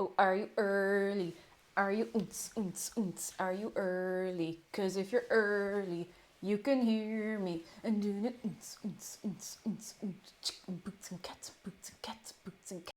Oh, are you early? Are you Are you early? 'Cause if you're early, you can hear me and doing it chicken boots and cats, boots and cats, boots and cats.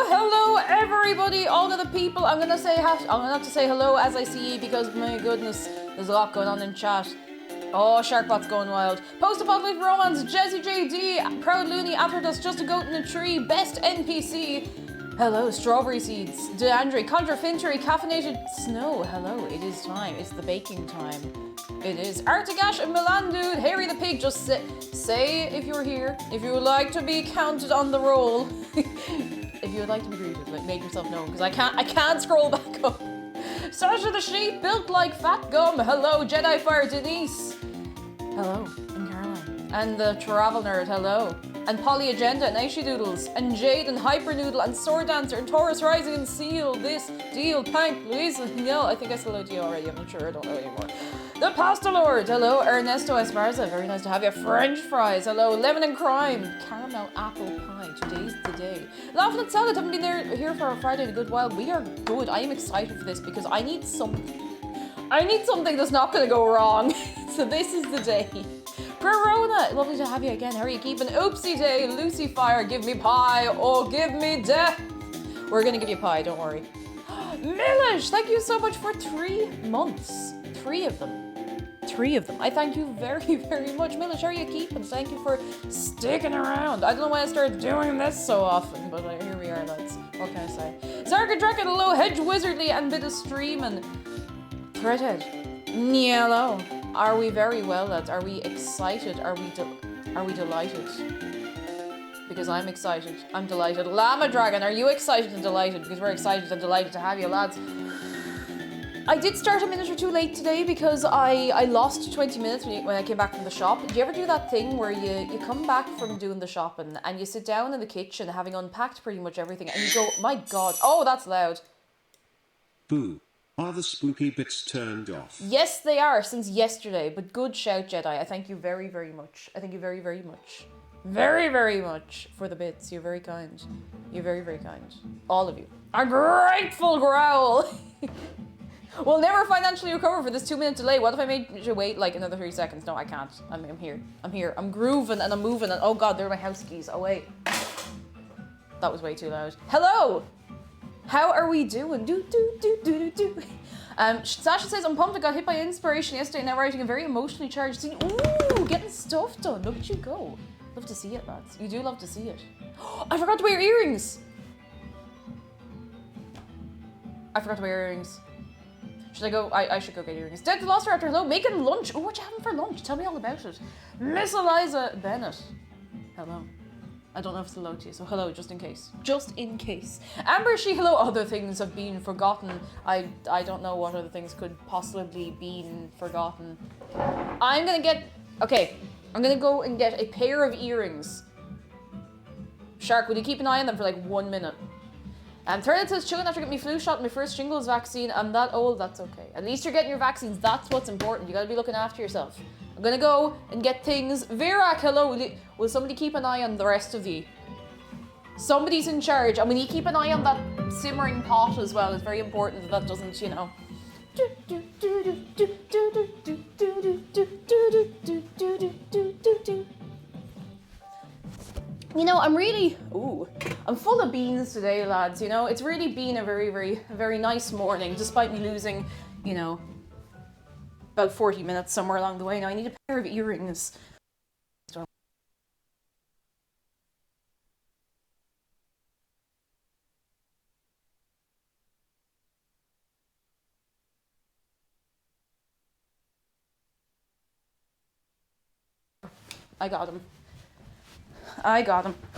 Hello, everybody, all of the people. I'm gonna have to say hello as I see you because my goodness, there's a lot going on in chat. Oh, Sharkbot's going wild. Post-apocalyptic romance, Jesse JD, Proud Looney, After Dust, Just a Goat in a Tree, Best NPC, Hello, strawberry seeds. DeAndre, contrafintry, caffeinated snow. Hello, it is time. It's the baking time. It is. Artigash and Milan dude. Harry the pig, just say if you're here. If you would like to be counted on the roll. If you would like to be greeted, like, make yourself known, because I can't scroll back up. Sasha the sheep, built like fat gum. Hello, Jedi Fire Denise. Hello, and Caroline. And the travel nerd, hello. And Polly Agenda, and Aishi Doodles, and Jade, and Hyper Noodle, and Sword Dancer, and Taurus Rising, and Seal, this, Deal, Pank, Louise, Neil, I think I said hello to you already, I'm not sure, I don't know anymore. The Pasta Lord, hello. Ernesto Esparza, very nice to have you. French fries, hello. Lemon and Crime, caramel apple pie, today's the day. Laughing at Salad, haven't been here for a Friday in a good while. We are good, I am excited for this, because I need something that's not going to go wrong. So this is the day. Perona, lovely to have you again. How are you keeping? Oopsie day, Lucy Fire, give me pie, or give me death. We're gonna give you pie, don't worry. Millish, thank you so much for 3 months. 3 of them. 3 of them. I thank you very, very much. Millish, how are you keeping? Thank you for sticking around. I don't know why I started doing this so often, but here we are, lads. What can I say? Zarka Draken, hello, Hedge Wizardly, and bit of streaming. Threadhead, yellow. Are we very well, lads? Are we excited? Are we delighted? Because I'm excited. I'm delighted. Llama Dragon, are you excited and delighted? Because we're excited and delighted to have you, lads. I did start a minute or two late today because I lost 20 minutes when I came back from the shop. Do you ever do that thing where you come back from doing the shopping and you sit down in the kitchen having unpacked pretty much everything and you go, my God, oh, that's loud. Boo. Are the spooky bits turned off? Yes, they are, since yesterday. But good shout, Jedi. I thank you very, very much. I thank you very, very much. Very, very much for the bits. You're very kind. You're very, very kind. All of you. A grateful growl! We'll never financially recover for this 2-minute delay. What if I made you wait like another 30 seconds? No, I can't. I'm here. I'm here. I'm grooving and I'm moving and oh God, they're my house keys. Oh wait. That was way too loud. Hello! How are we doing? Sasha says, I'm pumped. I got hit by inspiration yesterday, now writing a very emotionally charged scene. Ooh, getting stuff done. Look at you go. Love to see it, lads. You do love to see it. I forgot to wear earrings. Should I go? I should go get earrings. Dead Velociraptor, hello. Making lunch. Oh, what you having for lunch? Tell me all about it. Miss Eliza Bennett. Hello. I don't know if it's hello to you, so hello, just in case. Just in case. Amber, she, hello. Other things have been forgotten. I don't know what other things could possibly been forgotten. I'm gonna go and get a pair of earrings. Shark, will you keep an eye on them for like 1 minute? Threaded says, chilling after getting my flu shot, my first shingles vaccine. I'm that old, that's okay. At least you're getting your vaccines, that's what's important. You gotta be looking after yourself. I'm gonna go and get things. Virak, hello. Will somebody keep an eye on the rest of you? Somebody's in charge. And when you keep an eye on that simmering pot as well, it's very important that that doesn't, you know. You know, I'm full of beans today, lads. You know, it's really been a very nice morning, despite me losing, you know, about 40 minutes somewhere along the way. Now I need a pair of earrings. I got him.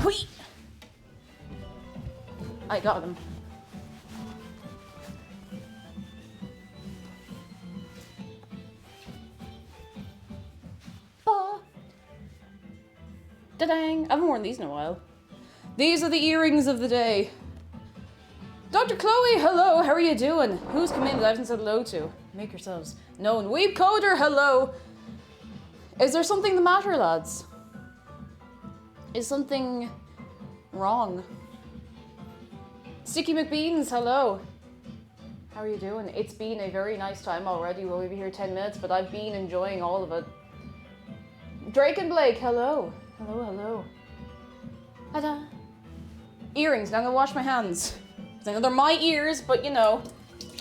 Whee! I got him. Da-dang! I haven't worn these in a while. These are the earrings of the day. Dr. Chloe, hello, how are you doing? Who's come in that I haven't said hello to? Make yourselves known. Weeb Coder, hello. Is there something the matter, lads? Is something wrong? Sticky McBeans, hello. How are you doing? It's been a very nice time already. We'll be here 10 minutes, but I've been enjoying all of it. Drake and Blake, hello. Hello. Ta-da. Earrings, now I'm gonna wash my hands. I know they're my ears, but you know,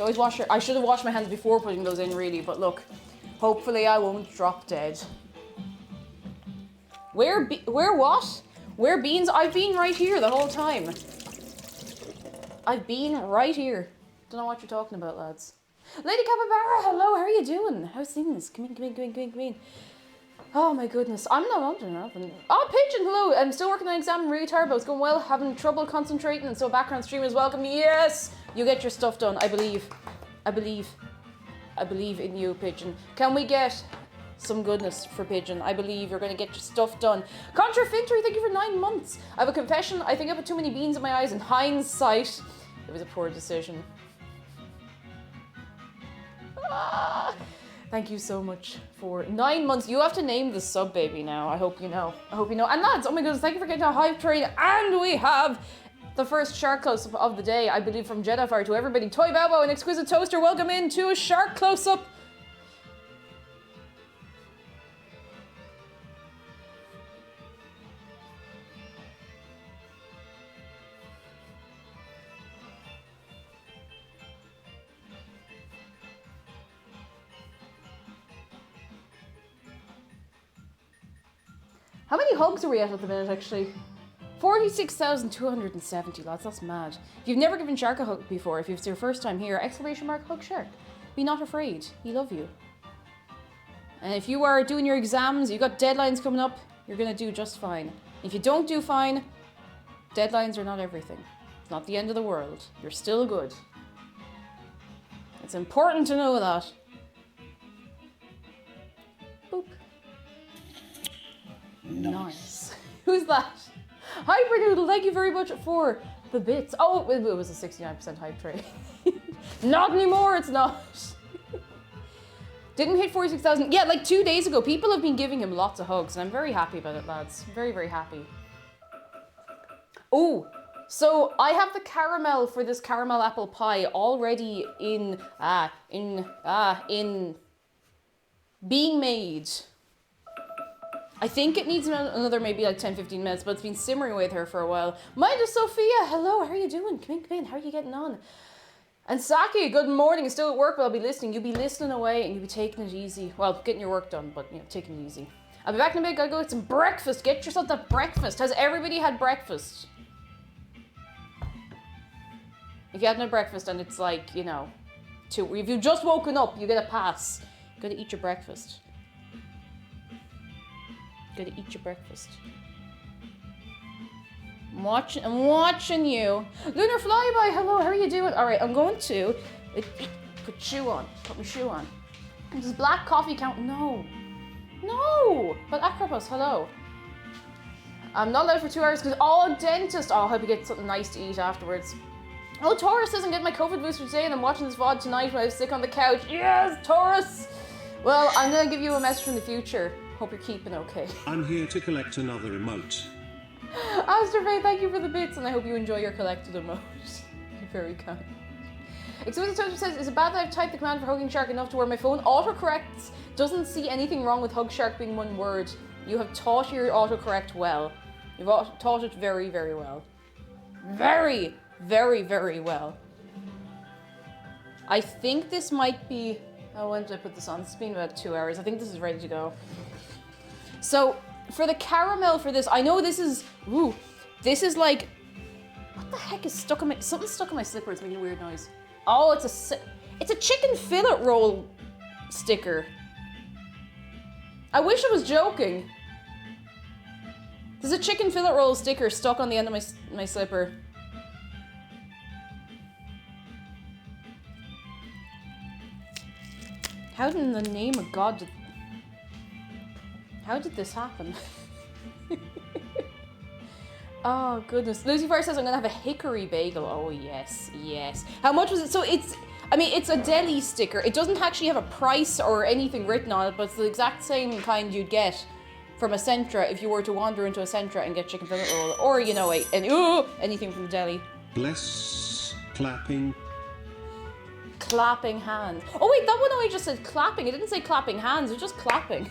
I should have washed my hands before putting those in really, but look, hopefully I won't drop dead. Where what? Where beans? I've been right here the whole time. I've been right here. Don't know what you're talking about, lads. Lady Capybara, hello, how are you doing? How's things? Come in. Oh my goodness, I'm not on to nothing. Oh, Pigeon, hello. I'm still working on an exam, really tired, but it's going well. Having trouble concentrating, and so background streamers welcome. Yes, you get your stuff done. I believe in you, Pigeon. Can we get some goodness for Pigeon? I believe you're going to get your stuff done. Contra Fintery, thank you for 9 months. I have a confession. I think I put too many beans in my eyes. In hindsight, it was a poor decision. Thank you so much for 9 months. You have to name the sub baby now. I hope you know. And lads, oh my goodness, thank you for getting a hype train. And we have the first shark close-up of the day, I believe, from Jedifire to everybody. Toy Balbo and Exquisite Toaster, welcome in to a shark close-up. How many hugs are we at the minute, actually? 46,270, lads, that's mad. If you've never given Shark a hug before, if it's your first time here, ! Hug Shark. Be not afraid, he love you. And if you are doing your exams, you've got deadlines coming up, you're gonna do just fine. If you don't do fine, deadlines are not everything. It's not the end of the world. You're still good. It's important to know that. Boop. Nice. Who's that? Hypernoodle, thank you very much for the bits. Oh, it was a 69% hype trade. Not anymore, it's not. Didn't hit 46,000. Yeah, like 2 days ago, people have been giving him lots of hugs, and I'm very happy about it, lads. Very, very happy. Oh, so I have the caramel for this caramel apple pie already in being made. I think it needs another maybe like 10-15 minutes, but it's been simmering with her for a while. Mind Sophia, hello, how are you doing? Come in, how are you getting on? And Saki, good morning, I'm still at work, but I'll be listening. You'll be listening away and you'll be taking it easy. Well, getting your work done, but you know, taking it easy. I'll be back in a bit, gotta go get some breakfast. Get yourself that breakfast. Has everybody had breakfast? If you haven't had breakfast and it's like, you know, if you've just woken up, you get a pass. You gotta eat your breakfast. Gotta eat your breakfast. I'm watching you. Lunar Flyby, hello, how are you doing? Alright, I'm going to put shoe on. Put my shoe on. Does black coffee count? No. No! But Acropos, hello. I'm not allowed for 2 hours because, oh, dentist. Oh, I hope you get something nice to eat afterwards. Oh, Taurus says I'm getting my COVID booster today and I'm watching this VOD tonight when I was sick on the couch. Yes, Taurus! Well, I'm gonna give you a message from the future. Hope you're keeping okay. I'm here to collect another emote. Asterfay, thank you for the bits, and I hope you enjoy your collected emote. You're very kind. Exquisite Toaster says, is it bad that I've typed the command for Hugging Shark enough to where my phone autocorrects? Doesn't see anything wrong with Hug Shark being one word. You have taught your autocorrect well. You've taught it very, very well. Very, very, very well. I think this might be... Oh, when did I put this on? It's been about 2 hours. I think this is ready to go. So, for the caramel for this, I know this is... Ooh, this is like... What the heck is stuck on my... Something's stuck on my slipper. It's making a weird noise. Oh, it's a chicken fillet roll sticker. I wish I was joking. There's a chicken fillet roll sticker stuck on the end of my slipper. How in the name of God how did this happen? Oh goodness. Lucifer says I'm gonna have a hickory bagel. Oh yes, yes. How much was it? So it's a deli sticker. It doesn't actually have a price or anything written on it, but it's the exact same kind you'd get from a Centra if you were to wander into a Centra and get chicken fillet roll, or you know, anything from the deli. Bless clapping. Clapping hands. Oh wait, that one only just said clapping. It didn't say clapping hands, it was just clapping.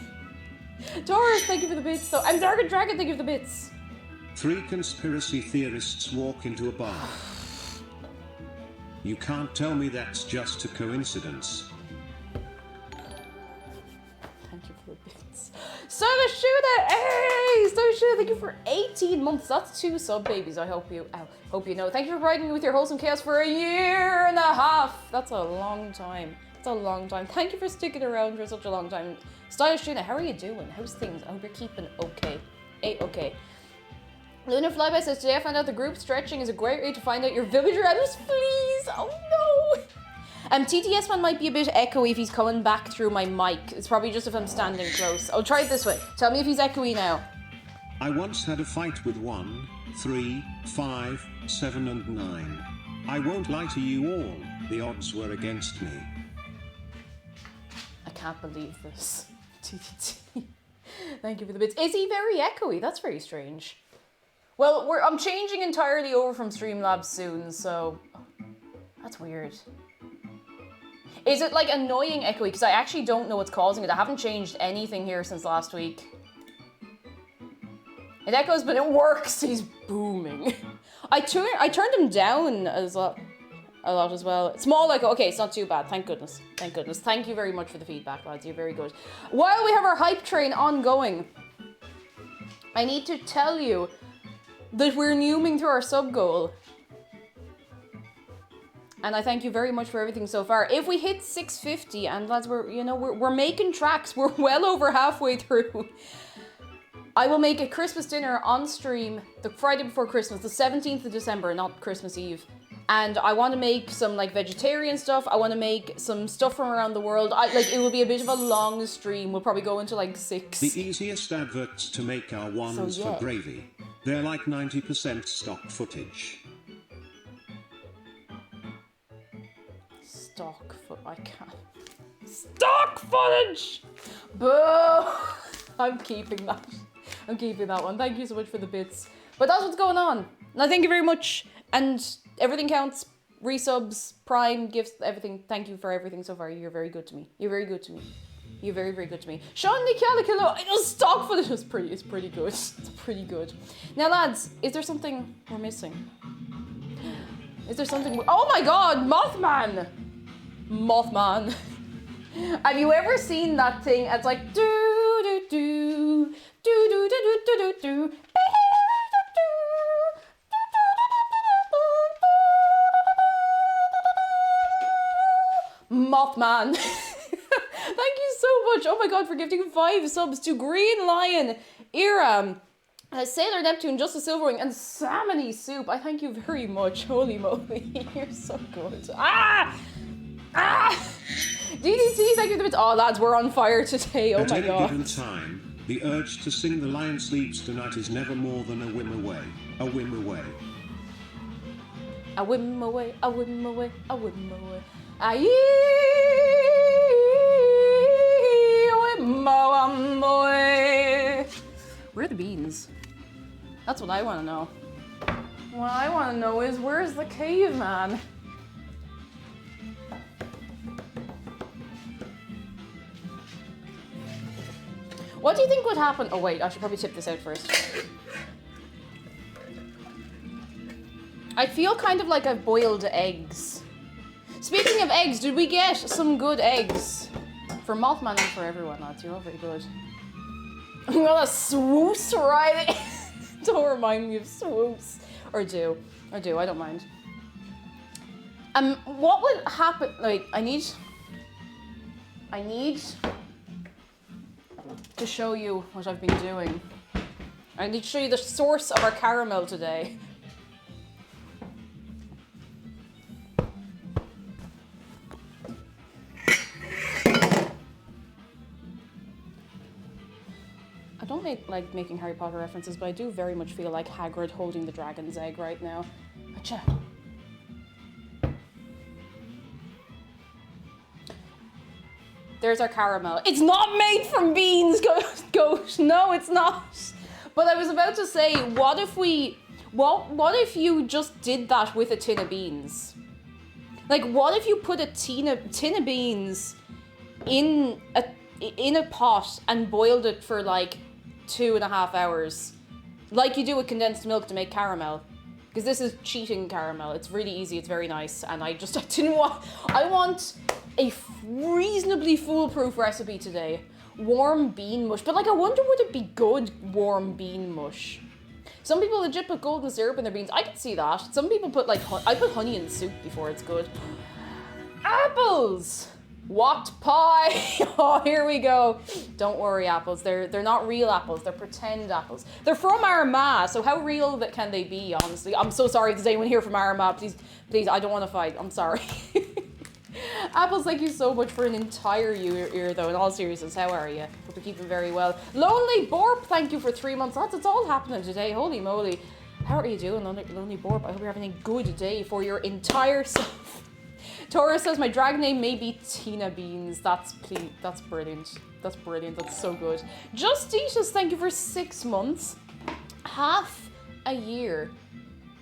Taurus, thank you for the bits. So I'm Dark Dragon, thank you for the bits. 3 conspiracy theorists walk into a bar. You can't tell me that's just a coincidence. Thank you for the bits. Stylish Shuna! Hey! Stylish Shuna, thank you for 18 months. That's 2 sub babies, I hope you know. Thank you for providing me with your wholesome chaos for 1.5 years. That's a long time. It's a long time. Thank you for sticking around for such a long time. Stylish Shuna, how are you doing? How's things? I hope you're keeping okay. Okay. Lunar Flyby says, today I found out the group stretching is a great way to find out your villager address, please. Oh no. TTS one might be a bit echoey if he's coming back through my mic. It's probably just if I'm standing close. I'll try it this way. Tell me if he's echoey now. I once had a fight with 1, 3, 5, 7 and 9. I won't lie to you all, the odds were against me. I can't believe this. TTT. Thank you for the bits. Is he very echoey? That's very strange. Well, I'm changing entirely over from Streamlabs soon, so... That's weird. Is it like annoying echoey? Because I actually don't know what's causing it. I haven't changed anything here since last week. It echoes, but it works. He's booming. I turned him down a lot as well. Small echo. Okay, it's not too bad. Thank goodness. Thank goodness. Thank you very much for the feedback, lads. You're very good. While we have our hype train ongoing, I need to tell you that we're numing through our sub goal. And I thank you very much for everything so far. If we hit 650, and lads, we're making tracks. We're well over halfway through. I will make a Christmas dinner on stream the Friday before Christmas, the 17th of December, not Christmas Eve. And I want to make some like vegetarian stuff. I want to make some stuff from around the world. It will be a bit of a long stream. We'll probably go into like 6. The easiest adverts to make are ones for gravy. They're like 90% stock footage. I can't. Stock footage! Boo! I'm keeping that. I'm keeping that one. Thank you so much for the bits. But that's what's going on. And thank you very much. And everything counts. Resubs, Prime, gifts, everything. Thank you for everything so far. You're very good to me. You're very good to me. You're very, very good to me. Sean Nicalicalo, I know stock footage is pretty. It's pretty good. It's pretty good. Now, lads, is there something we're missing? Is there something? Oh my God, Mothman! Mothman. Have you ever seen that thing? It's like do do do do do do do do do. Mothman. Thank you so much. Oh my God, for gifting 5 subs to Green Lion, Iram, Sailor Neptune, Justice Silverwing, and Salmony Soup. I thank you very much. Holy moly, you're so good. DDT, thank you for the bits. Oh, lads, we're on fire today. Oh my God. At any given time, the urge to sing The Lion Sleeps Tonight is never more than a whim away. A whim away. A whim away, a whim away, a whim away. Where are the beans? That's what I want to know. What I want to know is, where's the caveman? What do you think would happen? Oh wait, I should probably tip this out first. I feel kind of like I've boiled eggs. Speaking of eggs, did we get some good eggs? For Mothman and for everyone, lads. You're all very good. I'm gonna swoosh right in. Don't remind me of swoosh. Or do, I don't mind. What would happen, like, I need to show you what I've been doing. I need to show you the source of our caramel today. I don't like making Harry Potter references, but I do very much feel like Hagrid holding the dragon's egg right now. Achoo. There's our caramel. It's not made from beans, Goat. No, it's not. But I was about to say, what if you just did that with a tin of beans? Like, what if you put a tin of beans in a pot and boiled it for like 2.5 hours, like you do with condensed milk to make caramel? Because this is cheating caramel. It's really easy. It's very nice, and I want a reasonably foolproof recipe today. Warm bean mush. But like, I wonder would it be good warm bean mush? Some people legit put golden syrup in their beans. I can see that. Some people put like, I put honey in soup before it's good. Apples! What pie? Oh, here we go. Don't worry, apples. They're not real apples. They're pretend apples. They're from Armagh, so how real that can they be, honestly? I'm so sorry if there's anyone here from Armagh. Please, I don't want to fight. I'm sorry. Apples, thank you so much for an entire year, though. In all seriousness, how are you? Hope you're keeping very well. Lonely Borp, thank you for 3 months. Lads, it's all happening today. Holy moly. How are you doing, Lonely Borp? I hope you're having a good day for your entire self. Tora says my drag name may be Tina Beans. That's brilliant. That's brilliant. That's so good. Justitas, thank you for 6 months. Half a year.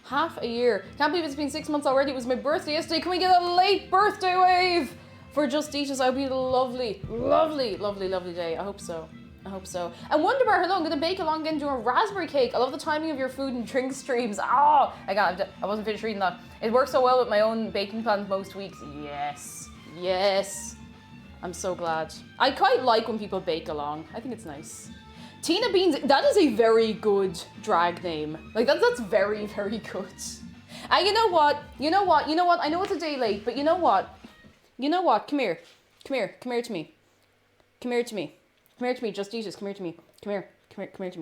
Half a year. Can't believe it's been 6 months already. It was my birthday yesterday. Can we get a late birthday wave for Justitas? I hope you had a lovely, lovely, lovely, lovely day. I hope so. I hope so. And Wonderbar, hello, I'm gonna bake along again doing a raspberry cake. I love the timing of your food and drink streams. Oh, I wasn't finished reading that. It works so well with my own baking plans most weeks. Yes, yes. I'm so glad. I quite like when people bake along. I think it's nice. Tina Beans, that is a very good drag name. Like that's very, very good. And you know what? I know it's a day late, but you know what? Come here to me. Come here to me, Justitas, come here to me. Come here to me. Come here to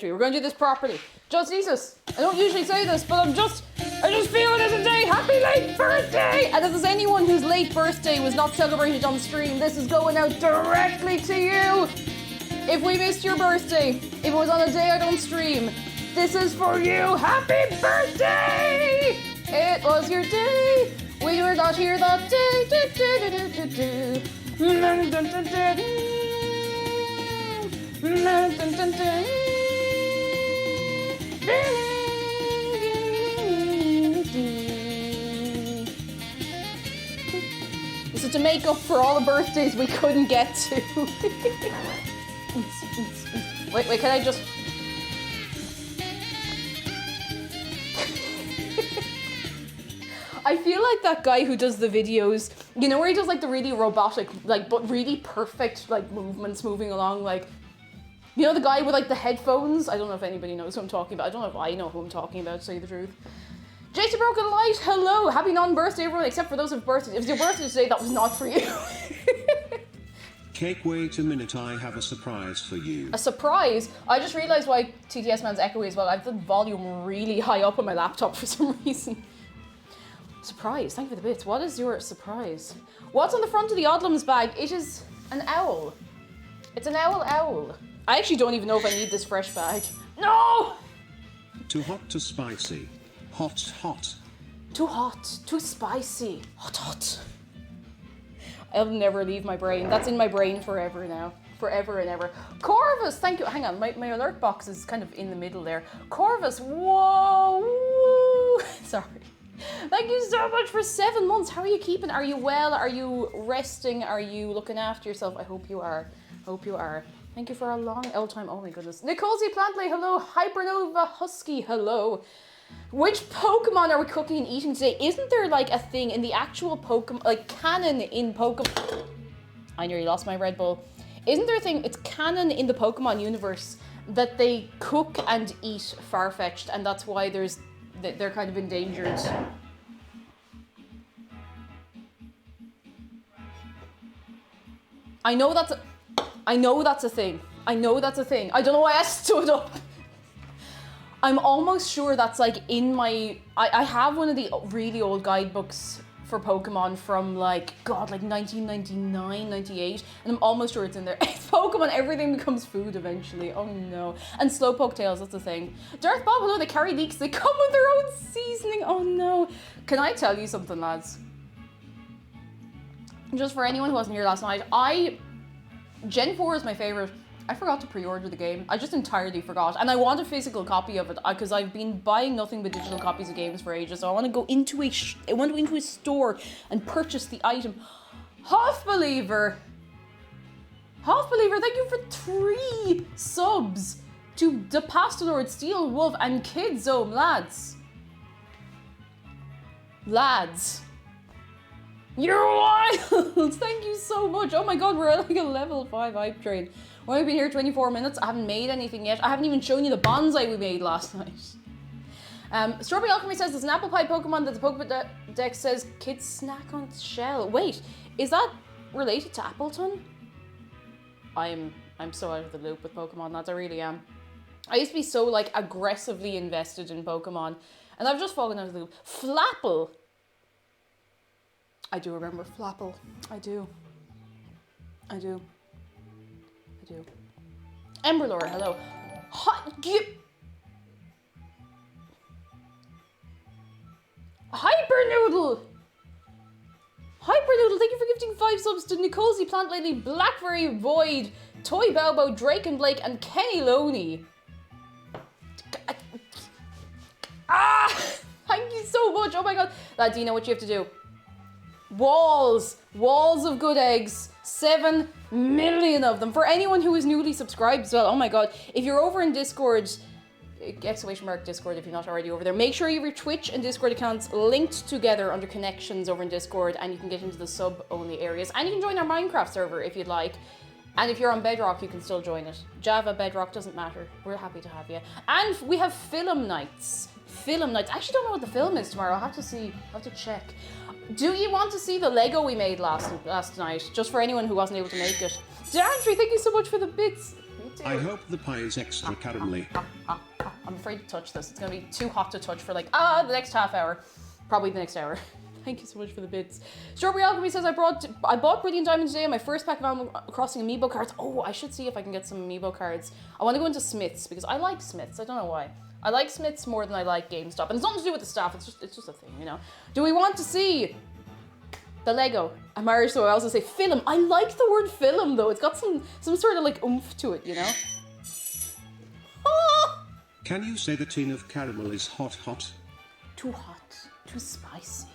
me. We're gonna do this properly. Justitas, I don't usually say this, but I just feel it is a day. Happy late birthday! And if there's anyone whose late birthday was not celebrated on stream, this is going out directly to you. If we missed your birthday, if it was on a day I don't stream, this is for you. Happy birthday! It was your day. We were not here that day. This is to make up for all the birthdays we couldn't get to. Wait, can I just... I feel like that guy who does the videos, you know, where he does like the really robotic, like, but really perfect, like, movements moving along, like, you know, the guy with like the headphones? I don't know if anybody knows who I'm talking about. I don't know if I know who I'm talking about, to tell you the truth. Jason Broken Light, hello. Happy non-birthday, everyone, except for those who've birthday. If it was your birthday today, that was not for you. Cake, wait a minute, I have a surprise for you. A surprise? I just realised why TTS Man's echoey as well. I've the volume really high up on my laptop for some reason. Surprise, thank you for the bits. What is your surprise? What's on the front of the Oddlums bag? It is an owl. It's an owl. I actually don't even know if I need this fresh bag. No! Too hot to spicy. Hot. Too hot, too spicy. Hot. I'll never leave my brain. That's in my brain forever now. Forever and ever. Corvus, thank you. Hang on, my alert box is kind of in the middle there. Corvus, whoa. Woo. Sorry. Thank you so much for 7 months. How are you keeping? Are you well? Are you resting? Are you looking after yourself? I hope you are. Thank you for a long L time. Oh my goodness. Nicolesy Plantley, hello. Hypernova Husky, hello. Which Pokemon are we cooking and eating today? Isn't there like a thing in the actual Pokemon, like canon in Pokemon? I nearly lost my Red Bull. Isn't there a thing, it's canon in the Pokemon universe that they cook and eat Farfetch'd, and that's why they're kind of endangered. I know that's a thing. I don't know why I stood up. I'm almost sure that's like in my... I have one of the really old guidebooks for Pokemon from like, God, like 1999, 98, and I'm almost sure it's in there. Pokemon, everything becomes food eventually. Oh no. And Slowpoke tails, that's the thing. Darth Bob, hello, they carry leeks. They come with their own seasoning. Oh no. Can I tell you something, lads? Just for anyone who wasn't here last night, Gen 4 is my favorite. I forgot to pre-order the game. I just entirely forgot. And I want a physical copy of it because I've been buying nothing but digital copies of games for ages. So I want to go into a store and purchase the item. Half-Believer, thank you for 3 subs to the Pastelord, Steel Wolf, and Kidzome, lads. You're wild! Thank you so much. Oh my god, we're at like a level 5 hype train. When we've been here 24 minutes, I haven't made anything yet. I haven't even shown you the bonsai we made last night. Strawberry Alchemy says there's an apple pie Pokemon that the Pokemon deck says kids snack on its shell. Wait, is that related to Appleton? I'm so out of the loop with Pokemon, that I really am. I used to be so like aggressively invested in Pokemon, and I've just fallen out of the loop. Flapple. I do remember Flapple. I do. Emberlore, hello. Hypernoodle! Hypernoodle, thank you for gifting 5 subs to Nicole's Plant Lady, Blackberry Void, Toy Balbo, Drake and Blake, and Kenny Loney. Thank you so much. Oh my god. Lads, you know what you have to do? Walls of good eggs, 7 million of them for anyone who is newly subscribed as well. Oh my god, if you're over in Discord, !Discord if you're not already over there, make sure you have your Twitch and Discord accounts linked together under connections over in Discord, and you can get into the sub only areas, and you can join our Minecraft server if you'd like. And if you're on Bedrock, you can still join it. Java, Bedrock, doesn't matter. We're happy to have you. And we have film nights. I actually don't know what the film is tomorrow. I'll have to see. I'll have to check. Do you want to see the Lego we made last night? Just for anyone who wasn't able to make it. Dandry, thank you so much for the bits. I hope the pie is extra caramelly. I'm afraid to touch this. It's going to be too hot to touch for like, the next half hour. Probably the next hour. Thank you so much for the bits. Strawberry Alchemy says, I bought Brilliant Diamond today, my first pack of Animal Crossing Amiibo cards. Oh, I should see if I can get some Amiibo cards. I want to go into Smiths because I like Smiths. I don't know why. I like Smiths more than I like GameStop. And it's nothing to do with the staff. It's just a thing, you know. Do we want to see the Lego? I'm Irish, so I also say film. I like the word film though. It's got some sort of like oomph to it, you know. Can you say the tin of caramel is hot? Too hot. Too spicy.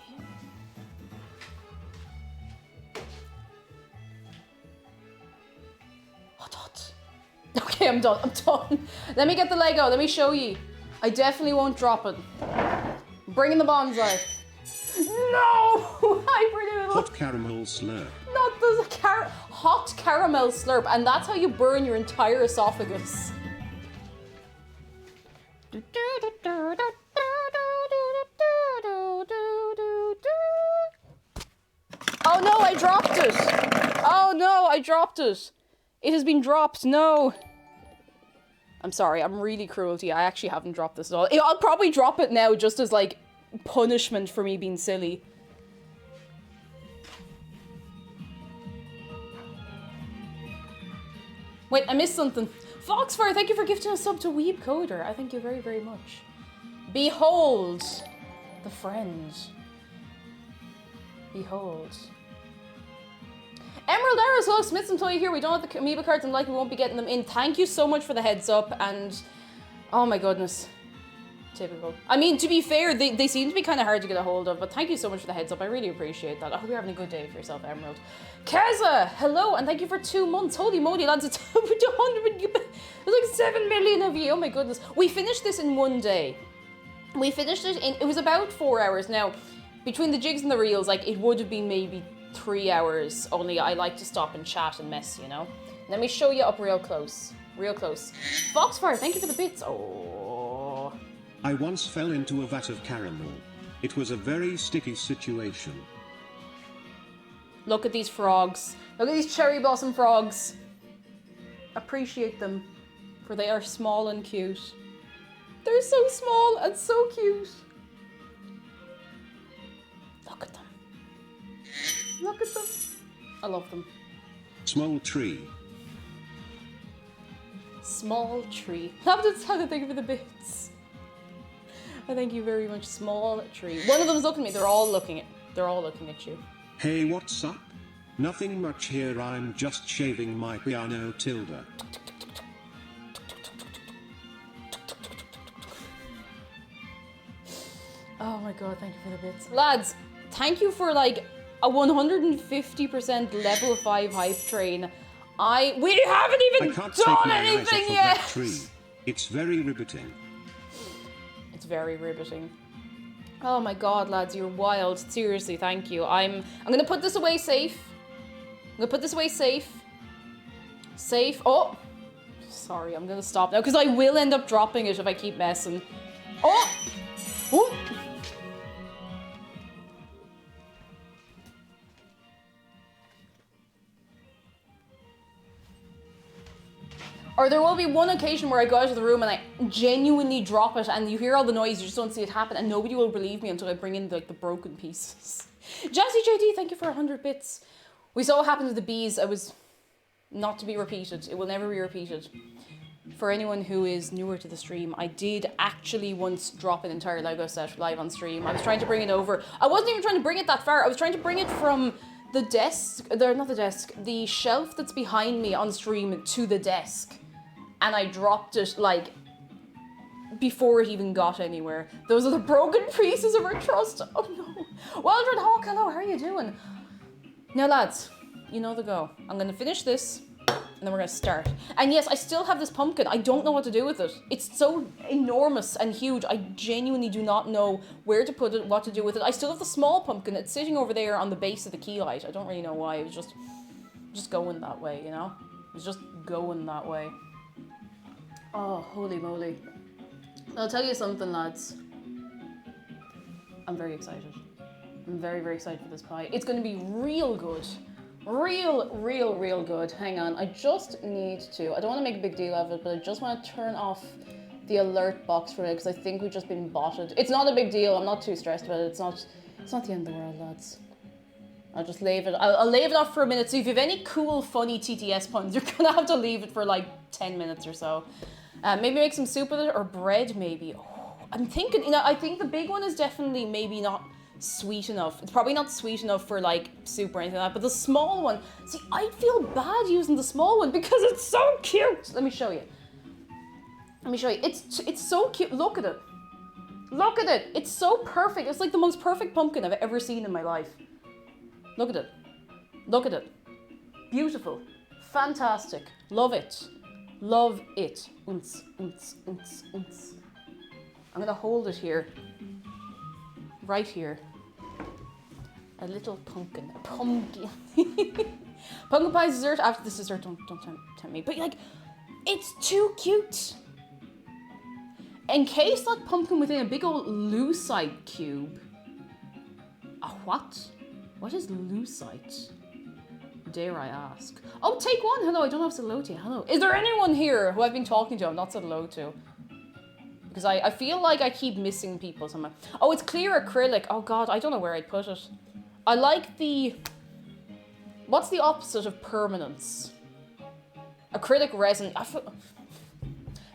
Hot. Okay, I'm done. Let me get the Lego. Let me show you. I definitely won't drop it. I'm bringing the bonsai. No! Hypernoodle! Hot caramel slurp. Not the hot caramel slurp. And that's how you burn your entire esophagus. Oh no, I dropped it! Oh no, I dropped it! It has been dropped, no! I'm sorry, I'm really cruelty. I actually haven't dropped this at all. I'll probably drop it now just as like punishment for me being silly. Wait, I missed something. Foxfire, thank you for gifting a sub to Weeb Coder. I thank you very, very much. Behold the friend. Behold. Emerald Arrows, hello, Smiths and Toy here. We don't have the Amiibo cards and like we won't be getting them in. Thank you so much for the heads up and oh my goodness. Typical. I mean, to be fair, they seem to be kind of hard to get a hold of, but thank you so much for the heads up. I really appreciate that. I hope you're having a good day for yourself, Emerald. Keza, hello, and thank you for 2 months. Holy moly, lads, it's over 100. There's like 7 million of you. Oh my goodness. We finished this in 1 day. We finished it it was about 4 hours. Now, between the jigs and the reels, like it would have been maybe 3 hours, only I like to stop and chat and mess, you know? Let me show you up real close. Real close. Foxfire, thank you for the bits. Oh. I once fell into a vat of caramel. It was a very sticky situation. Look at these frogs. Look at these cherry blossom frogs. Appreciate them, for they are small and cute. They're so small and so cute. Look at them. Look at them. I love them. Small tree. Small tree. That's how to think of the bits. I thank you very much. Small tree. One of them's looking at me. They're all looking at you. Hey, what's up? Nothing much here. I'm just shaving my piano tilde. Oh my god, thank you for the bits. Lads, thank you for like a 150% level 5 hype train. We haven't even done anything yet! That tree. It's very riveting. It's very riveting. Oh my god, lads, you're wild. Seriously, thank you. I'm gonna put this away safe. I'm gonna put this away safe. Safe. Oh! Sorry, I'm gonna stop now, because I will end up dropping it if I keep messing. Oh! Ooh. Or there will be one occasion where I go out of the room and I genuinely drop it and you hear all the noise, you just don't see it happen, and nobody will believe me until I bring in like the broken pieces. Jazzy JD, thank you for 100 bits. We saw what happened to the bees. I was not to be repeated. It will never be repeated. For anyone who is newer to the stream, I did actually once drop an entire Lego set live on stream. I was trying to bring it over. I wasn't even trying to bring it that far. I was trying to bring it from the desk, not the desk, the shelf that's behind me on stream to the desk. And I dropped it, like, before it even got anywhere. Those are the broken pieces of our trust. Oh no. Wildred Hawk, hello, how are you doing? Now lads, you know the go. I'm gonna finish this, and then we're gonna start. And yes, I still have this pumpkin. I don't know what to do with it. It's so enormous and huge. I genuinely do not know where to put it, what to do with it. I still have the small pumpkin. It's sitting over there on the base of the key light. I don't really know why. It was just going that way, you know? It was just going that way. Oh, holy moly. I'll tell you something, lads. I'm very excited. I'm very, very excited for this pie. It's going to be real good. Real good. Hang on. I just need to... I don't want to make a big deal of it, but I just want to turn off the alert box for it because I think we've just been botted. It's not a big deal. I'm not too stressed about it. It's not the end of the world, lads. I'll just leave it. I'll leave it off for a minute. So if you have any cool, funny TTS puns, you're going to have to leave it for like 10 minutes or so. Maybe make some soup with it, or bread maybe. Oh, I'm thinking, you know, I think the big one is definitely maybe not sweet enough. It's probably not sweet enough for like soup or anything like that, but the small one, see, I feel bad using the small one because it's so cute. Let me show you. It's so cute. Look at it. Look at it. It's so perfect. It's like the most perfect pumpkin I've ever seen in my life. Look at it. Look at it. Beautiful. Fantastic. Love it. Love it. Unts. I'm gonna hold it here. Right here. A little pumpkin. A pumpkin. Pumpkin pie dessert after this dessert. Don't tempt me. But like, it's too cute. Encase that pumpkin within a big old lucite cube. A what? What is lucite? Dare I ask? Oh, take one. Hello, I don't have said hello to you. Hello. Is there anyone here who I've been talking to I've not said hello to? Because I feel like I keep missing people somewhere. Oh, it's clear acrylic. Oh god, I don't know where I'd put it. I like the... What's the opposite of permanence? Acrylic resin. Have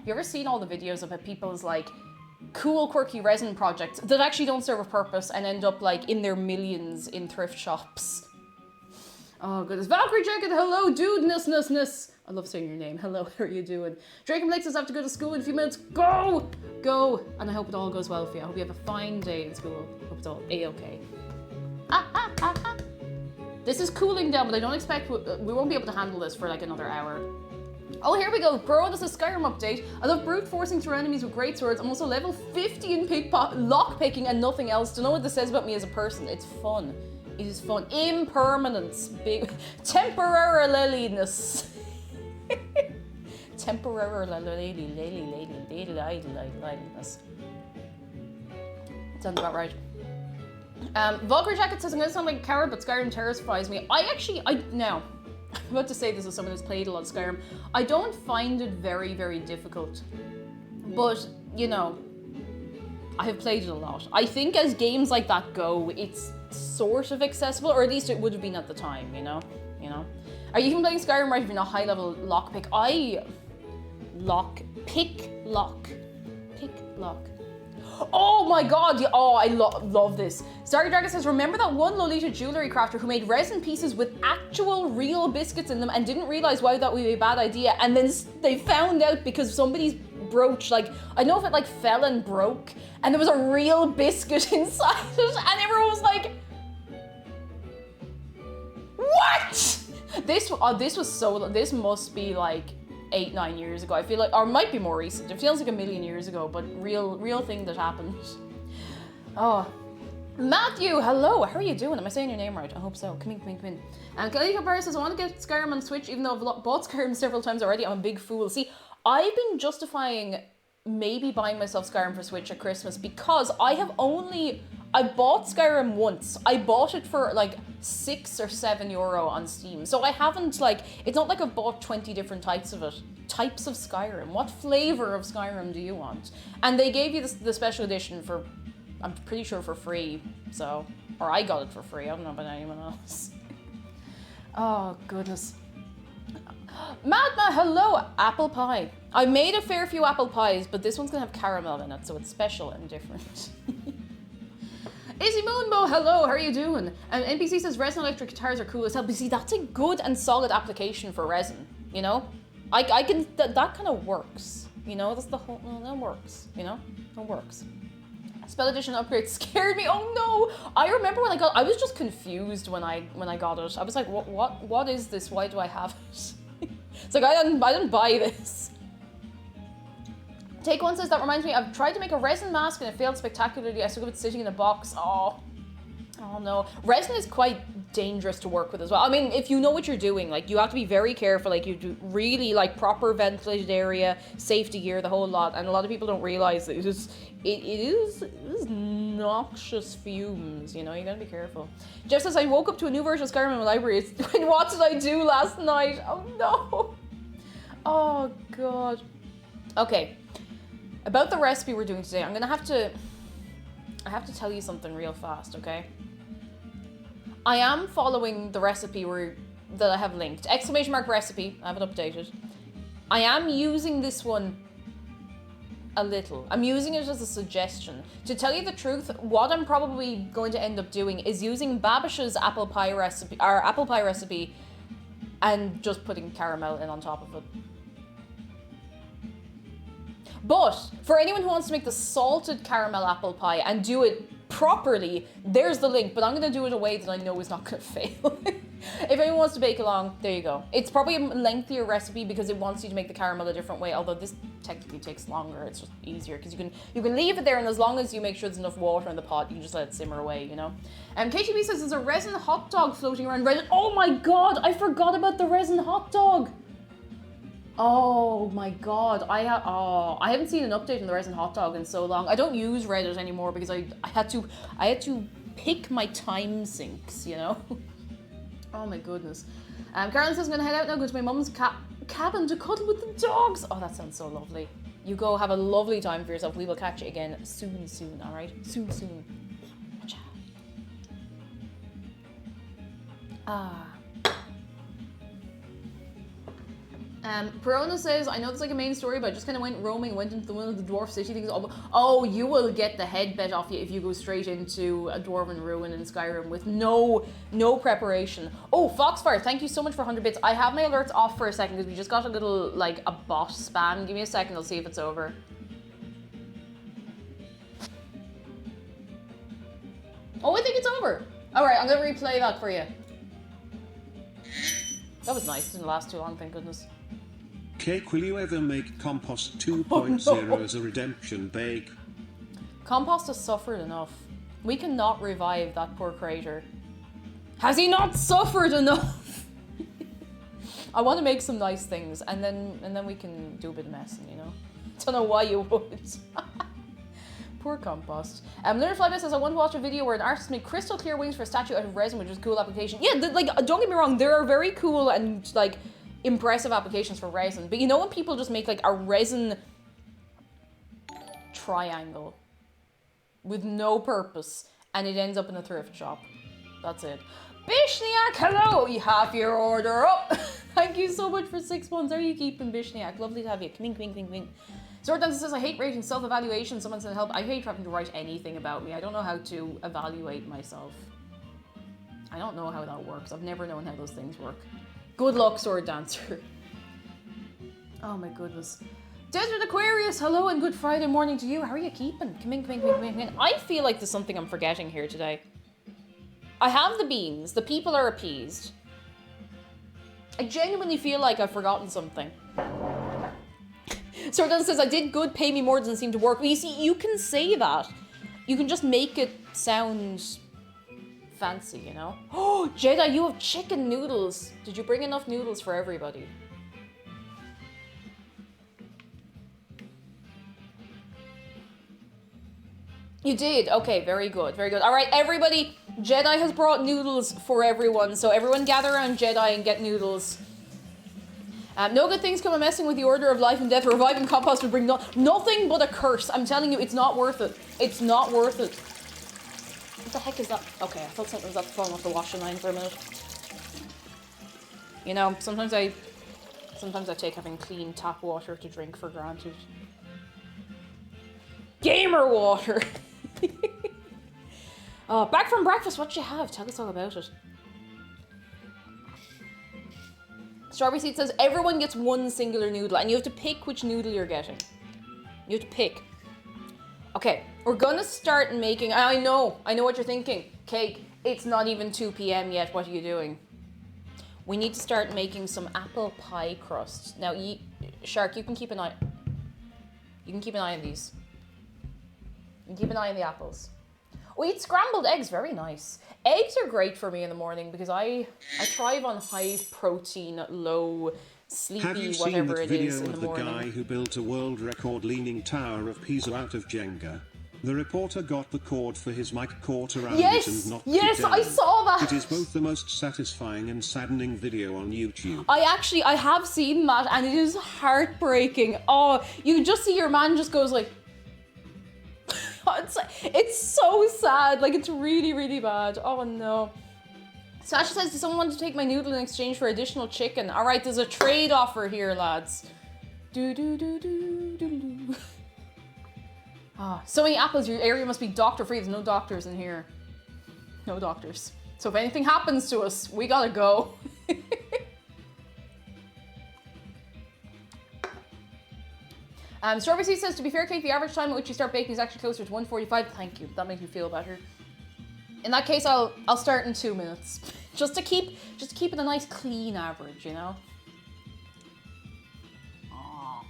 you ever seen all the videos about people's like cool quirky resin projects that actually don't serve a purpose and end up like in their millions in thrift shops? Oh goodness. Valkyrie Jacket, hello, dude-ness. I love saying your name. Hello, how are you doing? Drake and Blake says I have to go to school in a few minutes. Go! And I hope it all goes well for you. I hope you have a fine day in school. Hope it's all A-okay. This is cooling down, but I don't expect we won't be able to handle this for like another hour. Oh, here we go. Bro, this is a Skyrim update. I love brute forcing through enemies with great swords. I'm also level 50 in lockpicking and nothing else. Don't know what this says about me as a person. It's fun. It is fun. Impermanence. Big. Temporariliness. Temporariliness. Sounds about right. Valkyrie Jacket says, I'm going to sound like a coward, but Skyrim terrifies me. Now, I'm about to say this as someone who's played a lot of Skyrim. I don't find it very, very difficult. But, you know, I have played it a lot. I think as games like that go, it's sort of accessible, or at least it would have been at the time, you know? Are you even playing Skyrim right if you're not high level lockpick? Pick lock. Oh my god, I love this. Starry Dragon says, remember that one Lolita jewelry crafter who made resin pieces with actual real biscuits in them and didn't realize why that would be a bad idea, and then they found out because somebody's brooch, like, I don't know if it like fell and broke, and there was a real biscuit inside it, and everyone was like, what? This must be like 8-9 years ago. I feel like, or it might be more recent. It feels like a million years ago, but real thing that happened. Oh, Matthew, hello. How are you doing? Am I saying your name right? I hope so. Come in, come in, come in. And Kaliko Paris says, I want to get Skyrim on Switch, even though I've bought Skyrim several times already. I'm a big fool. See, I've been justifying maybe buying myself Skyrim for Switch at Christmas because I bought Skyrim once. I bought it for like €6 or €7 on Steam. So I haven't it's not like I've bought 20 different types of it. Types of Skyrim. What flavor of Skyrim do you want? And they gave you the special edition for, I'm pretty sure for free, so, or I got it for free, I don't know about anyone else. Oh, goodness. Madma, hello, apple pie. I made a fair few apple pies, but this one's gonna have caramel in it, so it's special and different. Izzy Moonbow, hello, how are you doing? NPC says resin electric guitars are cool as hell, but see, that's a good and solid application for resin, you know? I can, that kind of works, you know? That's the whole, well, that works, you know? That works. Spell edition upgrade scared me. Oh no! I remember when I was just confused when I got it. I was like, what is this? Why do I have it? It's like I didn't buy this. Take One says, that reminds me, I've tried to make a resin mask and it failed spectacularly. I still have it sitting in a box. Oh no. Resin is quite dangerous to work with as well. I mean, if you know what you're doing, like, you have to be very careful. Like, you do really, like, proper ventilated area, safety gear, the whole lot. And a lot of people don't realize that it is noxious fumes, you know, you gotta be careful. Jeff says, I woke up to a new version of Skyrim in my library. What did I do last night? Oh no. Oh god. Okay. About the recipe we're doing today, I have to tell you something real fast, okay? I am following the recipe that I have linked. Exclamation mark recipe, I have it updated. I am using this one a little. I'm using it as a suggestion. To tell you the truth, what I'm probably going to end up doing is using Babish's apple pie recipe and just putting caramel in on top of it. But for anyone who wants to make the salted caramel apple pie and do it properly, there's the link, but I'm going to do it a way that I know is not going to fail. If anyone wants to bake along, there you go. It's probably a lengthier recipe because it wants you to make the caramel a different way, although this technically takes longer. It's just easier because you can leave it there, and as long as you make sure there's enough water in the pot, you can just let it simmer away, you know? KTB says there's a resin hot dog floating around Reddit. Oh my god, I forgot about the resin hot dog. Oh my god, I haven't seen an update on the resin hot dog in so long. I don't use Reddit anymore because I had to pick my time sinks, you know? Oh my goodness. Carolyn says I'm gonna head out now, go to my mum's cabin to cuddle with the dogs. Oh, that sounds so lovely. You go have a lovely time for yourself. We will catch you again soon, alright? Soon. Perona says, I know it's like a main story, but I just kind of went roaming, went into one of the dwarf city things. Oh, you will get the head bet off you if you go straight into a dwarven ruin in Skyrim with no preparation. Oh, Foxfire, thank you so much for 100 bits. I have my alerts off for a second because we just got a little, like, a bot spam. Give me a second, I'll see if it's over. Oh, I think it's over. All right, I'm gonna replay that for you. That was nice, didn't last too long, thank goodness. Cake, will you ever make Compost 2.0 as a redemption bake? Compost has suffered enough. We cannot revive that poor crater. Has he not suffered enough? I want to make some nice things, and then we can do a bit of messing, you know? Don't know why you would. Poor Compost. Lunar Flyby says, I want to watch a video where an artist made crystal clear wings for a statue out of resin, which is a cool application. Yeah, like, don't get me wrong, there are very cool and, like, impressive applications for resin. But you know when people just make, like, a resin triangle with no purpose, and it ends up in a thrift shop? That's it. Bishniak, hello! You have your order up. Thank you so much for 6 months. How are you keeping, Bishniak? Lovely to have you. Come in. Sword says, I hate rating self-evaluation. Someone said help. I hate having to write anything about me. I don't know how to evaluate myself. I don't know how that works. I've never known how those things work. Good luck, Sword Dancer. Oh my goodness. Desert Aquarius, hello and good Friday morning to you. How are you keeping? Come in. I feel like there's something I'm forgetting here today. I have the beans. The people are appeased. I genuinely feel like I've forgotten something. Sordon says, I did good, pay me more, doesn't seem to work. Well, you see, you can say that. you can just make it sound fancy, you know? Oh, Jedi, you have chicken noodles. Did you bring enough noodles for everybody? You did? Okay, very good, very good. All right, everybody, Jedi has brought noodles for everyone, so everyone gather around Jedi and get noodles. No good things come of messing with the order of life and death. Reviving compost would bring nothing but a curse. I'm telling you, it's not worth it. It's not worth it. What the heck is that? Okay, I thought something was up falling off the washing line for a minute. You know, sometimes I take having clean tap water to drink for granted. Gamer water! Back from breakfast, what do you have? Tell us all about it. Strawberry Seed says everyone gets one singular noodle and you have to pick which noodle you're getting. You have to pick. Okay, we're gonna start making, I know what you're thinking. Cake, it's not even 2 p.m. yet, what are you doing? We need to start making some apple pie crust. Now, Shark, you can keep an eye on these. You can keep an eye on the apples. Oh, eat scrambled eggs, very nice. Eggs are great for me in the morning because I thrive on high protein, low, sleepy, whatever it is in the morning. Have you seen the video of the guy who built a world record leaning Tower of Pisa out of Jenga? The reporter got the cord for his mic caught around it and knocked it down. I saw that! It is both the most satisfying and saddening video on YouTube. I have seen that and it is heartbreaking. Oh, you can just see your man just goes like... It's so sad. Like, it's really, really bad. Oh, no. Sasha says, does someone want to take my noodle in exchange for additional chicken? All right, there's a trade offer here, lads. Do. Ah, so many apples. Your area must be doctor-free. There's no doctors in here. No doctors. So if anything happens to us, we gotta go. Strawberry Seed says, to be fair, Kate, the average time at which you start baking is actually closer to 1:45. Thank you. That makes me feel better. In that case, I'll start in 2 minutes. just to keep it a nice clean average, you know? Aww.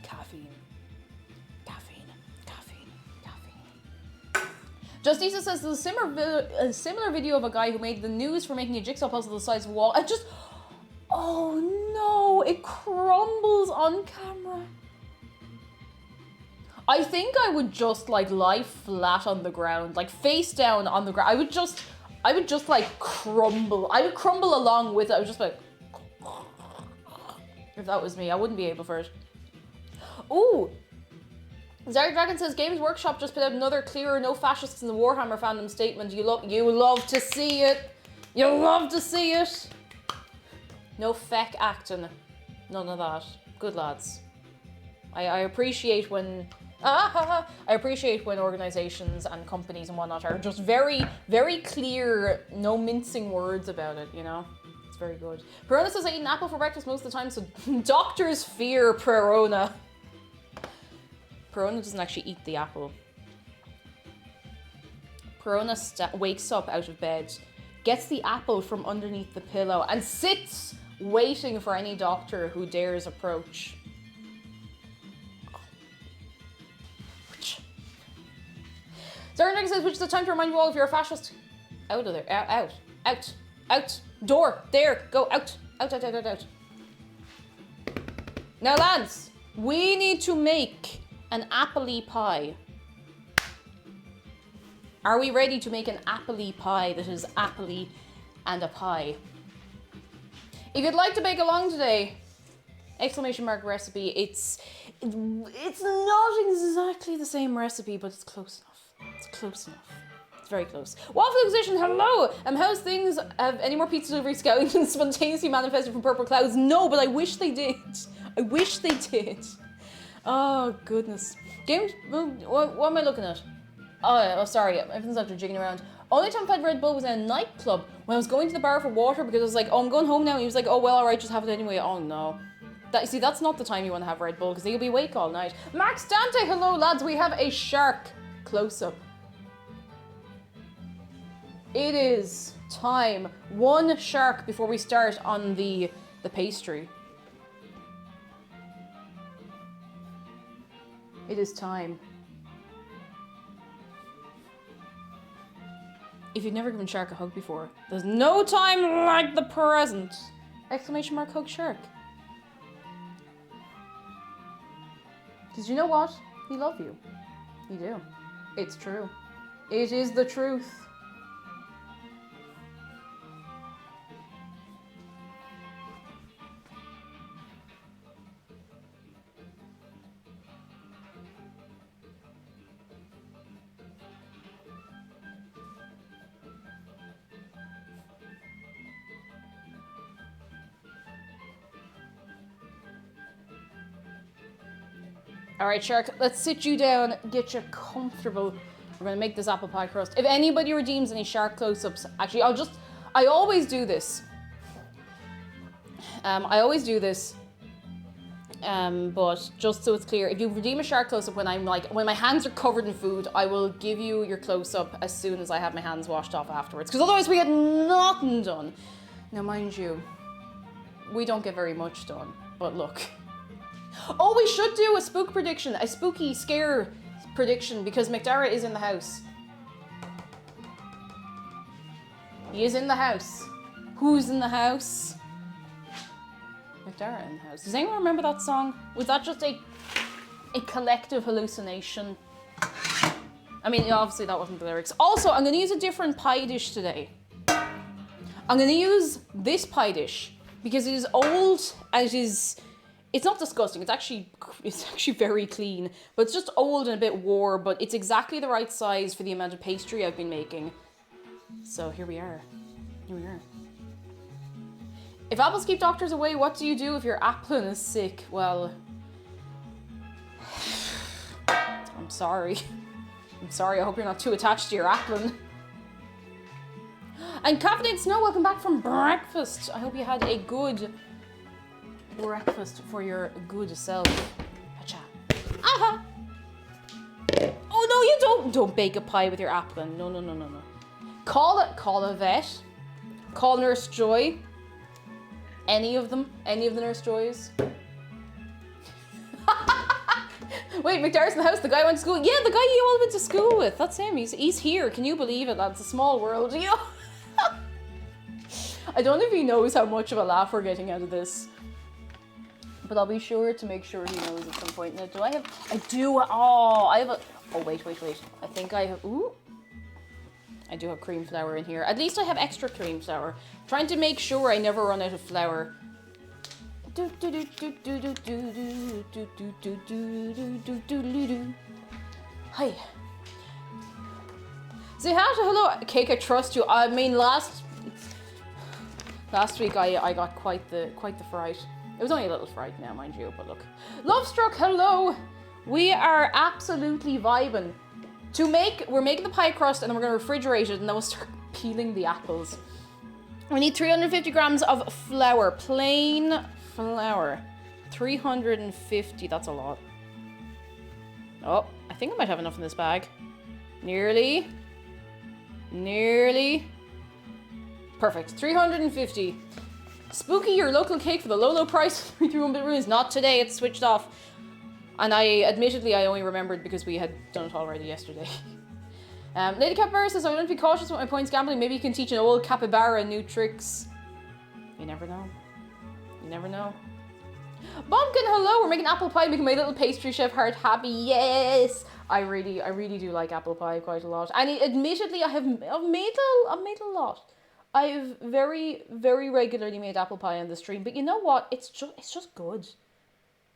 Caffeine. Justicia says there's a similar video of a guy who made the news for making a jigsaw puzzle the size of a wall. Oh no, it crumbles on camera. I think I would just like lie flat on the ground, like face down on the ground. I would just like crumble. I would crumble along with it. I would just like, if that was me, I wouldn't be able for it. Ooh. Zarya Dragon says, Games Workshop just put out another clearer no fascists in the Warhammer fandom statement. You love to see it. You love to see it. No feck acting. None of that. Good lads. I appreciate when organizations and companies and whatnot are just very, very clear, no mincing words about it, you know? It's very good. Perona says I eat an apple for breakfast most of the time, so doctors fear Perona. Perona doesn't actually eat the apple. Perona wakes up out of bed, gets the apple from underneath the pillow, and sits waiting for any doctor who dares approach. Zarnak says, which is the time to remind you all if you're a fascist. Out of there. Out. Door. There. Go. Out. Now, lads, we need to make an apple-y pie. Are we ready to make an apple-y pie that is apple-y and a pie? If you'd like to bake along today, ! Recipe, it's not exactly the same recipe, but it's close enough. It's close enough. It's very close. Waffle Acquisition, hello! How's things? Have any more pizza delivery skeletons spontaneously manifested from purple clouds? No, but I wish they did. Oh, goodness. Games, what am I looking at? Oh, sorry, everything's after jigging around. Only time I had Red Bull was in a nightclub when I was going to the bar for water because I was like, oh, I'm going home now. And he was like, oh, well, all right, just have it anyway. Oh, no. See, that's not the time you want to have Red Bull because you'll be awake all night. Max Dante, hello, lads. We have a shark close-up. It is time. One shark before we start on the pastry. It is time. If you've never given Shark a hug before, there's no time like the present! Exclamation mark hug Shark. Because you know what? He love you. You do. It's true. It is the truth. Alright, Shark, let's sit you down, get you comfortable. We're gonna make this apple pie crust. If anybody redeems any Shark close-ups, actually, I always do this. But just so it's clear, if you redeem a Shark close-up when my hands are covered in food, I will give you your close-up as soon as I have my hands washed off afterwards. Because otherwise we get nothing done. Now, mind you, we don't get very much done, but look. Oh, we should do a spook prediction, a spooky scare prediction, because McDara is in the house. He is in the house. Who's in the house? McDara in the house. Does anyone remember that song? Was that just a collective hallucination? I mean, obviously that wasn't the lyrics. Also, I'm going to use a different pie dish today. I'm going to use this pie dish because it is old and it's not disgusting. It's actually very clean, but it's just old and a bit wore, but it's exactly the right size for the amount of pastry I've been making. So here we are. If apples keep doctors away, what do you do if your applin is sick? Well, I'm sorry. I hope you're not too attached to your applin. And Caffeinated Snow, welcome back from breakfast. I hope you had a good breakfast for your good self. Hacha. Aha! Oh no, you don't bake a pie with your applin. No. Call a vet. Call Nurse Joy. Any of the Nurse Joys. Wait, McDara's in the house. The guy went to school. Yeah, the guy you all went to school with. That's him. He's here. Can you believe it? That's a small world. You know? I don't know if he knows how much of a laugh we're getting out of this. But I'll be sure to make sure he knows at some point. Now, I do. Oh, I have a... Oh, wait. I think I have... Ooh. I do have cream flour in here. At least I have extra cream flour. Trying to make sure I never run out of flour. Hi. Say hi to hello. Cake, I trust you. I mean, last week I got quite the fright. It was only a little fright now, mind you, but look. Lovestruck, hello! We are absolutely vibing. We're making the pie crust and then we're gonna refrigerate it and then we'll start peeling the apples. We need 350 grams of flour, plain flour. 350, that's a lot. Oh, I think I might have enough in this bag. Nearly. Perfect, 350. Spooky, your local cake for the low price. 3-1-bit runes. Not today, it's switched off. And admittedly, I only remembered because we had done it already yesterday. Lady Capybara says, I want to be cautious with my points gambling. Maybe you can teach an old capybara new tricks. You never know. Bumpkin, hello. We're making apple pie, making my little pastry chef heart happy. Yes. I really do like apple pie quite a lot. And admittedly, I've made a lot. I've very, very regularly made apple pie on the stream, but you know what? It's just good.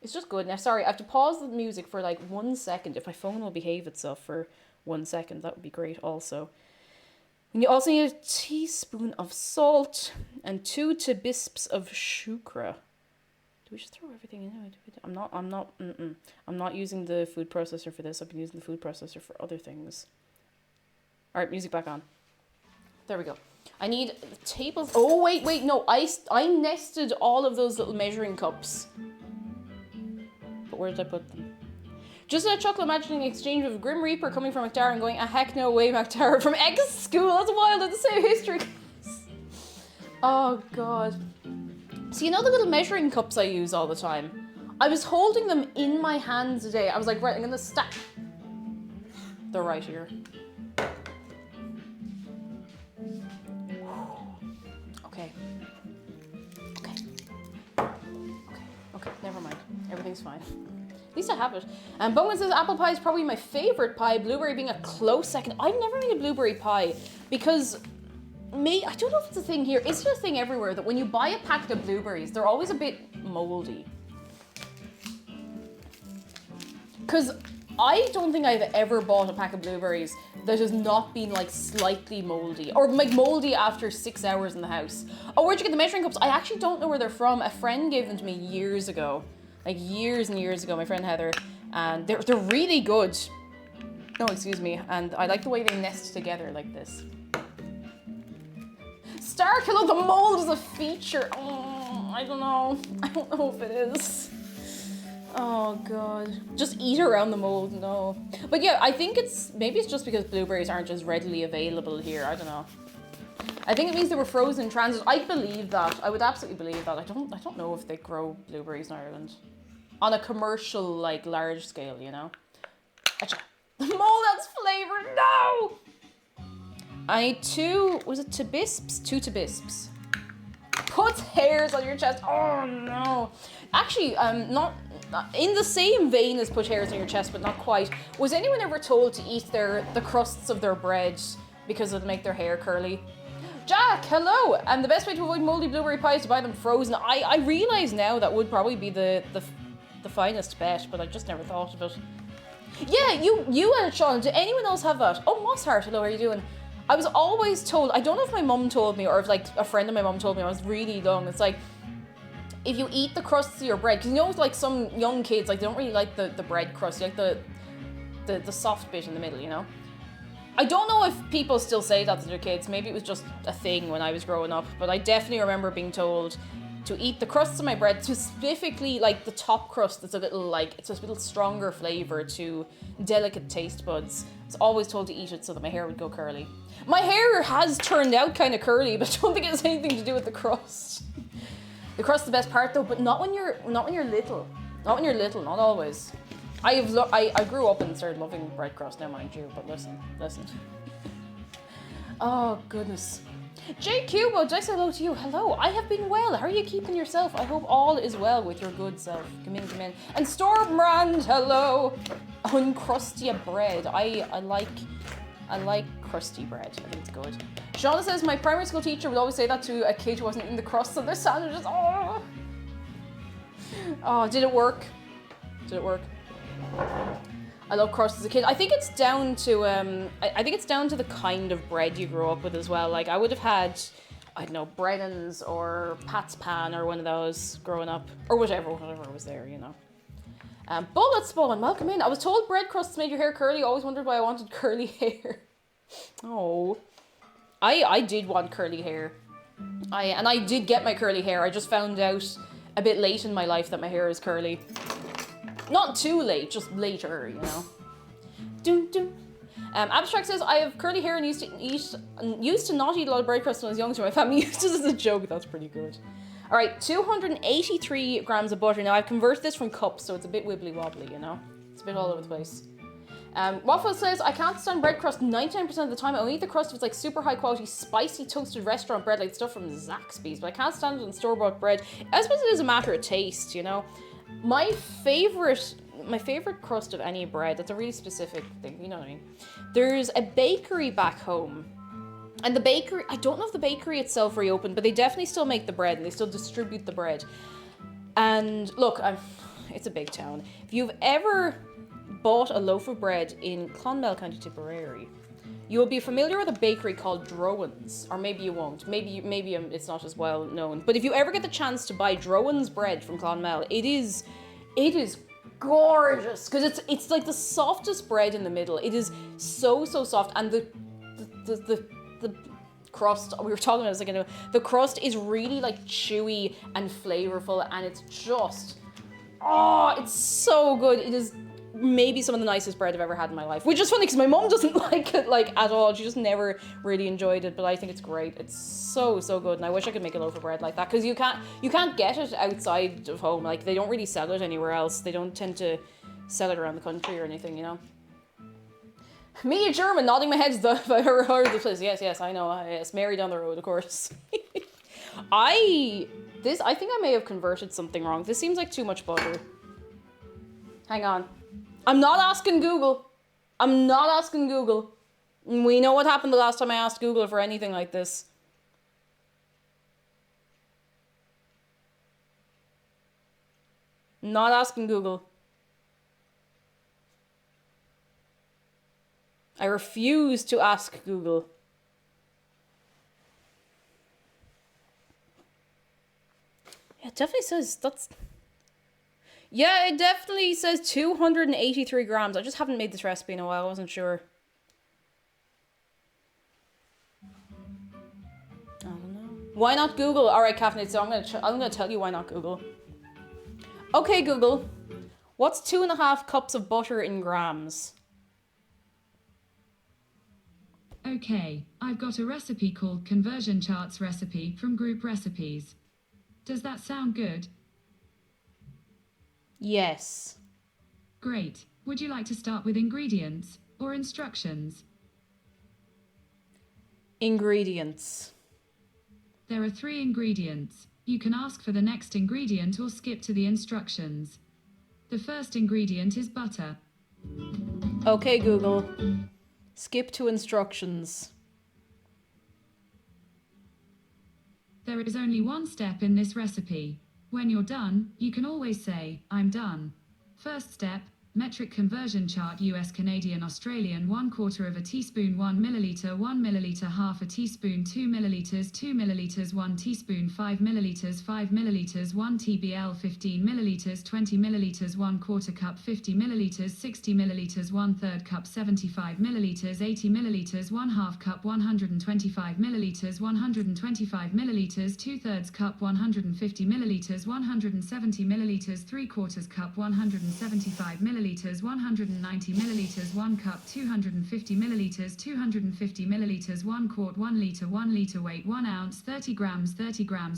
It's just good. Now, sorry, I have to pause the music for like 1 second. If my phone will behave itself for 1 second, that would be great also. And you also need a teaspoon of salt and 2 tablespoons of shukra. Do we just throw everything in? I'm not using the food processor for this. I've been using the food processor for other things. All right, music back on. There we go. I need tables. Oh, wait, no. I nested all of those little measuring cups. But where did I put them? Just a chuckle imagining an exchange with Grim Reaper coming from McDara and going, a heck no way, McDara from X school. That's wild. That's the same history class. Oh, God. So you know the little measuring cups I use all the time? I was holding them in my hands today. I was like, right, I'm going to stack. They're right here. Okay. Okay, never mind. Everything's fine. At least I have it. And Bowen says apple pie is probably my favorite pie, blueberry being a close second. I've never made a blueberry pie because I don't know if it's a thing here. Is it a thing everywhere that when you buy a packet of blueberries, they're always a bit moldy? Because I don't think I've ever bought a pack of blueberries that has not been like slightly moldy or like moldy after 6 hours in the house. Oh, where'd you get the measuring cups? I actually don't know where they're from. A friend gave them to me years ago, like years and years ago, my friend Heather, and they're really good. No, excuse me. And I like the way they nest together like this. Stark, hello, the mold is a feature. Oh, I don't know. I don't know if it is. Oh god. Just eat around the mold, no. But yeah, I think maybe it's just because blueberries aren't as readily available here. I don't know. I think it means they were frozen in transit. I believe that. I would absolutely believe that. I don't know if they grow blueberries in Ireland. On a commercial, like, large scale, you know? Achha. The mold has flavor, no! I need two Tibisps. Put hairs on your chest. Oh no. Actually, not in the same vein as put hairs on your chest, but not quite. Was anyone ever told to eat the crusts of their bread because it'll make their hair curly? Jack, hello! And the best way to avoid moldy blueberry pies is to buy them frozen. I realise now that would probably be the finest bet, but I just never thought of it. Yeah, you had it, Sean. Did anyone else have that? Oh, Mossheart, hello, how are you doing? I was always told, I don't know if my mum told me or if like a friend of my mum told me, I was really young. It's like, if you eat the crusts of your bread, because you know like some young kids, like they don't really like the bread crust, like the soft bit in the middle, you know? I don't know if people still say that to their kids. Maybe it was just a thing when I was growing up, but I definitely remember being told to eat the crusts of my bread, specifically like the top crust that's a little like, it's a little stronger flavor to delicate taste buds. I was always told to eat it so that my hair would go curly. My hair has turned out kind of curly, but I don't think it has anything to do with the crust. The crust is the best part though, but not when you're little. Not when you're little, not always. I grew up and started loving bread crust now, mind you, but listen. Oh goodness. J Cubo, did I say hello to you? Hello, I have been well. How are you keeping yourself? I hope all is well with your good self. Come in. And Stormbrand, hello. Uncrusty bread. I like crusty bread. I think it's good. Shauna says my primary school teacher would always say that to a kid who wasn't eating the crusts on their sandwiches. Oh, did it work? I love crust as a kid. I think it's down to I think it's down to the kind of bread you grew up with as well. Like I would have had, I don't know, Brennan's or Pat's Pan or one of those growing up, or whatever was there, you know. Bullet Spawn, welcome in. I was told bread crusts made your hair curly. Always wondered why I wanted curly hair. Oh, I did want curly hair. I did get my curly hair. I just found out a bit late in my life that my hair is curly. Not too late, just later, you know. Abstract says, I have curly hair and used to not eat a lot of bread crust when I was young, so my family used it as a joke. That's pretty good. All right, 283 grams of butter. Now, I've converted this from cups, so it's a bit wibbly wobbly, you know? It's a bit all over the place. Waffle says, I can't stand bread crust 99% of the time. I only eat the crust if it's like super high quality, spicy toasted restaurant bread, like stuff from Zaxby's, but I can't stand it on store-bought bread. I suppose it is a matter of taste, you know? My favorite crust of any bread, that's a really specific thing, you know what I mean? There's a bakery back home. And the bakery, I don't know if the bakery itself reopened, but they definitely still make the bread and they still distribute the bread. And look, it's a big town. If you've ever bought a loaf of bread in Clonmel, County Tipperary, you'll be familiar with a bakery called Drowan's, or maybe you won't. Maybe it's not as well known. But if you ever get the chance to buy Drowan's bread from Clonmel, it is gorgeous because it's like the softest bread in the middle. It is so soft, and the crust we were talking about a second ago, the crust is really like chewy and flavorful, and it's just it's so good. It is maybe some of the nicest bread I've ever had in my life, which is funny because my mom doesn't like it like at all. She just never really enjoyed it, but I think it's great. It's so good, and I wish I could make a loaf of bread like that because you can't get it outside of home. Like they don't really sell it anywhere else. They don't tend to sell it around the country or anything, you know. Me, a German, nodding my head as though I heard the place. Yes, I know. Yes, Mary down the road, of course. I think I may have converted something wrong. This seems like too much butter. Hang on. I'm not asking Google. I'm not asking Google. We know what happened the last time I asked Google for anything like this. Not asking Google. I refuse to ask Google. Yeah, it definitely says that's... Yeah, it definitely says 283 grams. I just haven't made this recipe in a while. I wasn't sure. I don't know. Why not Google? All right, caffeinated. So I'm gonna tell you why not Google. Okay, Google. What's 2.5 cups of butter in grams? Okay, I've got a recipe called Conversion Charts Recipe from Group Recipes. Does that sound good? Yes. Great. Would you like to start with ingredients or instructions? Ingredients. There are 3 ingredients. You can ask for the next ingredient or skip to the instructions. The first ingredient is butter. Okay, Google. Skip to instructions. There is only one step in this recipe. When you're done, you can always say, I'm done. First step, metric conversion chart US Canadian Australian 1/4 of a teaspoon 1 milliliter 1 milliliter half a teaspoon 2 milliliters 2 milliliters 1 teaspoon 5 milliliters 5 milliliters 1 TBL 15 milliliters 20 milliliters 1/4 cup 50 milliliters 60 milliliters 1/3 cup 75 milliliters 80 milliliters 1/2 cup 125 milliliters 125 milliliters 2/3 cup 150 milliliters 170 milliliters 3/4 cup 175 milliliters 190 milliliters 1 cup 250 milliliters 250 milliliters 1 quart 1 liter weight 1 ounce 30 grams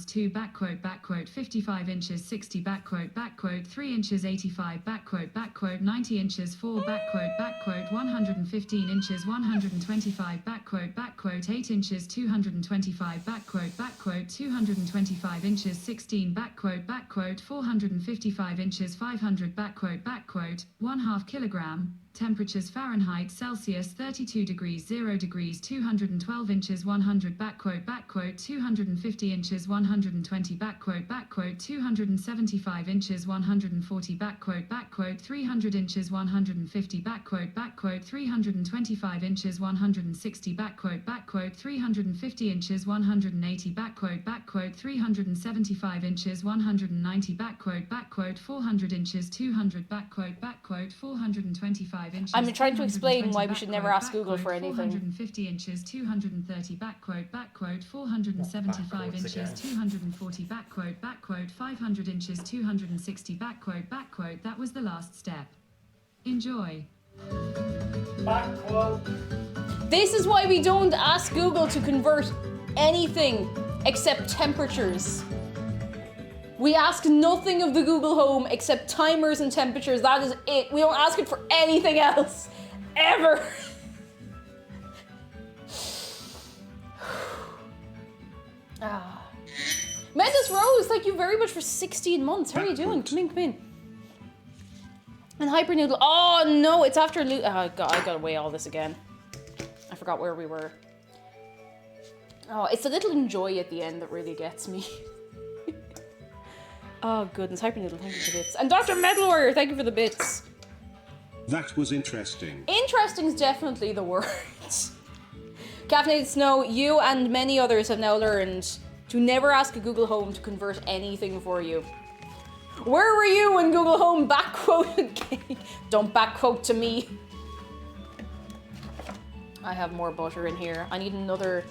2 back quote 55 inches 60 back quote 3 inches 85 back quote 90 inches 4 back quote 115 inches 125 back quote 8 inches 225 back quote 225 inches 16 back quote 455 inches 500 back quote 1/2 kilogram, temperatures Fahrenheit Celsius 32 degrees 0 degrees 212 inches 100 back quote 250 inches 120 back quote 275 inches 140 back quote 300 inches 150 back quote 325 inches 160 back quote 350 inches 180 back quote 375 inches 190 back quote 400 inches 200 back quote 425 inches. I'm trying to explain why we should never ask Google for anything. 450 inches 230 back quote 475 inches 240 back quote 500 inches 260 back quote. That was the last step. Enjoy. Back quote. This is why we don't ask Google to convert anything except temperatures. We ask nothing of the Google Home except timers and temperatures. That is it. We don't ask it for anything else. Ever. Mendes Rose, thank you very much for 16 months. How are you doing? Come in, come in. And Hyper Noodle. Oh no, it's after oh god, I gotta weigh all this again. I forgot where we were. Oh, it's a little enjoy at the end that really gets me. Oh goodness, Hyper Noodle, thank you for the bits. And Dr. Metal Warrior, thank you for the bits. That was interesting. Interesting's definitely the word. Caffeinated Snow, you and many others have now learned to never ask a Google Home to convert anything for you. Where were you when Google Home backquoted? Don't backquote to me. I have more butter in here. I need another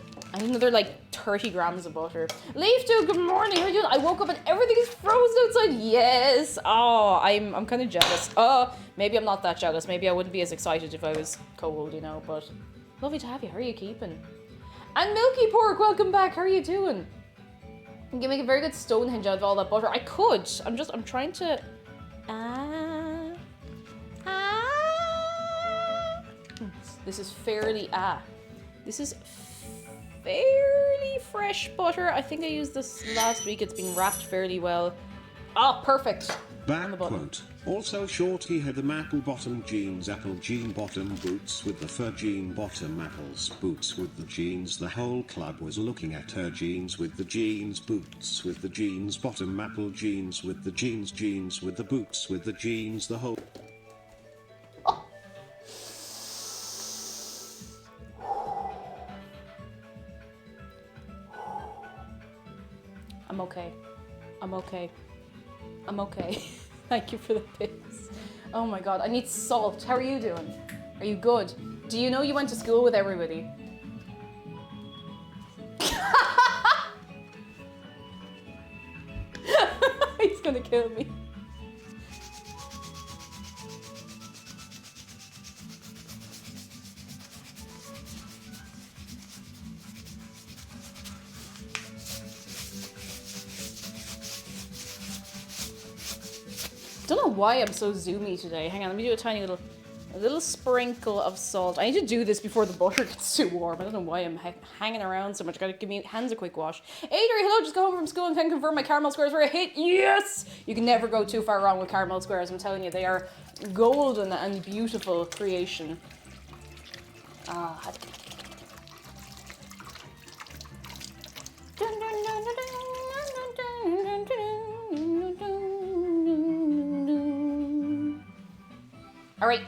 like 30 grams of butter. Leaf Dude, good morning. How are you doing? I woke up and everything is frozen outside. Yes. Oh, I'm kind of jealous. Oh, maybe I'm not that jealous. Maybe I wouldn't be as excited if I was cold, you know, but lovely to have you. How are you keeping? And Milky Pork, welcome back. How are you doing? You can make a very good Stonehenge out of all that butter. I could. I'm trying to... This is fairly... This is fairly fairly fresh butter. I think I used this last week. It's been wrapped fairly well. Ah, perfect. On the Back button. quote. Also Shorty had them apple bottom jeans, apple jean bottom boots with the fur jean bottom, apples boots with the jeans. The whole club was looking at her jeans with the jeans, boots with the jeans bottom, apple jeans with the jeans, jeans with the boots with the jeans, the whole... I'm okay. I'm okay. I'm okay. Thank you for the pics. Oh my god, I need salt. How are you doing? Are you good? Do you know you went to school with everybody? He's gonna kill me. Don't know why I'm so zoomy today. Hang on, let me do a little sprinkle of salt. I need to do this before the butter gets too warm. I don't know why I'm hanging around so much. Gotta give me hands a quick wash. Adri, hello, just got home from school and can confirm my caramel squares were a hit. Yes! You can never go too far wrong with caramel squares. I'm telling you, they are golden and beautiful creation. Ah. All right.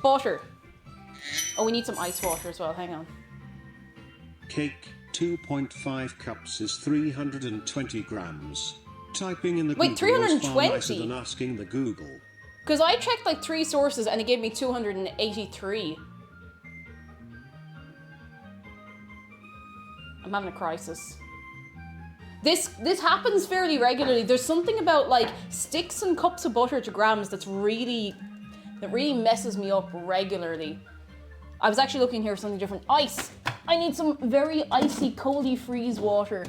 Butter. Oh, we need some ice water as well. Hang on. Cake, 2.5 cups is 320 grams. Typing in the Wait, Google was far 320? nicer than asking the Google. Because I checked like 3 sources and it gave me 283. I'm having a crisis. This happens fairly regularly. There's something about like sticks and cups of butter to grams that really messes me up regularly. I was actually looking here for something different. Ice. I need some very icy, coldy freeze water.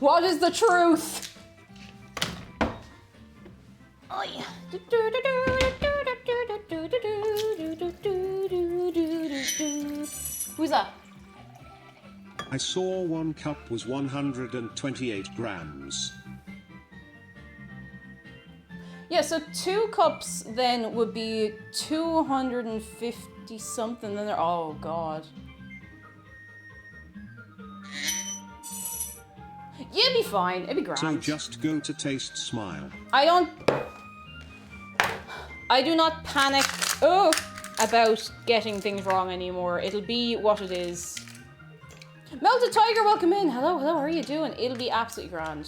What is the truth? Oi. Who's that? I saw 1 cup was 128 grams. Yeah, so 2 cups then would be 250 something. Then they're, oh god. Yeah, it'd be fine. It'd be grand. So just go to Taste Smile. I do not panic about getting things wrong anymore. It'll be what it is. Melted Tiger, welcome in. Hello, how are you doing? It'll be absolutely grand.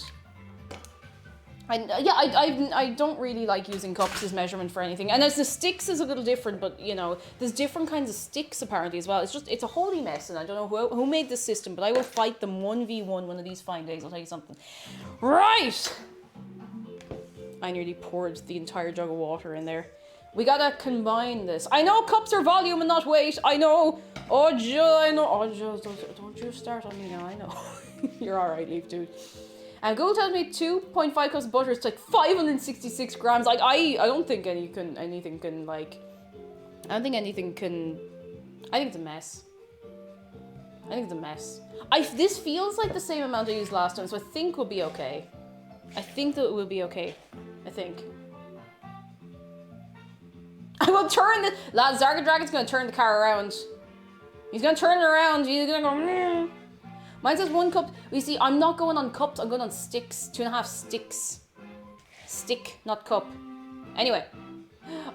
I don't really like using cups as measurement for anything. And as the sticks is a little different, but you know, there's different kinds of sticks apparently as well. It's a holy mess, and I don't know who made this system, but I will fight them 1v1 one of these fine days, I'll tell you something. Right! I nearly poured the entire jug of water in there. We gotta combine this. I know cups are volume and not weight. I know. Oh, Jill, I know. Oh, Jill, don't you start on me now. I know. You're alright, Leaf, dude. And Google tells me 2.5 cups of butter is like 566 grams. Like, I don't think anything can, like... I don't think anything can... I think it's a mess. I think it's a mess. This feels like the same amount I used last time, so I think we'll be okay. I think that it will be okay. I think. I will turn the... Lad, Zarga Dragon's gonna turn the car around. He's gonna turn it around. He's gonna go... Mmm. Mine says 1 cup. You see, I'm not going on cups. I'm going on sticks. 2.5 sticks. Stick, not cup. Anyway.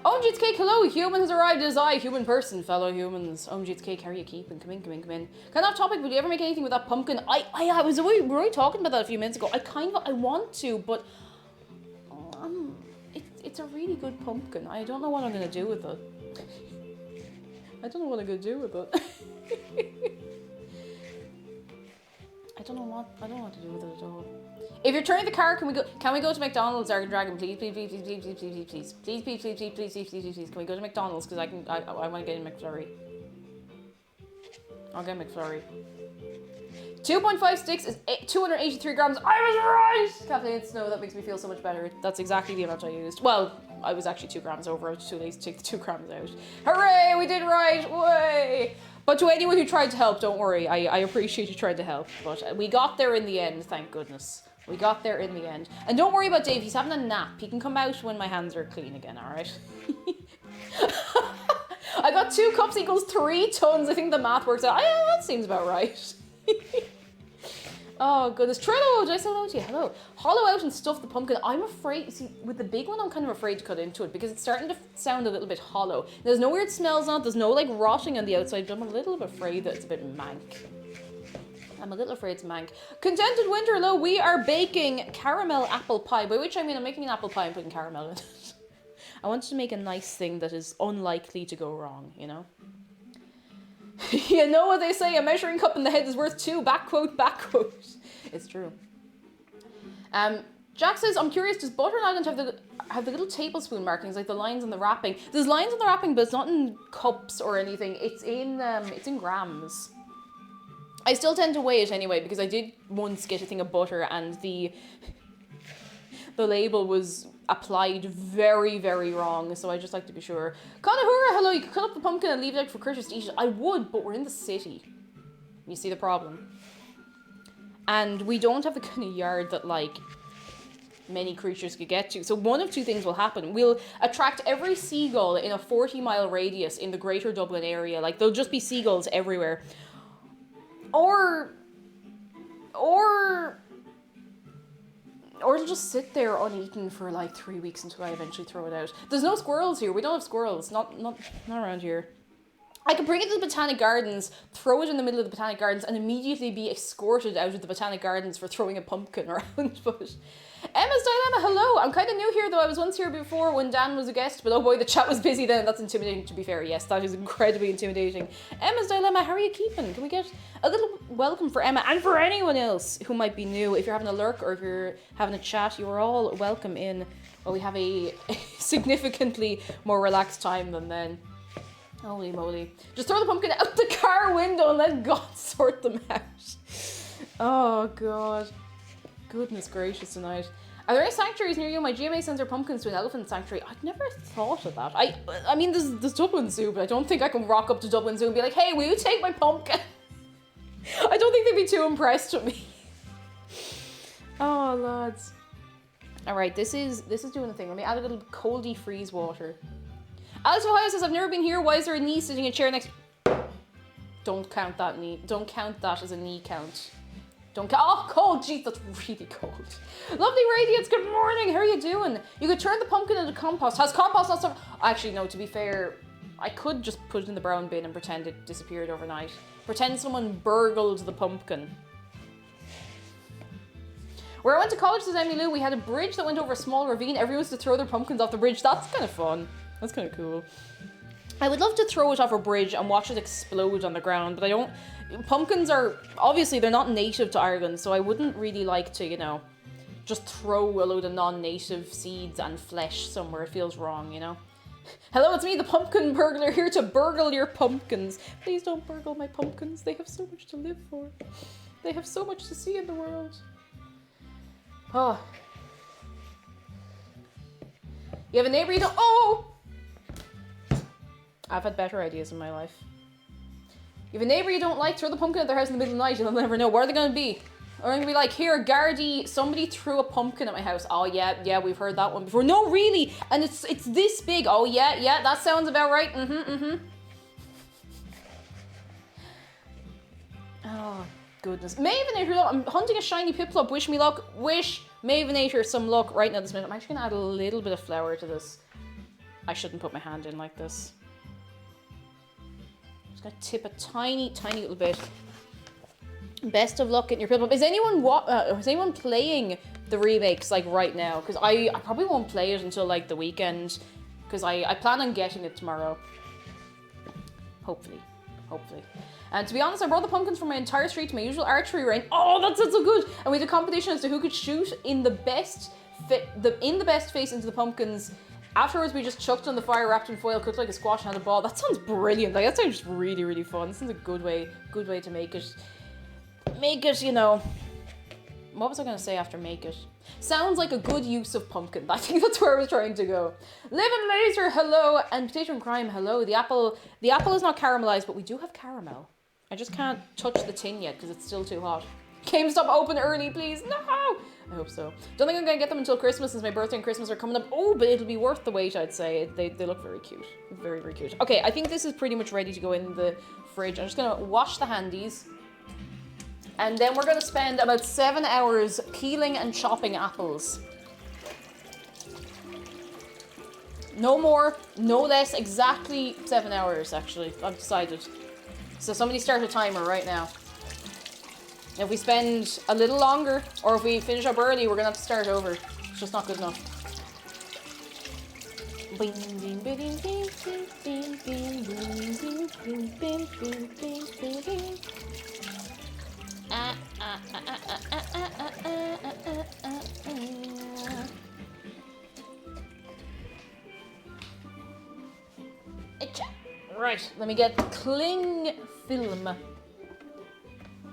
OMG's Cake, hello. Human has arrived as I. Human person, fellow humans. OMG's Cake, how are you keeping? Come in, come in, come in. Kind of off topic, would you ever make anything with that pumpkin? We were already talking about that a few minutes ago. I want to, but... It's a really good pumpkin. I don't know what I'm going to do with it. I don't know what I'm going to do with it. I don't know what to do with it at all. If you're turning the car, can we go to McDonald's, Zargan Dragon? Please. Please, can we go to McDonald's? Because I want to get a McFlurry. I'll get a McFlurry. 2.5 sticks is 283 grams. I was right! Kathleen Snow, that makes me feel so much better. That's exactly the amount I used. Well, I was actually 2 grams over. I was too lazy to take the 2 grams out. Hooray, we did right, way! But to anyone who tried to help, don't worry, I appreciate you trying to help. But we got there in the end, thank goodness. We got there in the end. And don't worry about Dave, he's having a nap. He can come out when my hands are clean again, alright? I got 2 cups equals 3 tons. I think the math works out. Yeah, that seems about right. Oh goodness. Trillo, did I say hello to you? Hello. Hollow out and stuff the pumpkin. I'm afraid, see, with the big one, I'm kind of afraid to cut into it because it's starting to sound a little bit hollow. There's no weird smells on it. There's no like rotting on the outside, but I'm a little bit afraid that it's a bit mank. I'm a little afraid it's mank. Contented Winter, hello. We are baking caramel apple pie, by which I mean I'm making an apple pie and putting caramel in it. I wanted to make a nice thing that is unlikely to go wrong, you know? You know what they say, a measuring cup in the head is worth 2, back quote, back quote. It's true. Jack says, I'm curious, does butter and island have the little tablespoon markings, like the lines on the wrapping? There's lines on the wrapping, but it's not in cups or anything. It's in grams. I still tend to weigh it anyway, because I did once get a thing of butter and the label was applied very, very wrong, so I just like to be sure. Kanahura, hello, you could cut up the pumpkin and leave it out for critters to eat it. I would, but we're in the city. You see the problem? And we don't have the kind of yard that, like, many creatures could get to. So one of 2 things will happen. We'll attract every seagull in a 40-mile radius in the greater Dublin area. Like, there'll just be seagulls everywhere. Or it'll just sit there uneaten for like 3 weeks until I eventually throw it out. There's no squirrels here. We don't have squirrels. Not around here. I could bring it to the Botanic Gardens, throw it in the middle of the Botanic Gardens, and immediately be escorted out of the Botanic Gardens for throwing a pumpkin around. But Emma's Dilemma, hello. I'm kind of new here, though. I was once here before when Dan was a guest, but oh boy, the chat was busy then. That's intimidating, to be fair. Yes, that is incredibly intimidating. Emma's Dilemma, how are you keeping? Can we get a little welcome for Emma and for anyone else who might be new? If you're having a lurk or if you're having a chat, you are all welcome in. Well, we have a significantly more relaxed time than then. Holy moly. Just throw the pumpkin out the car window and let God sort them out. Oh, God. Goodness gracious tonight. Are there any sanctuaries near you? My GMA sends their pumpkins to an elephant sanctuary. I'd never thought of that. I mean, there's Dublin Zoo, but I don't think I can rock up to Dublin Zoo and be like, hey, will you take my pumpkin? I don't think they'd be too impressed with me. Oh, lads. Alright, this is doing the thing. Let me add a little coldy freeze water. Alex Ohio says, I've never been here. Why is there a knee sitting in a chair next... Don't count that knee. Don't count that as a knee count. Don't count... Oh, cold. Jeez, that's really cold. Lovely Radiance, good morning. How are you doing? You could turn the pumpkin into compost. Has compost not stuff... Actually, no, to be fair, I could just put it in the brown bin and pretend it disappeared overnight. Pretend someone burgled the pumpkin. Where I went to college, says Emily Lou, we had a bridge that went over a small ravine. Everyone used to throw their pumpkins off the bridge. That's kind of fun. That's kind of cool. I would love to throw it off a bridge and watch it explode on the ground, but I don't... Pumpkins are... Obviously, they're not native to Ireland, so I wouldn't really like to, you know, just throw a load of non-native seeds and flesh somewhere. It feels wrong, you know? Hello, it's me, the pumpkin burglar, here to burgle your pumpkins. Please don't burgle my pumpkins. They have so much to live for. They have so much to see in the world. Oh. You have a neighbor you don't... Oh! I've had better ideas in my life. You have a neighbor you don't like, throw the pumpkin at their house in the middle of the night and they'll never know. Where are they going to be? Or they're going to be like, here, Gardaí, somebody threw a pumpkin at my house. Oh, yeah, we've heard that one before. No, really? And it's this big. Oh, yeah, that sounds about right. Oh, goodness. Mavinator, look, I'm hunting a shiny Piplup. Wish me luck. Wish Mavinator some luck right now this minute. I'm actually going to add a little bit of flour to this. I shouldn't put my hand in like this. Just gonna tip a tiny little bit. Best of luck getting your Piplup. Is anyone playing the remakes like right now? Because I probably won't play it until like the weekend. Because I plan on getting it tomorrow. Hopefully. And to be honest, I brought the pumpkins from my entire street to my usual archery range. Oh, that's so good! And we did a competition as to who could shoot in the best face into the pumpkins. Afterwards, we just chucked on the fire, wrapped in foil, cooked like a squash, and had a ball. That sounds brilliant. Like, that sounds really, really fun. This is a good way to make it. Make it, you know. What was I going to say after make it? Sounds like a good use of pumpkin. I think that's where I was trying to go. Live and Laser, hello. And Potato and Crime, hello. The apple is not caramelized, but we do have caramel. I just can't touch the tin yet because it's still too hot. GameStop open early, please. No! I hope so. Don't think I'm going to get them until Christmas since my birthday and Christmas are coming up. Oh, but it'll be worth the wait, I'd say. They look very cute. Very, very cute. Okay, I think this is pretty much ready to go in the fridge. I'm just going to wash the handies. And then we're going to spend about 7 hours peeling and chopping apples. No more, no less, exactly 7 hours, actually. I've decided. So somebody start a timer right now. If we spend a little longer, or if we finish up early, we're going to have to start over. It's just not good enough. Right, let me get cling film.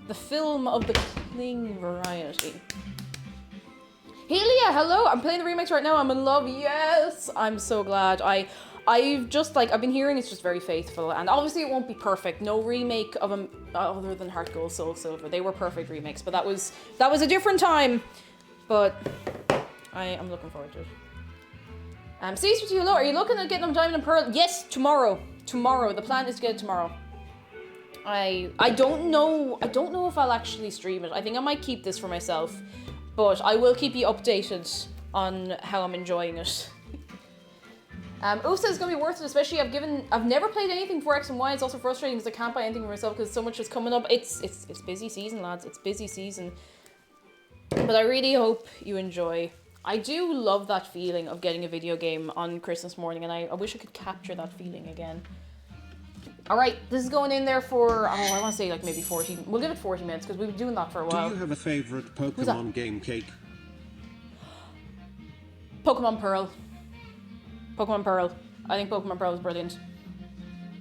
The film of the cling variety. Helia, hello! I'm playing the remix right now. I'm in love. Yes! I'm so glad. I've just like, I've been hearing it's just very faithful, and obviously it won't be perfect. No remake of them other than Heart Gold Soul Silver. They were perfect remakes, but that was a different time. But I'm looking forward to it. Caesar to you, hello. Are you looking at getting them Diamond and Pearl? Yes, tomorrow. Tomorrow. The plan is to get it tomorrow. I don't know if I'll actually stream it. I think I might keep this for myself, but I will keep you updated on how I'm enjoying it. Usa is gonna be worth it, especially I've never played anything for X and Y. It's also frustrating because I can't buy anything for myself because so much is coming up. It's busy season, lads. It's busy season. But I really hope you enjoy. I do love that feeling of getting a video game on Christmas morning, and I wish I could capture that feeling again. Alright, this is going in there for, I want to say like maybe 40. We'll give it 40 minutes because we've been doing that for a while. Do you have a favorite Pokemon game cake? Pokemon Pearl. Pokemon Pearl. I think Pokemon Pearl is brilliant.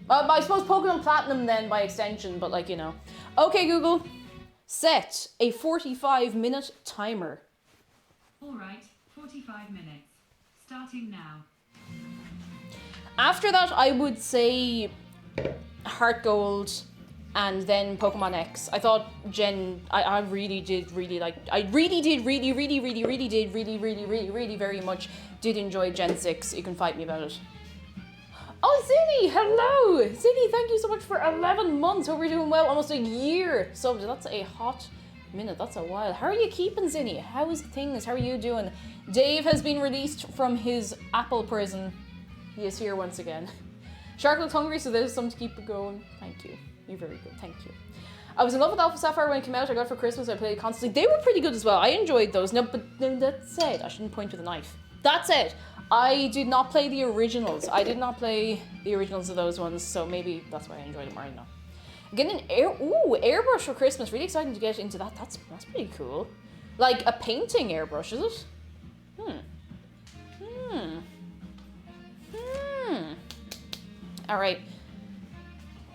I suppose Pokemon Platinum then by extension, but like, you know. Okay, Google. Set a 45-minute timer. Alright, 45 minutes. Starting now. After that, I would say Heart Gold and then Pokemon X. I thought I really did very much did enjoy Gen 6. You can fight me about it. Oh, Zinni, hello! Zinni, thank you so much for 11 months. Hope you're doing well. Almost a year. So that's a hot minute. That's a while. How are you keeping, Zinni? How is things? How are you doing? Dave has been released from his Apple prison. He is here once again. Shark looks hungry, so there's something to keep it going. Thank you. You're very good. Thank you. I was in love with Alpha Sapphire when it came out. I got it for Christmas. I played it constantly. They were pretty good as well. I enjoyed those. No, but that said, I shouldn't point with a knife. That said, I did not play the originals. I did not play the originals of those ones, so maybe that's why I enjoyed them. I don't know. Getting an airbrush for Christmas. Really exciting to get into that. That's pretty cool. Like a painting airbrush, is it? All right.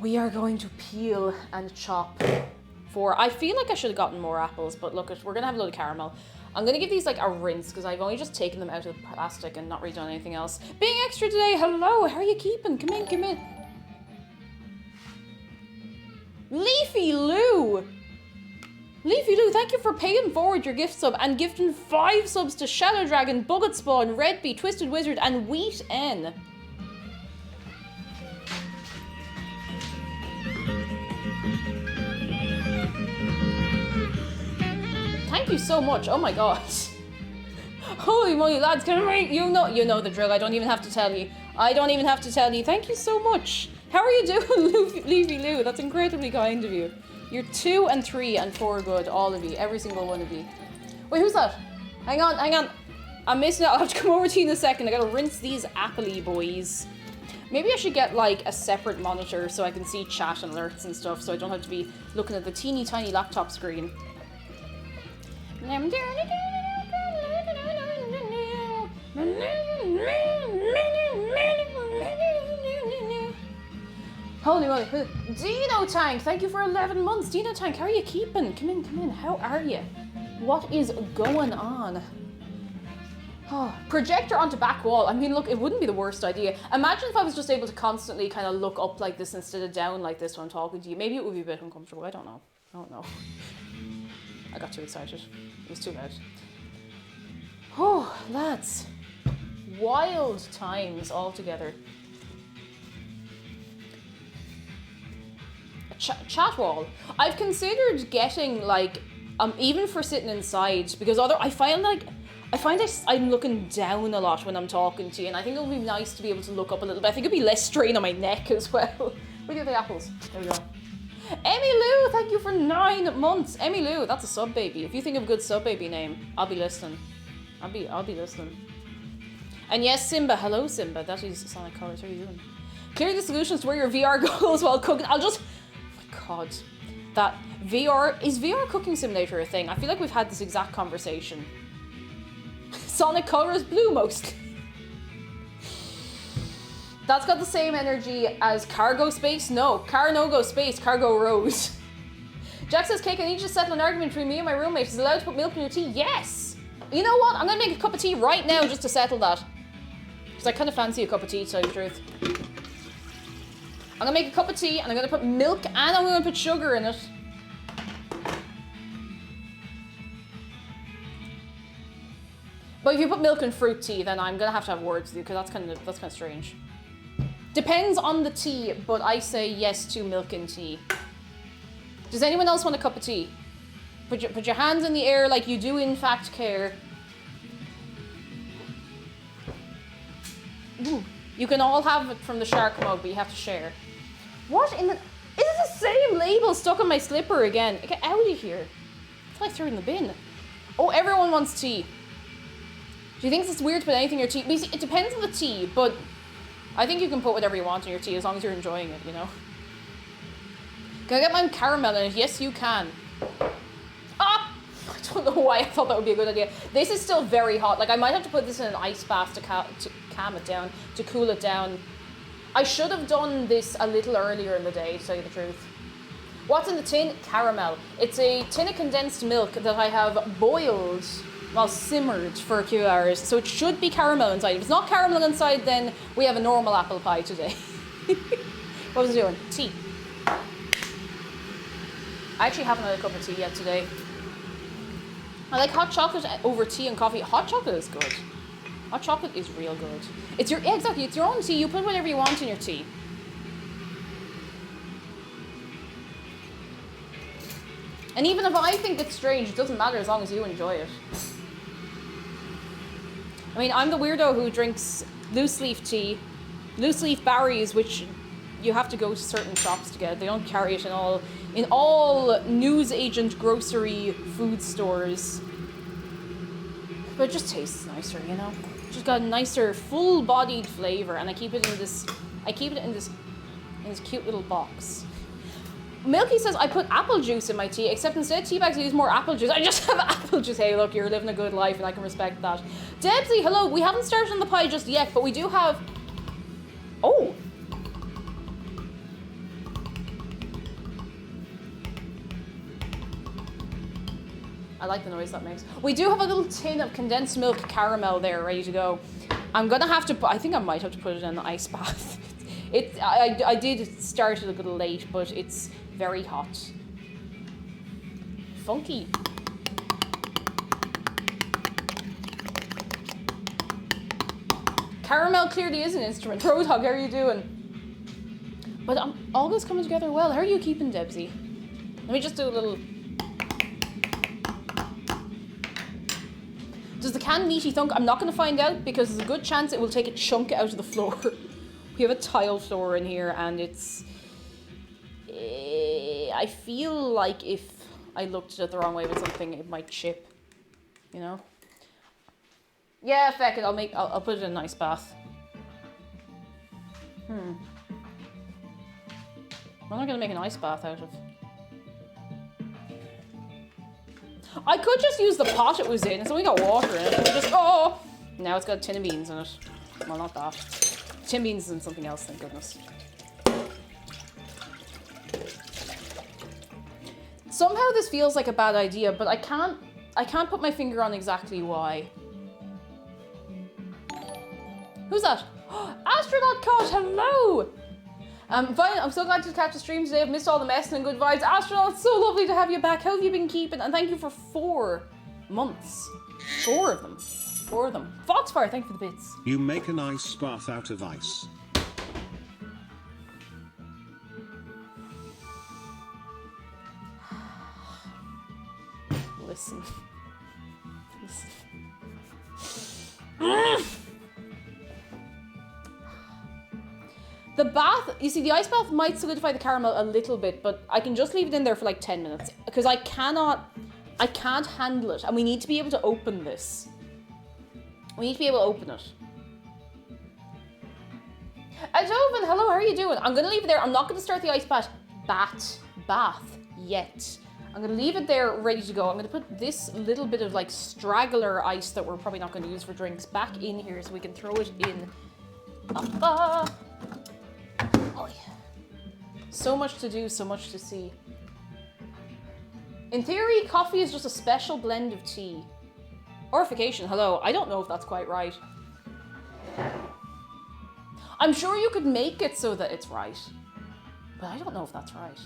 We are going to peel and chop for... I feel like I should have gotten more apples, but look, we're going to have a load of caramel. I'm going to give these like a rinse because I've only just taken them out of the plastic and not really done anything else. Being extra today, hello, how are you keeping? Come in, come in. Leafy Lou! Leafy Lou, thank you for paying forward your gift sub and gifting 5 subs to Shadow Dragon, Bucket Spawn, Red Bee, Twisted Wizard, and Wheat N. Thank you so much. Oh my god. Holy moly, lads, can I you know the drill. I don't even have to tell you. Thank you so much. How are you doing, Leafy Lou? That's incredibly kind of you. You're 2 and 3 and 4 good, all of you, every single one of you. Wait, who's that? Hang on. I'm missing it. I'll have to come over to you in a second. I gotta rinse these appley boys. Maybe I should get like a separate monitor so I can see chat and alerts and stuff so I don't have to be looking at the teeny tiny laptop screen. Holy moly. Dino Tank, thank you for 11 months. Dino Tank, how are you keeping? Come in. How are you? What is going on? Oh, projector onto back wall. I mean, look, it wouldn't be the worst idea. Imagine if I was just able to constantly kind of look up like this instead of down like this when I'm talking to you. Maybe it would be a bit uncomfortable. I don't know. I don't know. I got too excited. It was too loud. Oh, lads. Wild times altogether. A chat wall. I've considered getting like, even for sitting inside, because I find I'm looking down a lot when I'm talking to you, and I think it would be nice to be able to look up a little bit. I think it'd be less strain on my neck as well. Where do the apples? There we go. Emmy Lou, thank you for 9 months. Emmy Lou, that's a sub baby. If you think of a good sub baby name, I'll be listening. I'll be listening. And yes, Simba. Hello, Simba. That is Sonic Colors. How are you doing? Clearly the solutions to wear your VR goggles while cooking. Oh my God. That is VR cooking simulator a thing? I feel like we've had this exact conversation. Sonic Colors blue mostly. That's got the same energy as cargo space. No, no-go space, cargo rose. Jack says, Cake, I need you to settle an argument between me and my roommate. Is it allowed to put milk in your tea? Yes! You know what? I'm gonna make a cup of tea right now just to settle that. Because I kind of fancy a cup of tea, to tell you the truth. I'm gonna make a cup of tea and I'm gonna put milk and I'm gonna put sugar in it. But if you put milk in fruit tea, then I'm gonna have to have words with you, because that's kind of strange. Depends on the tea, but I say yes to milk and tea. Does anyone else want a cup of tea? Put your hands in the air like you do in fact care. Ooh. You can all have it from the shark mug, but you have to share. What in the... Is it the same label stuck on my slipper again? Get out of here. I thought I threw it in the bin. Oh, everyone wants tea. Do you think it's weird to put anything in your tea? It depends on the tea, but I think you can put whatever you want in your tea as long as you're enjoying it, you know? Can I get my caramel in it? Yes, you can. Ah! I don't know why I thought that would be a good idea. This is still very hot. Like, I might have to put this in an ice bath to calm it down, to cool it down. I should have done this a little earlier in the day, to tell you the truth. What's in the tin? Caramel. It's a tin of condensed milk that I have boiled, well, simmered for a few hours. So it should be caramel inside. If it's not caramel inside, then we have a normal apple pie today. What was I doing? Tea. I actually haven't had a cup of tea yet today. I like hot chocolate over tea and coffee. Hot chocolate is good. Hot chocolate is real good. It's your, yeah, exactly, it's your own tea. You put whatever you want in your tea. And even if I think it's strange, it doesn't matter as long as you enjoy it. I mean, I'm the weirdo who drinks loose leaf tea, loose leaf berries, which you have to go to certain shops to get. They don't carry it in all newsagent grocery food stores. But it just tastes nicer, you know? Just got a nicer, full-bodied flavor, and I keep it in this cute little box. Milky says, I put apple juice in my tea, except instead of tea bags I use more apple juice. I just have apple juice. Hey, look, you're living a good life and I can respect that. Debsy, hello. We haven't started on the pie just yet, but we do have... Oh! I like the noise that makes. We do have a little tin of condensed milk caramel there ready to go. I'm gonna have to, I think I might have to put it in an ice bath. I did start it a little late, but it's very hot. Funky. Caramel clearly is an instrument. Roadhog, how are you doing? But all this coming together well. How are you keeping, Debsy? Let me just do a little... Does the can meaty thunk? I'm not going to find out because there's a good chance it will take a chunk out of the floor. We have a tile floor in here and it's... I feel like if I looked at it the wrong way with something, it might chip. You know? Yeah, feck it. I'll put it in an ice bath. What am I going to make an ice bath out of? I could just use the pot it was in. It's only got water in it. Just, oh! Now it's got a tin of beans in it. Well, not that. Tin beans and something else, thank goodness. Somehow this feels like a bad idea, but I can't put my finger on exactly why. Who's that? Astronaut Cod, hello! Fine, I'm so glad to catch the stream today. I've missed all the messing and good vibes. Astronaut, it's so lovely to have you back. How have you been keeping? And thank you for 4 months. 4 of them. 4 of them. Foxfire, thank you for the bits. You make an ice bath out of ice. Listen. The bath, you see, the ice bath might solidify the caramel a little bit, but I can just leave it in there for like 10 minutes because I can't handle it, and we need to be able to open this. We need to be able to open it. Adovan, hello, how are you doing? I'm gonna leave it there. I'm not gonna start the ice bath yet. I'm gonna leave it there ready to go. I'm gonna put this little bit of like straggler ice that we're probably not gonna use for drinks back in here so we can throw it in. Oh yeah. So much to do, so much to see. In theory, coffee is just a special blend of tea. Orification, hello. I don't know if that's quite right. I'm sure you could make it so that it's right, but I don't know if that's right.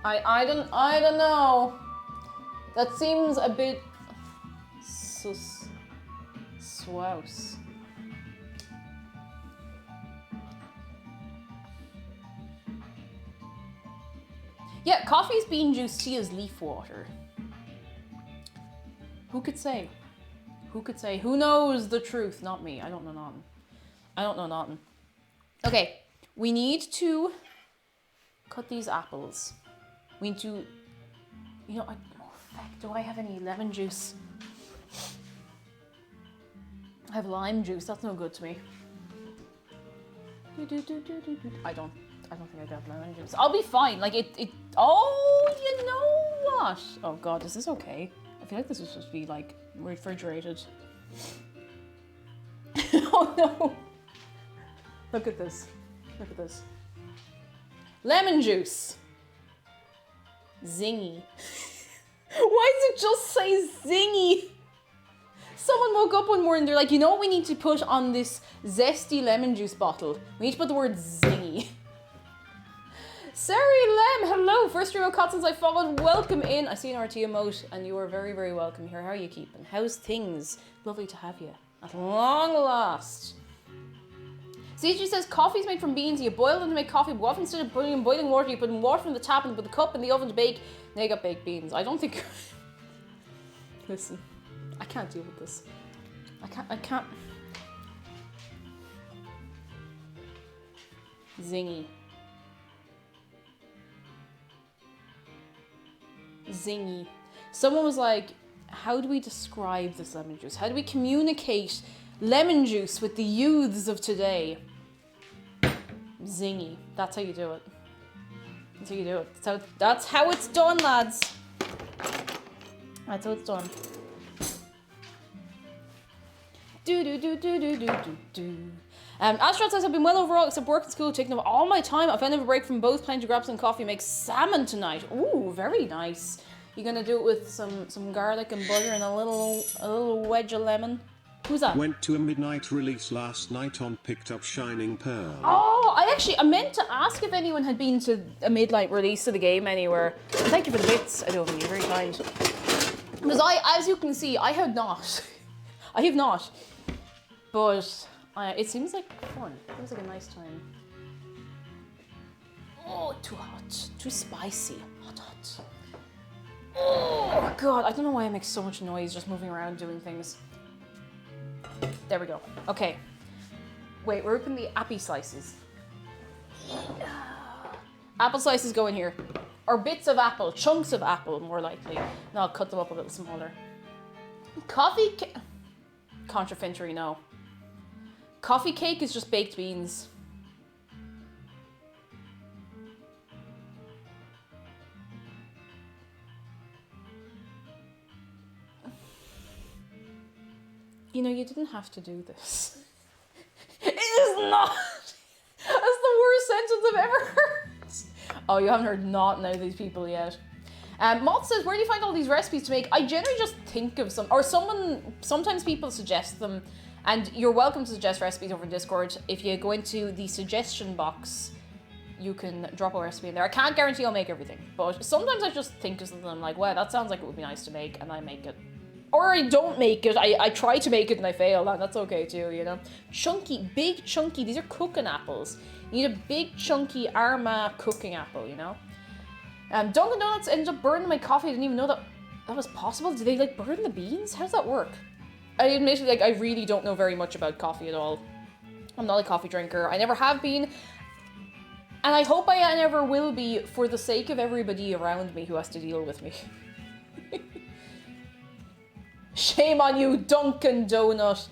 I don't know. That seems a bit swouse. Yeah, coffee is bean juice, tea is leaf water. Who could say? Who could say? Who knows the truth? Not me. I don't know nothing. I don't know nothing. Okay, we need to cut these apples. We need to, you know, oh fuck, do I have any lemon juice? I have lime juice, that's no good to me. I don't think I got lemon juice. I'll be fine, like oh, you know what? Oh God, is this okay? I feel like this is supposed to be like refrigerated. Oh no. Look at this. Look at this. Lemon juice. Zingy. Why does it just say zingy? Someone woke up one morning, they're like, you know what we need to put on this zesty lemon juice bottle? We need to put the word zingy. Sari Lem, hello. First stream of since I followed. Welcome in. I see an RT emote and you are very, very welcome here. How are you keeping? How's things? Lovely to have you. At long last. CG says coffee's made from beans. You boil them to make coffee, but what if instead of putting in boiling water, you put in water from the tap and put the cup in the oven to bake? Now you got baked beans. I don't think... Listen, I can't deal with this. I can't... Zingy. Zingy. Someone was like, how do we describe this lemon juice? How do we communicate lemon juice with the youths of today? Zingy. That's how you do it. That's how you do it. That's how it's done, lads. That's how it's done. Astronaut says, I've been well overall, except work and school, taking up all my time. I found a break from both, planning to grab some coffee, make salmon tonight. Ooh, very nice. You're gonna do it with some garlic and butter and a little wedge of lemon. Who's that? Went to a midnight release last night on Picked Up Shining Pearl. Oh, I meant to ask if anyone had been to a midnight release of the game anywhere. Thank you for the bits, Adobe, you're very kind. Because as you can see, I have not. I have not. But it seems like fun. It seems like a nice time. Oh, too hot. Too spicy. Hot. Oh, God. I don't know why I make so much noise just moving around doing things. There we go. Okay. Wait, we're opening the apple slices. Apple slices go in here. Or bits of apple. Chunks of apple, more likely. No, I'll cut them up a little smaller. Coffee... Contrafintry, no. Coffee cake is just baked beans. You know, you didn't have to do this. It is not. That's the worst sentence I've ever heard. Oh, you haven't heard not none of these people yet. Moth says, where do you find all these recipes to make? I generally just think of some, or sometimes people suggest them. And you're welcome to suggest recipes over Discord. If you go into the suggestion box, you can drop a recipe in there. I can't guarantee I'll make everything, but sometimes I just think of something, I'm like, wow, that sounds like it would be nice to make, and I make it. Or I don't make it, I try to make it and I fail, and that's okay too, you know? Chunky, big chunky, these are cooking apples. You need a big chunky Arma cooking apple, you know? Dunkin' Donuts ended up burning my coffee. I didn't even know that was possible. Do they like burn the beans? How does that work? I admit, like, I really don't know very much about coffee at all. I'm not a coffee drinker. I never have been. And I hope I never will be, for the sake of everybody around me who has to deal with me. Shame on you, Dunkin' Donut.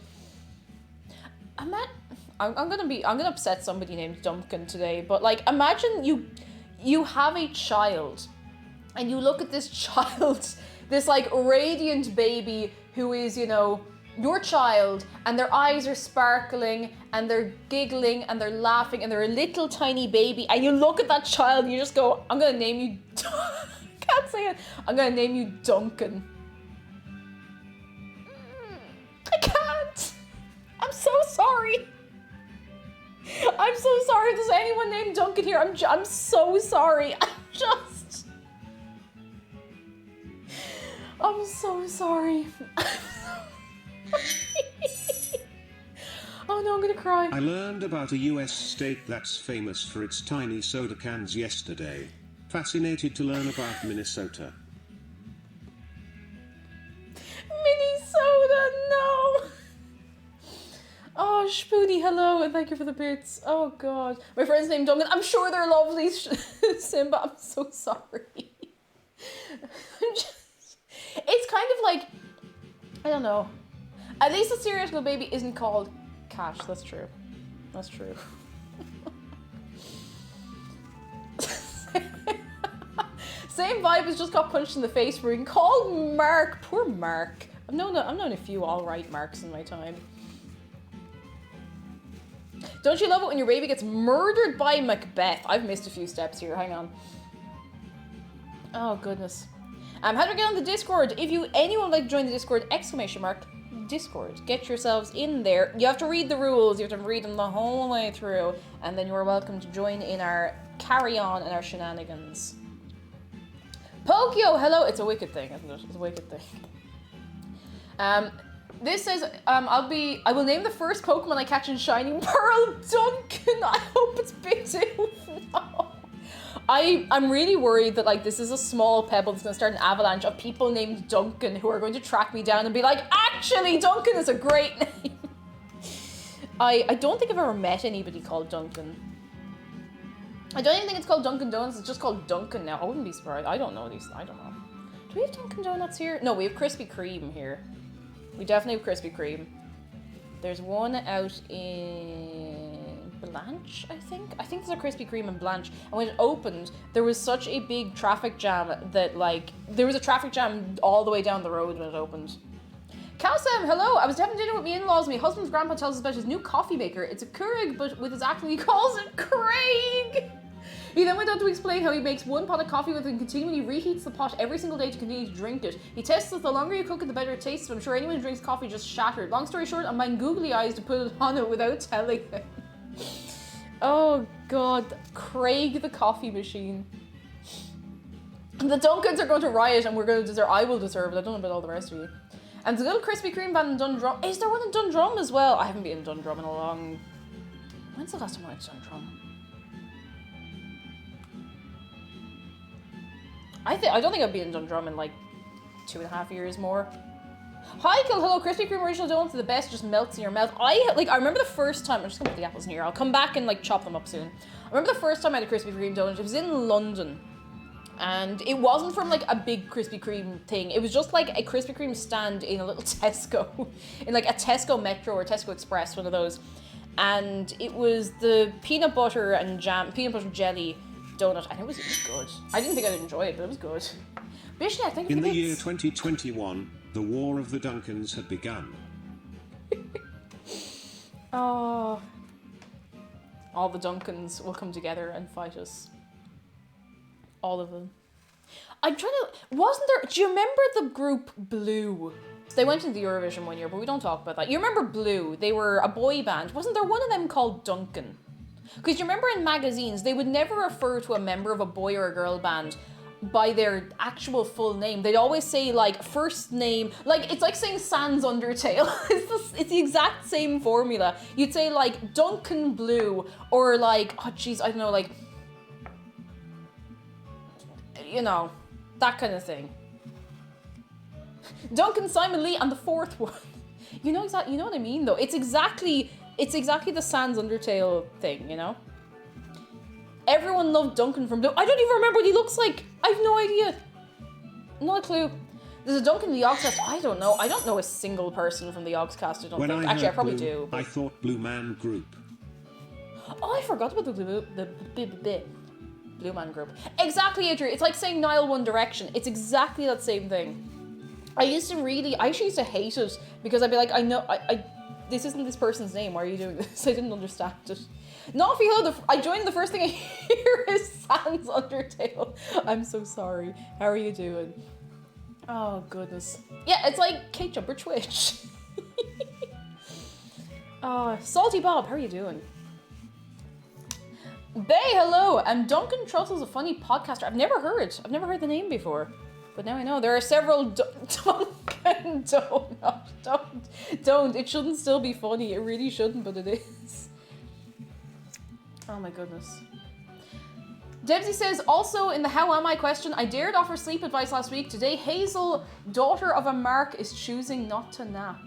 I'm gonna upset somebody named Duncan today, but like, imagine you have a child, and you look at this child, this like radiant baby who is, you know, your child, and their eyes are sparkling, and they're giggling, and they're laughing, and they're a little tiny baby, and you look at that child, and you just go, I'm gonna name you, can't say it, I'm gonna name you Duncan. I can't. I'm so sorry. I'm so sorry if there's anyone named Duncan here. I'm so sorry. I'm so sorry. Oh no, I'm gonna cry. I learned about a US state that's famous for its tiny soda cans yesterday. Fascinated to learn about Minnesota. Minnesota, no! Oh, Spoony, hello, and thank you for the bits. Oh god. My friend's named Duncan. I'm sure they're lovely, Simba. I'm so sorry. It's kind of like, I don't know. At least a stereotypical baby isn't called Cash. That's true. That's true. Same vibe as just got punched in the face for being called Mark. Poor Mark. I've known a few alright Marks in my time. Don't you love it when your baby gets murdered by Macbeth? I've missed a few steps here. Hang on. Oh goodness. How do I get on the Discord? If anyone would like to join the Discord, exclamation mark Discord. Get yourselves in there. You have to read the rules. You have to read them the whole way through, and then you are welcome to join in our carry-on and our shenanigans. Pokio, hello. It's a wicked thing, isn't it? It's a wicked thing. This says, I will name the first Pokemon I catch in Shining Pearl Duncan. I hope it's Bidoof. No. I'm really worried that like this is a small pebble that's gonna start an avalanche of people named Duncan who are going to track me down and be like, actually, Duncan is a great name. I don't think I've ever met anybody called Duncan. I don't even think it's called Dunkin' Donuts, it's just called Duncan now. I wouldn't be surprised. I don't know these, I don't know. Do we have Dunkin' Donuts here? No, we have Krispy Kreme here. We definitely have Krispy Kreme. There's one out in Blanche, I think. I think there's a Krispy Kreme in Blanche. And when it opened, there was such a big traffic jam that like, there was a traffic jam all the way down the road when it opened. Calsam, hello! I was having dinner with my in-laws. My husband's grandpa tells us about his new coffee maker. It's a Keurig, but with his accent he calls it Craig! He then went on to explain how he makes one pot of coffee with and continually reheats the pot every single day to continue to drink it. He tests that the longer you cook it, the better it tastes, but I'm sure anyone who drinks coffee just shattered. Long story short, I'm buying googly eyes to put it on it without telling him. Oh god, Craig the coffee machine. The Duncans are going to riot and we're going to deserve, I will deserve it. I don't know about all the rest of you. And there's a little Krispy Kreme van in Dundrum. Is there one in Dundrum as well? I haven't been in Dundrum in a long... When's the last time I went to Dundrum? I don't think I've been in Dundrum in like 2.5 years more. Hi, Kill, hello. Krispy Kreme original donuts are the best, just melts in your mouth. I remember the first time, I'm just gonna put the apples in here. I'll come back and like chop them up soon. I remember the first time I had a Krispy Kreme donut. It was in London. And it wasn't from like a big Krispy Kreme thing. It was just like a Krispy Kreme stand in a little Tesco. In like a Tesco Metro or Tesco Express, one of those. And it was the peanut butter and peanut butter jelly donut, and it was good. I didn't think I'd enjoy it, but it was good. Bishop, I think in the year 2021, the War of the Duncans had begun. Oh, all the Duncans will come together and fight us. All of them. I'm trying to... Wasn't there... Do you remember the group Blue? They went into the Eurovision one year, but we don't talk about that. You remember Blue? They were a boy band. Wasn't there one of them called Duncan? Because you remember in magazines, they would never refer to a member of a boy or a girl band by their actual full name. They'd always say, like, first name. Like, it's like saying Sans Undertale. It's the exact same formula. You'd say, like, Duncan Blue, or like, oh, jeez, I don't know, like... You know, that kind of thing. Duncan, Simon Lee, and the fourth one. You know exactly. You know what I mean, though. It's exactly the Sans Undertale thing. You know. Everyone loved Duncan from Blue. I don't even remember what he looks like. I have no idea. Not a clue. There's a Duncan in the Yogscast. I don't know. I don't know a single person from the Yogscast. I don't think. Actually, I probably do. But... I thought Blue Man Group. Oh, I forgot about the Blue Man Group. Exactly, Adrian. It's like saying Nile One Direction. It's exactly that same thing. I actually used to hate it because I'd be like, this isn't this person's name. Why are you doing this? I didn't understand it. Not if you I joined, the first thing I hear is Sans Undertale. I'm so sorry. How are you doing? Oh, goodness. Yeah, it's like Kate Jumper Twitch. Salty Bob, how are you doing? Bay, hello. And Duncan Trussell's a funny podcaster. I've never heard the name before. But now I know. There are several Duncan, don't. It shouldn't still be funny. It really shouldn't, but it is. Oh my goodness. Debsy says, also in the how am I question, I dared offer sleep advice last week. Today, Hazel, daughter of a Mark, is choosing not to nap.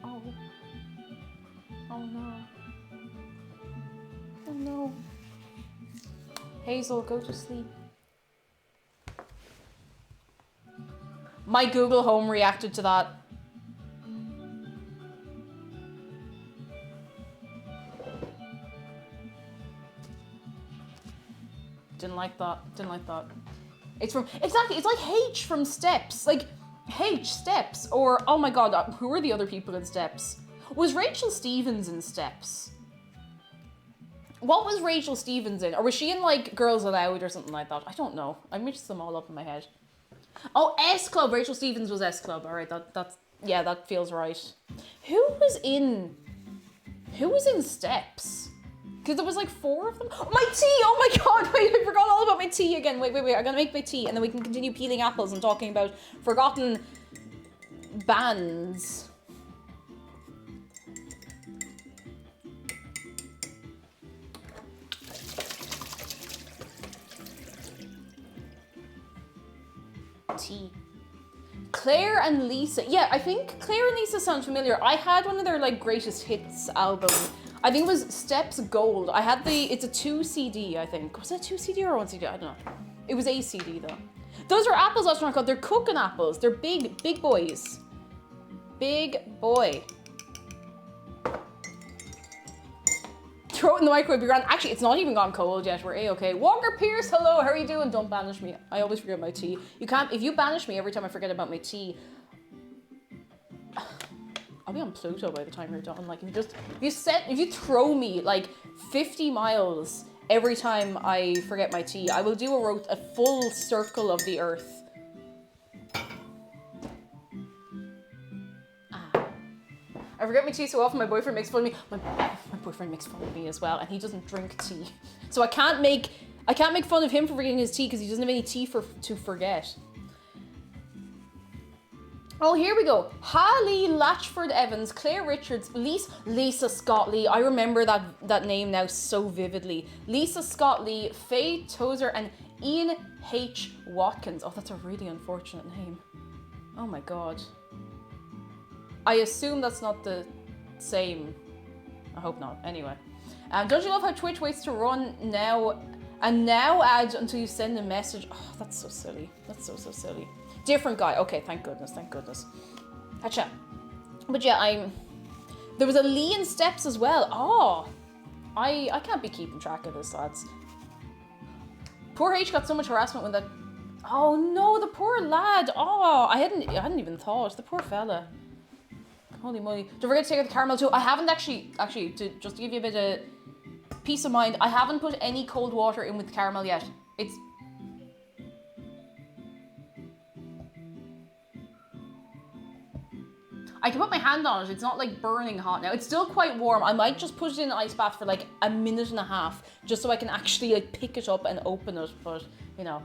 Oh. Oh no. Oh no. Hazel, go to sleep. My Google Home reacted to that. Didn't like that. It's like H from Steps. Like, H, Steps. Or, oh my god, who were the other people in Steps? Was Rachel Stevens in Steps? What was Rachel Stevens in? Or was she in, like, Girls Aloud or something like that? I don't know. I mixed them all up in my head. Oh, S Club. Rachel Stevens was S Club. All right, that feels right. Who was in Steps? Because there was like 4 of them. Oh, my tea! Oh my god! Wait, I forgot all about my tea again. Wait. I'm gonna make my tea, and then we can continue peeling apples and talking about forgotten bands. Tea. Claire and Lisa. Yeah, I think Claire and Lisa sound familiar. I had one of their like greatest hits album. I think it was Steps Gold. I had it's a 2 CD, I think. Was it a 2 CD or 1 CD? I don't know. It was a CD though. Those are apples, that's not called. They're cooking apples. They're big boys. Big boy. Throw it in the microwave, be grand. Actually, it's not even gone cold yet. We're A-okay. Walker Pierce, hello, how are you doing? Don't banish me. I always forget my tea. You can't, if you banish me every time I forget about my tea, I'll be on Pluto by the time you're done. Like, if you throw me like 50 miles every time I forget my tea, I will do a full circle of the earth. I forget my tea so often, my boyfriend makes fun of me. My boyfriend makes fun of me as well, and he doesn't drink tea. So I can't make fun of him for forgetting his tea because he doesn't have any tea to forget. Oh, here we go. Holly Latchford Evans, Claire Richards, Lisa Scott Lee. I remember that name now so vividly. Lisa Scott Lee, Faye Tozer, and Ian H. Watkins. Oh, that's a really unfortunate name. Oh my god. I assume that's not the same. I hope not. Anyway. Don't you love how Twitch waits to run now and now add until you send a message? Oh, that's so silly. That's so silly. Different guy. Okay, thank goodness. Gotcha. But yeah, there was a Lee in Steps as well. Oh, I can't be keeping track of this, lads. Poor H got so much harassment when that. Oh no, the poor lad. Oh, I hadn't even thought. The poor fella. Holy moly. Don't forget to take out the caramel too. I haven't actually, just to give you a bit of peace of mind, I haven't put any cold water in with the caramel yet. I can put my hand on it. It's not like burning hot now. It's still quite warm. I might just put it in an ice bath for like a minute and a half just so I can actually like pick it up and open it. But, you know,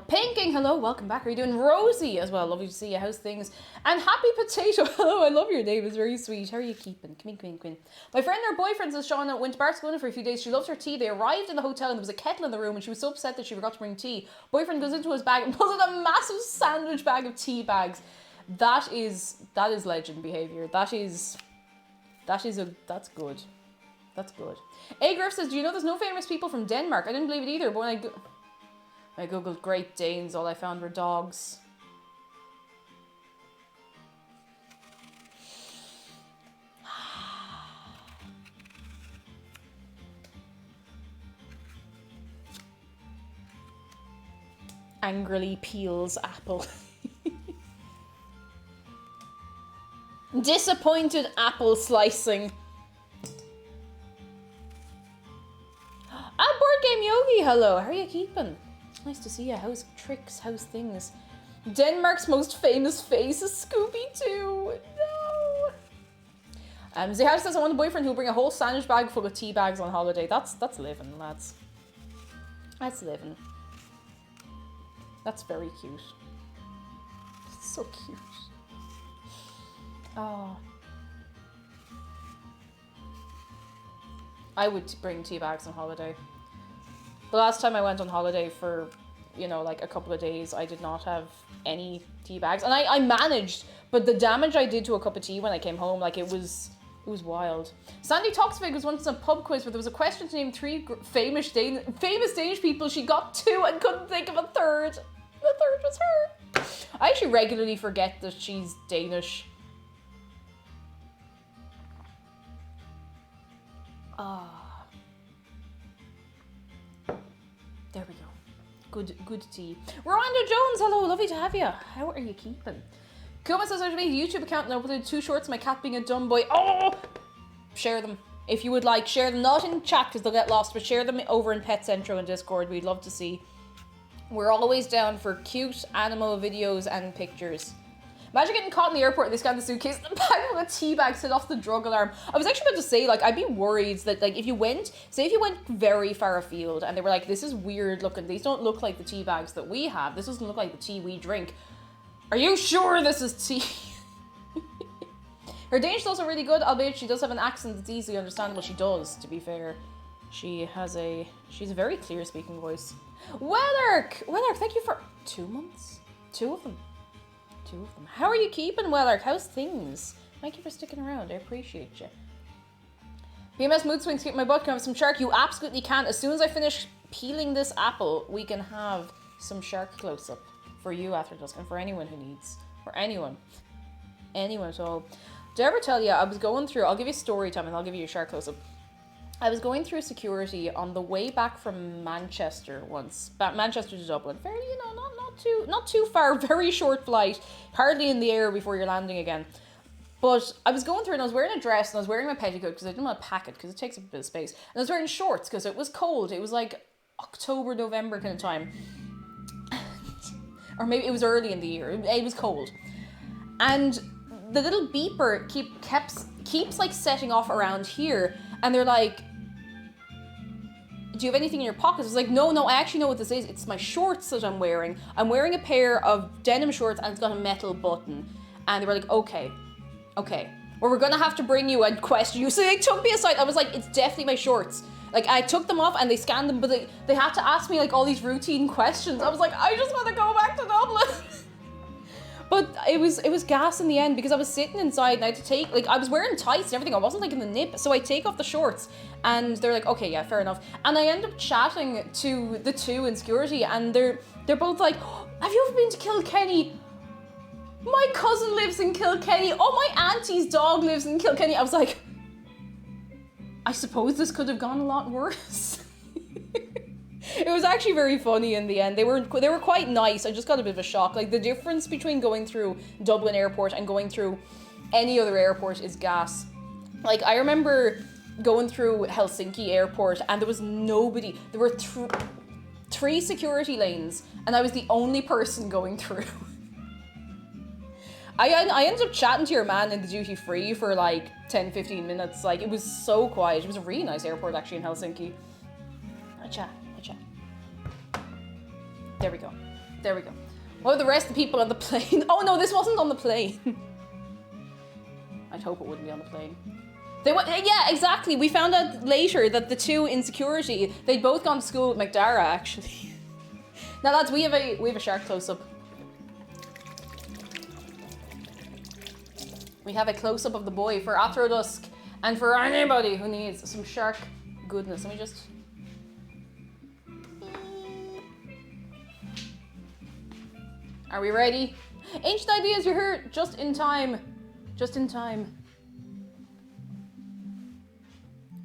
Pinking, hello, welcome back. How are you doing? Rosie as well, lovely to see you. How's things? And Happy Potato, hello, I love your name, it's very sweet. How are you keeping? Come in. My friend and her boyfriend says Shauna went to Barcelona for a few days. She loves her tea. They arrived in the hotel and there was a kettle in the room and she was so upset that she forgot to bring tea. Boyfriend goes into his bag and pulls out a massive sandwich bag of tea bags. That is legend behavior. That's good. That's good. A Griff says, do you know there's no famous people from Denmark? I didn't believe it either, but when I googled Great Danes, all I found were dogs. Angrily peels apple. Disappointed apple slicing. Board Game Yogi, hello. How are you keeping? Nice to see you. How's tricks? How's things? Denmark's most famous face is Scooby-Doo. No. Zihad says I want a boyfriend who'll bring a whole sandwich bag full of tea bags on holiday. That's living, lads. That's living. That's very cute. It's so cute. Oh. I would bring tea bags on holiday. The last time I went on holiday for, like a couple of days, I did not have any tea bags. And I managed, but the damage I did to a cup of tea when I came home, like it was wild. Sandy Toxvig was once in a pub quiz where there was a question to name 3 famous Danish people. She got 2 and couldn't think of a third. The third was her. I actually regularly forget that she's Danish. There we go. Good tea. Rwanda Jones, hello, lovely to have you. How are you keeping? Kuma says I made a YouTube account and uploaded 2 shorts of my cat being a dumb boy. Oh! Share them. If you would like, share them. Not in chat because they'll get lost, but share them over in Pet Central and Discord. We'd love to see. We're always down for cute animal videos and pictures. Imagine getting caught in the airport and they scan the suitcase and the bag with a tea bag set off the drug alarm. I was actually about to say, like, I'd be worried that, like, if you went very far afield and they were like, this is weird looking, these don't look like the tea bags that we have, this doesn't look like the tea we drink. Are you sure this is tea? Her Danish is also really good, albeit she does have an accent that's easily understandable. She does, to be fair. She's a very clear speaking voice. Wellerk, thank you for 2 months. 2 of them. How are you keeping, Wellerk? How's things? Thank you for sticking around. I appreciate you. PMS Mood Swings, kick my butt. Can I have some shark? You absolutely can. As soon as I finish peeling this apple, we can have some shark close-up for you, Atherdusk, and for anyone who needs. For anyone. Anyone at all. Did I ever tell you, I was going through, I'll give you story time and I'll give you a shark close-up. I was going through security on the way back from Manchester once. Manchester to Dublin. Fairly, not too far, very short flight. Hardly in the air before you're landing again. But I was going through and I was wearing a dress and I was wearing my petticoat because I didn't want to pack it because it takes up a bit of space. And I was wearing shorts because it was cold. It was like October, November kind of time. Or maybe it was early in the year. It was cold. And the little beeper keeps like setting off around here. And they're like, do you have anything in your pockets? I was like, no, I actually know what this is. It's my shorts that I'm wearing. I'm wearing a pair of denim shorts and it's got a metal button. And they were like, okay. Well, we're gonna have to bring you and question you. So they took me aside. I was like, it's definitely my shorts. Like, I took them off and they scanned them, but they had to ask me like all these routine questions. I was like, I just want to go back to Dublin. But it was gas in the end because I was sitting inside and I had to take, like, I was wearing tights and everything. I wasn't like in the nip. So I take off the shorts and they're like, okay, yeah, fair enough. And I end up chatting to the 2 in security and they're both like, oh, have you ever been to Kilkenny? My cousin lives in Kilkenny. Oh, my auntie's dog lives in Kilkenny. I was like, I suppose this could have gone a lot worse. It was actually very funny in the end. They were quite nice. I just got a bit of a shock. Like, the difference between going through Dublin Airport and going through any other airport is gas. Like, I remember going through Helsinki Airport and there was nobody. There were 3 security lanes and I was the only person going through. I ended up chatting to your man in the duty free for like 10-15 minutes. Like, it was so quiet. It was a really nice airport actually in Helsinki. Acha. There we go. There we go. What are the rest of the people on the plane? Oh no, this wasn't on the plane. I'd hope it wouldn't be on the plane. Yeah, exactly. We found out later that the two in security, they'd both gone to school with McDara actually. Now lads, we have a shark close-up. We have a close-up of the boy for After Dusk and for anybody who needs some shark goodness. Let me just... Are we ready? Ancient Ideas, you're here just in time. Just in time.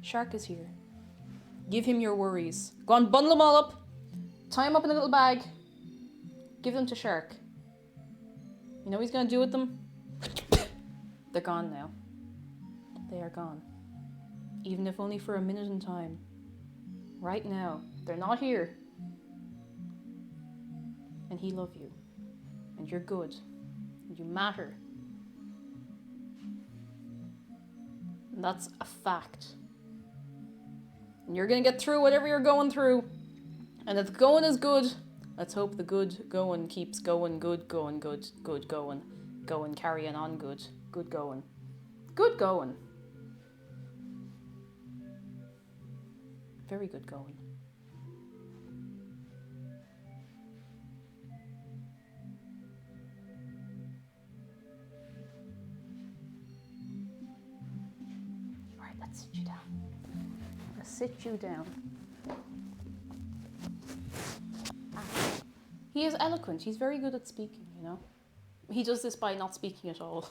Shark is here. Give him your worries. Go on, bundle them all up. Tie them up in a little bag. Give them to Shark. You know what he's gonna do with them? They're gone now. They are gone. Even if only for a minute in time. Right now. They're not here. And he loves you. And you're good. And you matter. And that's a fact. And you're gonna get through whatever you're going through. And if the going is good, let's hope the good going keeps going. Good going, good going. Going, carrying on good. Good going. Good going. Very good going. Alright, let's sit you down. Let's sit you down. He is eloquent. He's very good at speaking, you know. He does this by not speaking at all.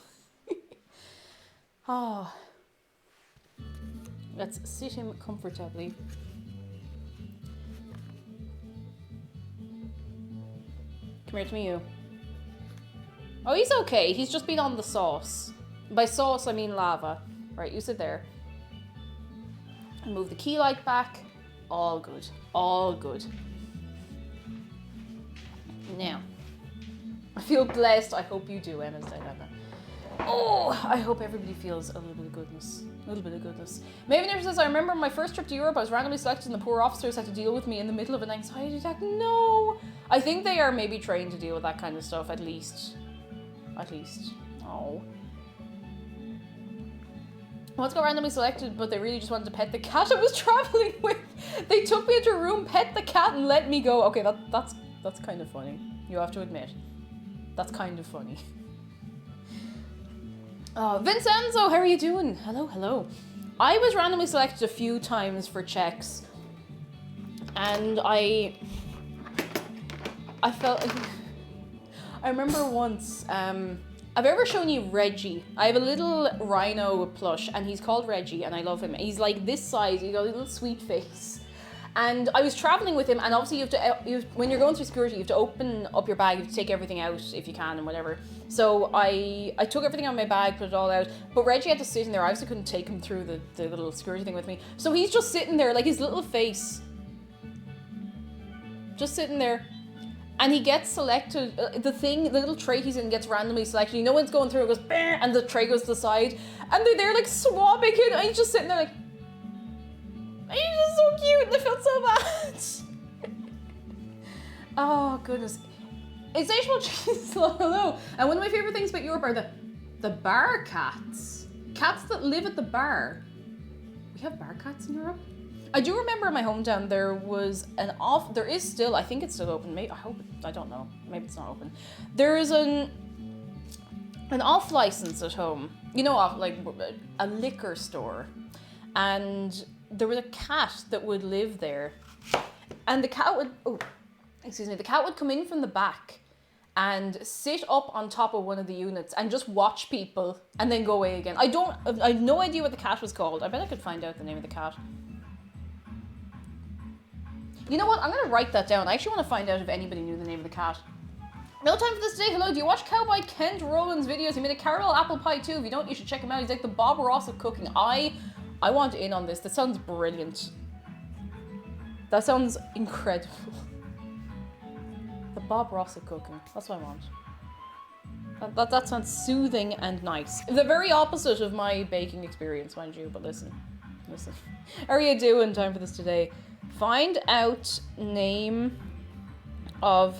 Oh. Let's sit him comfortably. Come here to me, you. Oh, he's okay. He's just been on the sauce. By sauce, I mean lava. Right, you sit there. And move the key light back. All good. All good. Now, I feel blessed. I hope you do, Emma's Dilemma. Oh, I hope everybody feels a little bit of goodness. A little bit of goodness. Maven says, I remember my first trip to Europe, I was randomly selected and the poor officers had to deal with me in the middle of an anxiety attack. No! I think they are maybe trained to deal with that kind of stuff, at least. At least. Oh. I once got randomly selected, but they really just wanted to pet the cat I was traveling with. They took me into a room, pet the cat, and let me go. Okay, that's kind of funny. You have to admit. That's kind of funny. Vincenzo, how are you doing? Hello, hello. I was randomly selected a few times for checks. And I felt... I remember once, I've ever shown you Reggie. I have a little rhino plush and he's called Reggie and I love him. He's like this size, he's got a little sweet face. And I was traveling with him and obviously when you're going through security, you have to open up your bag, you have to take everything out if you can and whatever. So I took everything out of my bag, put it all out, but Reggie had to sit in there. I obviously couldn't take him through the little security thing with me. So he's just sitting there, like his little face. Just sitting there. And he gets selected, the little tray he's in gets randomly selected. You know when it's going through, it goes, bah, and the tray goes to the side. And they're there like swabbing it, and he's just sitting there like, he's just so cute, and I felt so bad. Oh, goodness. It's H. Cheese, hello. And one of my favorite things about Europe are the bar cats. Cats that live at the bar. We have bar cats in Europe? I do remember in my hometown there was there is still, I think it's still open, maybe, I don't know, maybe it's not open. There is an off license at home, you know, like a liquor store. And there was a cat that would live there. And the cat would, the cat would come in from the back and sit up on top of one of the units and just watch people and then go away again. I have no idea what the cat was called. I bet I could find out the name of the cat. You know what? I'm going to write that down. I actually want to find out if anybody knew the name of the cat. No time for this today. Hello, do you watch Cowboy Kent Rowland's videos? He made a caramel apple pie too. If you don't, you should check him out. He's like the Bob Ross of cooking. I want in on this. That sounds brilliant. That sounds incredible. The Bob Ross of cooking. That's what I want. That sounds soothing and nice. The very opposite of my baking experience, mind you, but listen. How are you doing? Time for this today. Find out name of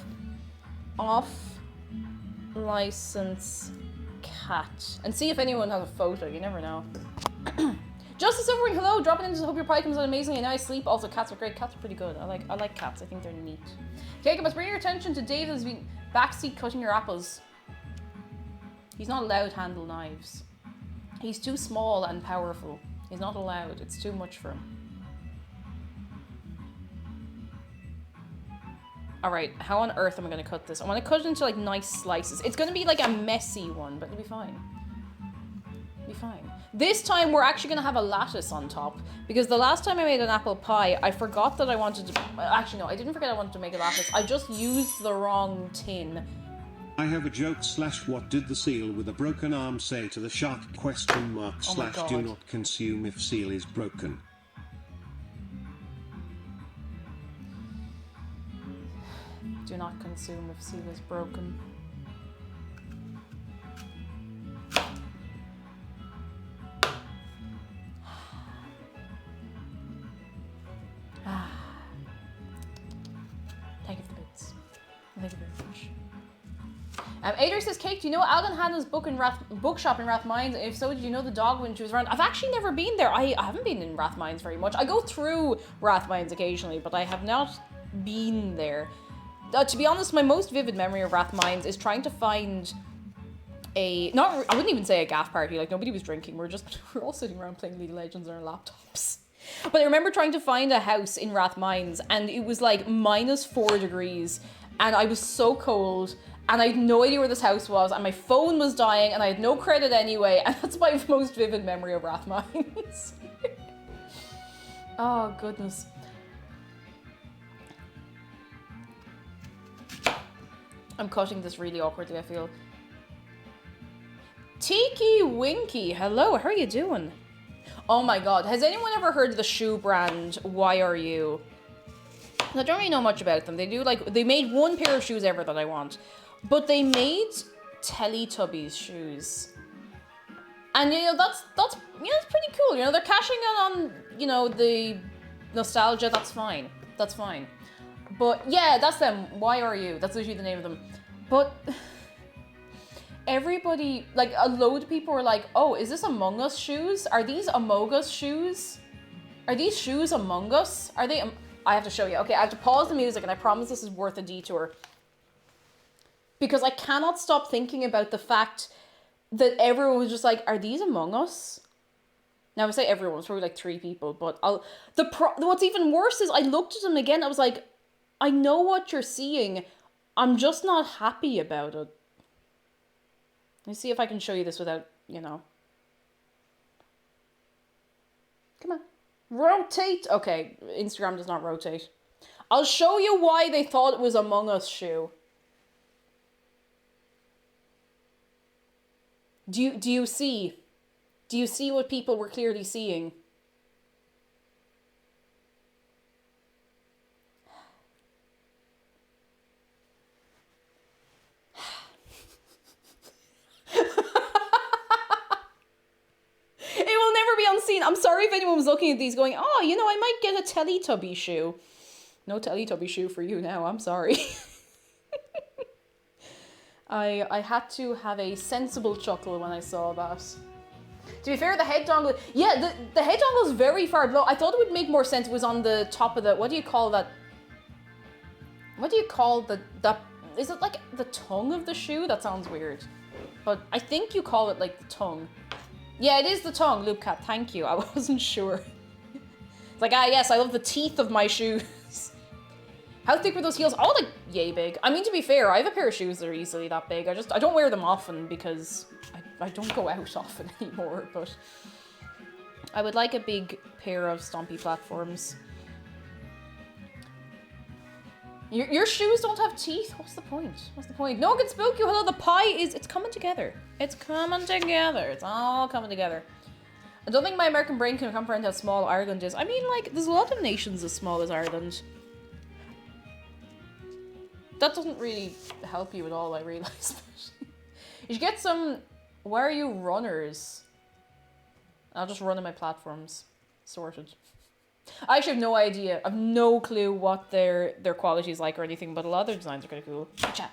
off-license cat. And see if anyone has a photo, you never know. Justice Suffering, hello, dropping in to hope your pie comes out amazingly. A nice sleep. Also, cats are great. Cats are pretty good. I like cats. I think they're neat. Okay, I must bring your attention to Dave who's been backseat cutting your apples. He's not allowed to handle knives. He's too small and powerful. He's not allowed. It's too much for him. Alright, how on earth am I going to cut this? I want to cut it into like nice slices. It's going to be like a messy one, but it'll be fine. It'll be fine. This time we're actually going to have a lattice on top. Because the last time I made an apple pie, I forgot that I wanted to... Actually, no, I didn't forget I wanted to make a lattice. I just used the wrong tin. I have a joke / what did the seal with a broken arm say to the shark / Oh do not consume if seal is broken. Do not consume if seal is broken. Thank you for the bits. Thank you very much. Ader says, Kate, do you know Alden Hannah's bookshop in Rathmines? If so, did you know the dog when she was around? I've actually never been there. I haven't been in Rathmines very much. I go through Rathmines occasionally, but I have not been there. To be honest, my most vivid memory of Rathmines is trying to find I wouldn't even say a gaff party, like nobody was drinking, we're all sitting around playing League of Legends on our laptops. But I remember trying to find a house in Rathmines and it was like -4 degrees and I was so cold and I had no idea where this house was and my phone was dying and I had no credit anyway and that's my most vivid memory of Rathmines. Oh goodness. I'm cutting this really awkwardly, I feel. Tiki Winky, hello, how are you doing? Oh my god, has anyone ever heard of the shoe brand Why Are You? I don't really know much about them. They made one pair of shoes ever that I want. But they made Teletubbies shoes. And you know, that's it's pretty cool. You know, they're cashing in on, you know, the nostalgia, that's fine. That's fine. But yeah, that's them. Why Are You? That's literally the name of them. But everybody, like a load of people were like, oh, is this Among Us shoes? Are these Among Us shoes? Are these shoes Among Us? Are they? I have to show you. Okay, I have to pause the music and I promise this is worth a detour. Because I cannot stop thinking about the fact that everyone was just like, are these Among Us? Now I say everyone, it's probably like 3 people, but what's even worse is I looked at them again, I was like, I know what you're seeing, I'm just not happy about it. Let me see if I can show you this without, you know. Come on. Rotate. Okay, Instagram does not rotate. I'll show you why they thought it was Among Us shoe. Do you see? Do you see what people were clearly seeing? It will never be unseen. I'm sorry if anyone was looking at these going, oh, you know, I might get a Teletubby shoe. No Teletubby shoe for you now, I'm sorry. I had to have a sensible chuckle when I saw that. To be fair, the head dongle, yeah, the head dongle is very far below. I thought it would make more sense if it was on the top of the, what do you call that? What do you call that, is it like the tongue of the shoe? That sounds weird. But I think you call it like the tongue. Yeah, it is the tongue, Loopcat, thank you. I wasn't sure. It's like, yes, I love the teeth of my shoes. How thick were those heels? Oh, like, yay big. I mean, to be fair, I have a pair of shoes that are easily that big. I don't wear them often because I don't go out often anymore, but I would like a big pair of stompy platforms. Your shoes don't have teeth? What's the point? What's the point? No one can spook you. Hello, the pie it's coming together. It's coming together. It's all coming together. I don't think my American brain can comprehend how small Ireland is. I mean, like, there's a lot of nations as small as Ireland. That doesn't really help you at all, I realise. You should get some... Why are you runners? I'll just run on my platforms. Sorted. I actually have no idea. I have no clue what their quality is like or anything, but a lot of their designs are kind of cool. Gotcha.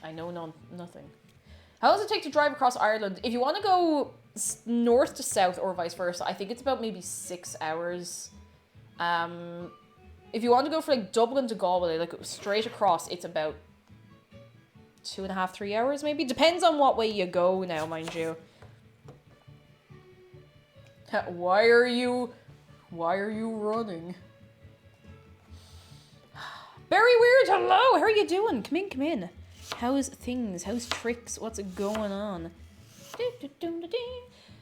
I know nothing. How long does it take to drive across Ireland? If you want to go north to south or vice versa, I think it's about maybe 6 hours. If you want to go for like Dublin to Galway, like straight across, it's about 2.5, 3 hours maybe. Depends on what way you go now, mind you. Why are you running? Very weird, hello, how are you doing? Come in, come in. How's things? How's tricks? What's going on? It's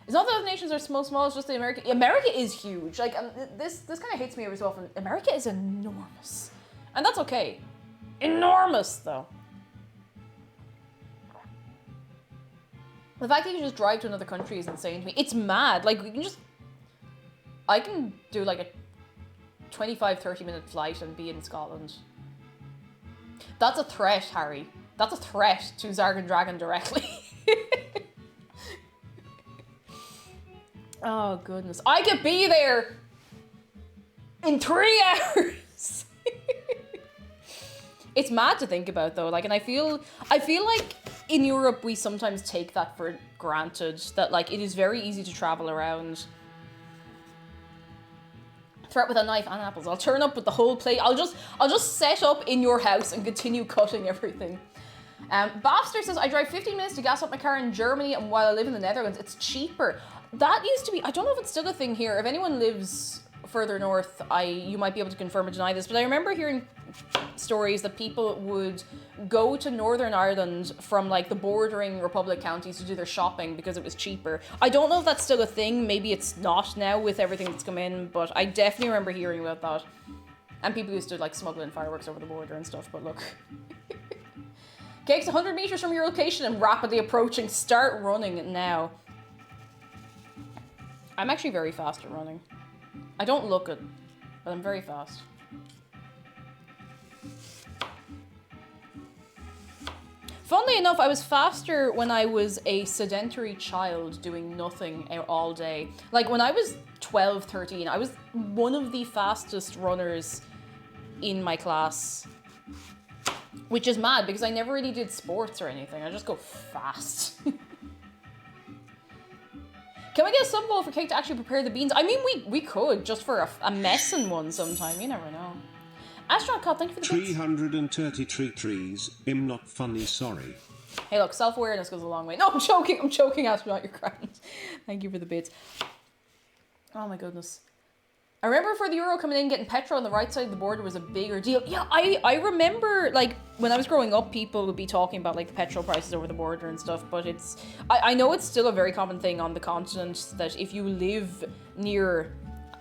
not that other nations are small, it's just the America. America is huge. Like, this kind of hits me every so often. America is enormous. And that's okay. Enormous, though. The fact that you can just drive to another country is insane to me. It's mad. Like, I can do like a 25, 30-minute flight and be in Scotland. That's a threat, Harry. That's a threat to Zargan Dragon directly. Oh, goodness. I could be there in 3 hours. It's mad to think about, though. Like, and I feel like in Europe, we sometimes take that for granted. That, like, it is very easy to travel around. Threat with a knife and apples. I'll turn up with the whole plate. I'll just set up in your house and continue cutting everything. Bafster says, I drive 15 minutes to gas up my car in Germany, and while I live in the Netherlands, it's cheaper. That used to be, I don't know if it's still a thing here. If anyone lives further north, you might be able to confirm or deny this, but I remember hearing stories that people would go to Northern Ireland from like the bordering Republic counties to do their shopping because it was cheaper. I don't know if that's still a thing. Maybe it's not now with everything that's come in, but I definitely remember hearing about that. And people used to like smuggle in fireworks over the border and stuff, but look. Cake's 100 meters from your location and rapidly approaching. Start running now. I'm actually very fast at running. I don't look it, but I'm very fast. Funnily enough, I was faster when I was a sedentary child doing nothing all day. Like when I was 12, 13, I was one of the fastest runners in my class. Which is mad because I never really did sports or anything. I just go fast. Can we get a sub goal for Cake to actually prepare the beans? I mean, we could, just for a messing one sometime. You never know. Astronaut Cop, thank you for the 333 trees. I'm not funny, sorry. Hey, look, self-awareness goes a long way. No, I'm joking, Astronaut, you're grand. Thank you for the bits. Oh my goodness. I remember for the Euro coming in, getting petrol on the right side of the border was a bigger deal. Yeah, I remember, like, when I was growing up, people would be talking about, like, the petrol prices over the border and stuff, but it's... I know it's still a very common thing on the continent that if you live near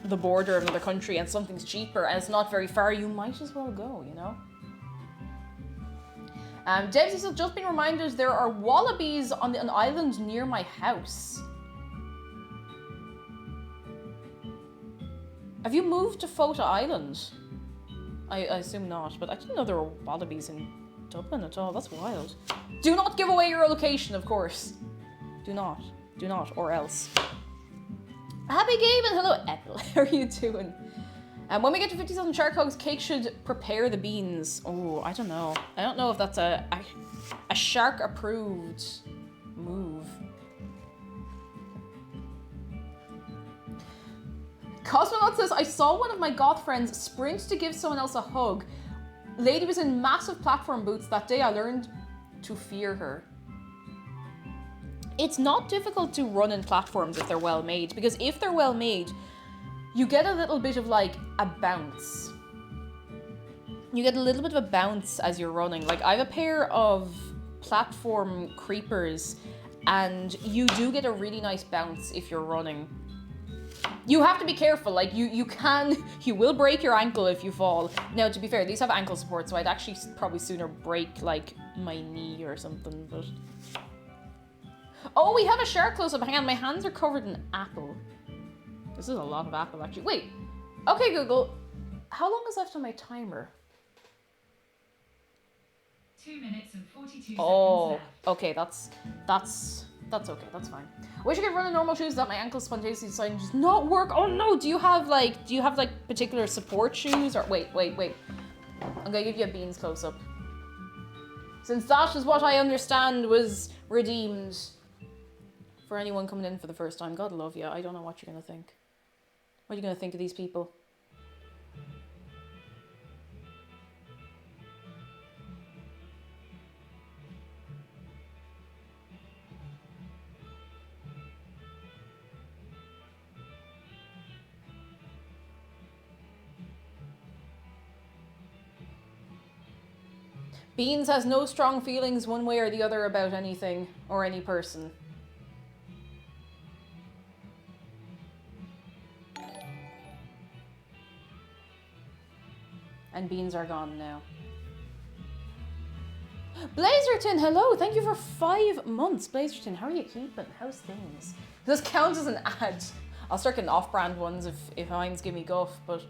the border of another country and something's cheaper and it's not very far, you might as well go, you know? Debsy says, just been reminded there are wallabies on an island near my house. Have you moved to Fota Island? I assume not, but I didn't know there were wallabies in Dublin at all. That's wild. Do not give away your location, of course. Do not, or else. Happy Gabe and hello, Ethel. How are you doing? When we get to 50,000 shark hogs, Cake should prepare the beans. Oh, I don't know. I don't know if that's a shark-approved move. Cosmonaut says, I saw one of my goth friends sprint to give someone else a hug. Lady was in massive platform boots that day. I learned to fear her. It's not difficult to run in platforms if they're well made, because if they're well made, you get a little bit of like a bounce. You get a little bit of a bounce as you're running. Like I have a pair of platform creepers and you do get a really nice bounce if you're running. You have to be careful, like you will break your ankle if you fall. Now, to be fair, these have ankle support, so I'd actually probably sooner break like my knee or something, but... Oh, we have a shark close-up. Hang on, my hands are covered in apple. This is a lot of apple, actually. Wait. Okay, Google. How long is left on my timer? 2 minutes and 42 Oh, seconds left. okay, that's okay, that's fine. Wish I could run in normal shoes that my ankles spontaneously decided to just not work. Oh no, do you have like particular support shoes or wait. I'm gonna give you a Beans close up. Since that is what I understand was redeemed for anyone coming in for the first time. God love you. I don't know what you're gonna think. What are you gonna think of these people? Beans has no strong feelings one way or the other about anything or any person. And beans are gone now. Blazerton, hello! Thank you for 5 months. Blazerton, how are you keeping? How's things? This counts as an ad. I'll start getting off-brand ones if Heinz give me guff, but...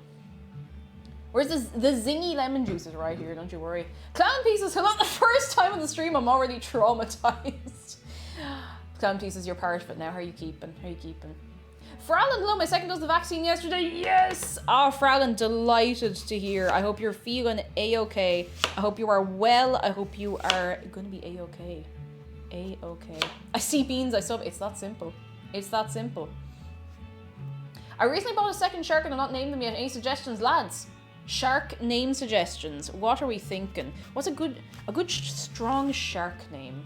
Where's the zingy lemon juice is right here, don't you worry. Clown Pieces, hello, the first time on the stream, I'm already traumatized. Clown Pieces, you're part of it now. How are you keeping? How are you keeping? Fralin, hello, my second dose of the vaccine yesterday. Yes! Oh, Fralin, delighted to hear. I hope you're feeling A-okay. I hope you are well. I hope you are going to be A-okay. A-okay. I see beans, I saw it's that simple. It's that simple. I recently bought a second shark and I've not named them yet. Any suggestions, lads? Shark name suggestions. What are we thinking? What's a good strong shark name?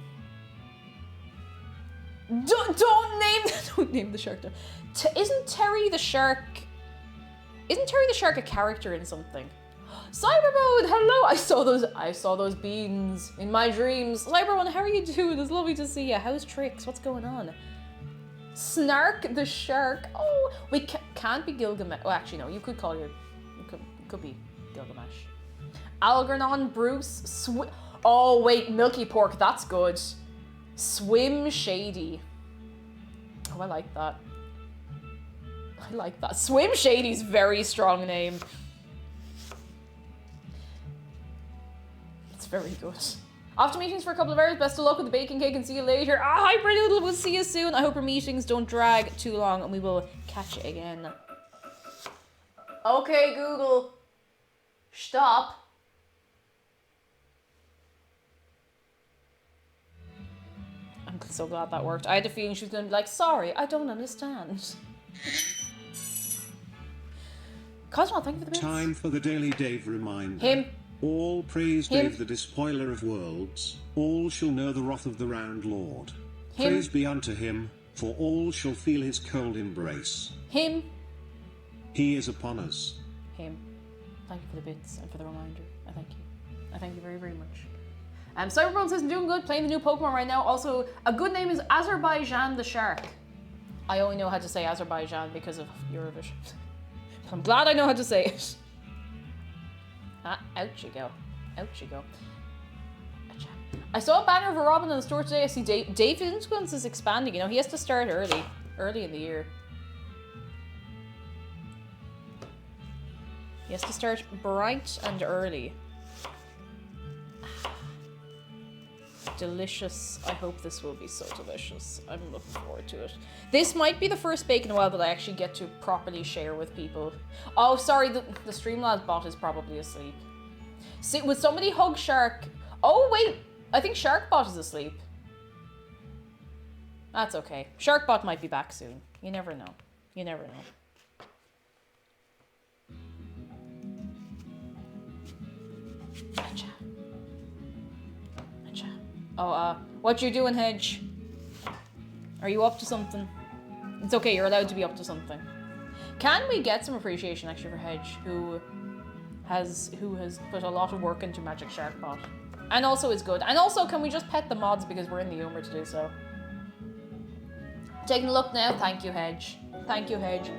Don't name the shark. Isn't Terry the shark a character in something? Cyberbone, hello. I saw those beans in my dreams. Cyberbone, how are you doing? It's lovely to see you. How's Tricks? What's going on? Snark the shark. Oh, we can't be Gilgamesh. Oh, actually no. You could call your. Could be Gilgamesh. Algernon, Bruce, oh wait, Milky Pork, that's good. Swim Shady. Oh, I like that. I like that. Swim Shady's very strong name. It's very good. After meetings for a couple of hours, best of luck with the baking cake and see you later. Ah, hi Pretty Little, we'll see you soon. I hope our meetings don't drag too long and we will catch you again. Okay, Google. Stop. I'm so glad that worked. I had a feeling she was going to be like, sorry, I don't understand. Cosmo, thank you for the bits. Time for the Daily Dave reminder. Him. All praise Him. Dave, the despoiler of worlds. All shall know the wrath of the round Lord. Him. Praise be unto him, for all shall feel his cold embrace. Him. He is upon us. Him. Thank you for the bits and for the reminder. I thank you. I thank you very, very much. Cyberbone says, I'm doing good, playing the new Pokemon right now. Also, a good name is Azerbaijan the Shark. I only know how to say Azerbaijan because of Eurovision. I'm glad I know how to say it. Ah, out you go. Out you go. Achha. I saw a banner of a Robin in the store today. I see Dave's influence is expanding. You know, he has to start early in the year. He has to start bright and early. Delicious. I hope this will be so delicious. I'm looking forward to it. This might be the first bake in a while that I actually get to properly share with people. Oh, sorry, the Streamlabs bot is probably asleep. See, would somebody hug Shark? Oh, wait. I think Sharkbot is asleep. That's okay. Sharkbot might be back soon. You never know. You never know. Gotcha. Gotcha. Oh, what you doing, Hedge? Are you up to something? It's okay, you're allowed to be up to something. Can we get some appreciation actually for Hedge, who has put a lot of work into Magic Sharkbot? And also is good. And also, can we just pet the mods because we're in the humor to do so? Taking a look now. Thank you, Hedge. Thank you, Hedge.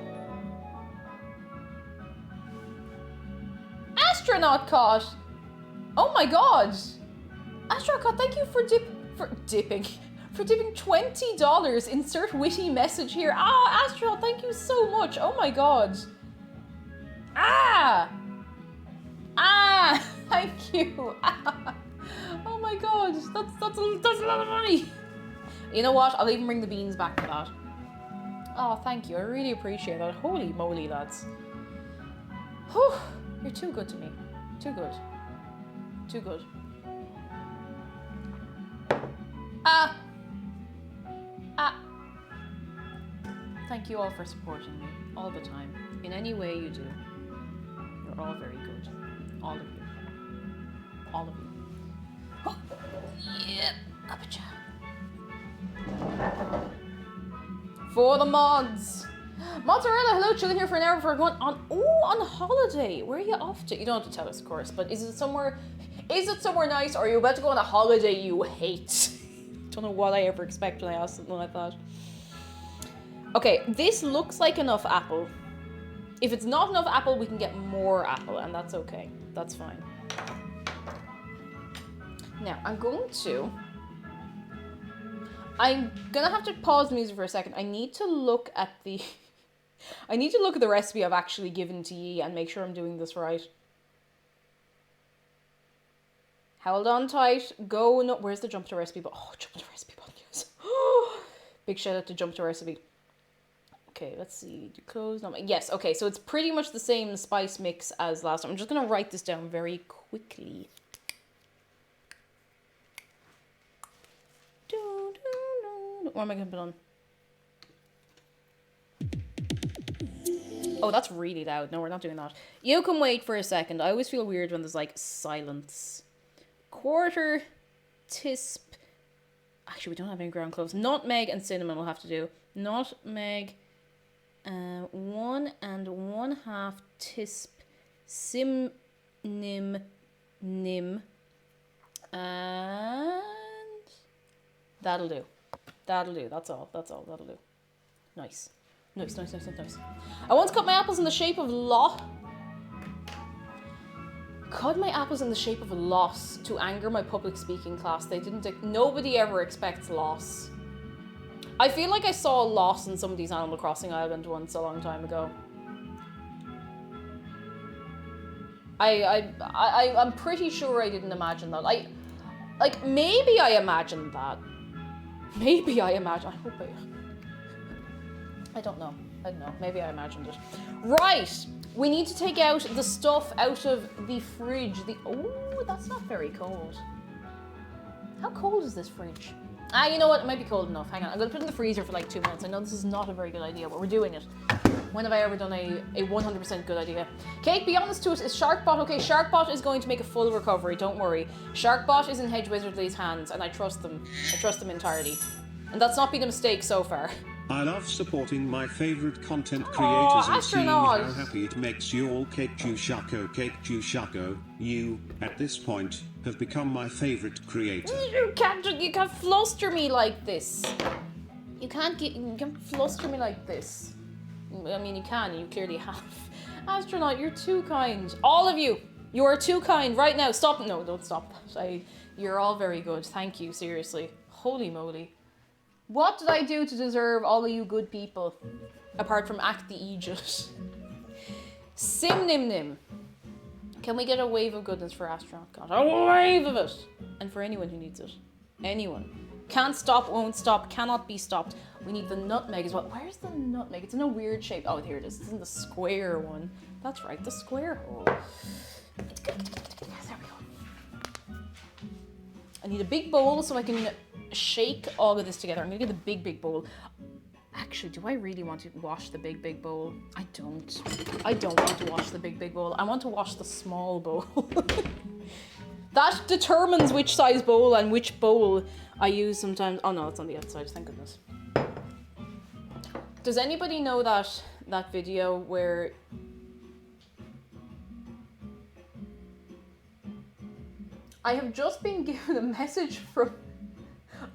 Astronaut Caught! Oh my god! Astronaut Caught, thank you for dipping $20. Insert witty message here. Ah, Astronaut, thank you so much. Oh my god. Ah! Ah! Thank you. Ah. Oh Oh my god, that's a lot of money. You know what? I'll even bring the beans back for that. Oh, thank you. I really appreciate that. Holy moly, lads. Whew. You're too good to me. Too good. Too good. Ah! Thank you all for supporting me all the time. In any way you do. You're all very good. All of you. All of you. Oh. Yeah. Kapacha. For the mods. Mozzarella, hello, chilling here for an hour before going on holiday. Where are you off to? You don't have to tell us, of course, but is it somewhere nice, or are you about to go on a holiday you hate? Don't know what I ever expect when I ask something like that. Okay, this looks like enough apple. If it's not enough apple, we can get more apple, and that's okay. That's fine. Now, I'm gonna have to pause the music for a second. I need to look at the recipe I've actually given to ye and make sure I'm doing this right. Hold on tight. Go, no, where's the jump to recipe button? Oh, jump to recipe button, yes. Big shout out to jump to recipe. Okay, let's see. Close. No, yes, okay, so it's pretty much the same spice mix as last time. I'm just gonna write this down very quickly. What am I gonna put on? Oh, that's really loud. No, we're not doing that. You can wait for a second. I always feel weird when there's like silence. Quarter tisp. Actually, we don't have any ground cloves. Nutmeg and cinnamon will have to do. Nutmeg. 1 1/2 tisp. Nim. And that'll do. That'll do. That's all. That'll do. Nice. Nice. I once cut my apples in the shape of cut my apples in the shape of a loss to anger my public speaking class. They didn't. Nobody ever expects loss. I feel like I saw a loss in somebody's Animal Crossing island once a long time ago. I'm pretty sure I didn't imagine that. Maybe I imagined that. I don't know. Maybe I imagined it. Right. We need to take out the stuff out of the fridge. Oh, that's not very cold. How cold is this fridge? You know what? It might be cold enough. Hang on. I'm going to put it in the freezer for like 2 minutes. I know this is not a very good idea, but we're doing it. When have I ever done a 100% good idea? Kate, be honest to us. Is Sharkbot okay? Sharkbot is going to make a full recovery. Don't worry. Sharkbot is in Hedge Wizardly's hands, and I trust them. I trust them entirely. And that's not been a mistake so far. I love supporting my favorite content creators and seeing how happy it makes you all. Cake Jushako, you, at this point, have become my favorite creator. You can't fluster me like this. You can't fluster me like this. I mean, you clearly have. Astronaut, you're too kind. All of you, you are too kind right now. Stop. No, don't stop that. You're all very good. Thank you, seriously. Holy moly. What did I do to deserve all of you good people? Apart from act the Aegis. Simnimnim. Can we get a wave of goodness for Astronaut God? A wave of it! And for anyone who needs it. Anyone. Can't stop, won't stop, cannot be stopped. We need the nutmeg as well. Where's the nutmeg? It's in a weird shape. Oh, here it is. It's in the square one. That's right, the square hole. There we go. I need a big bowl so I can shake all of this together. I'm gonna get the big bowl. Actually, do I really want to wash the big bowl? I don't want to wash the big bowl. I want to wash the small bowl. That determines which size bowl and which bowl I use sometimes. Oh no, it's on the outside, thank goodness. Does anybody know that video where I have just been given a message from...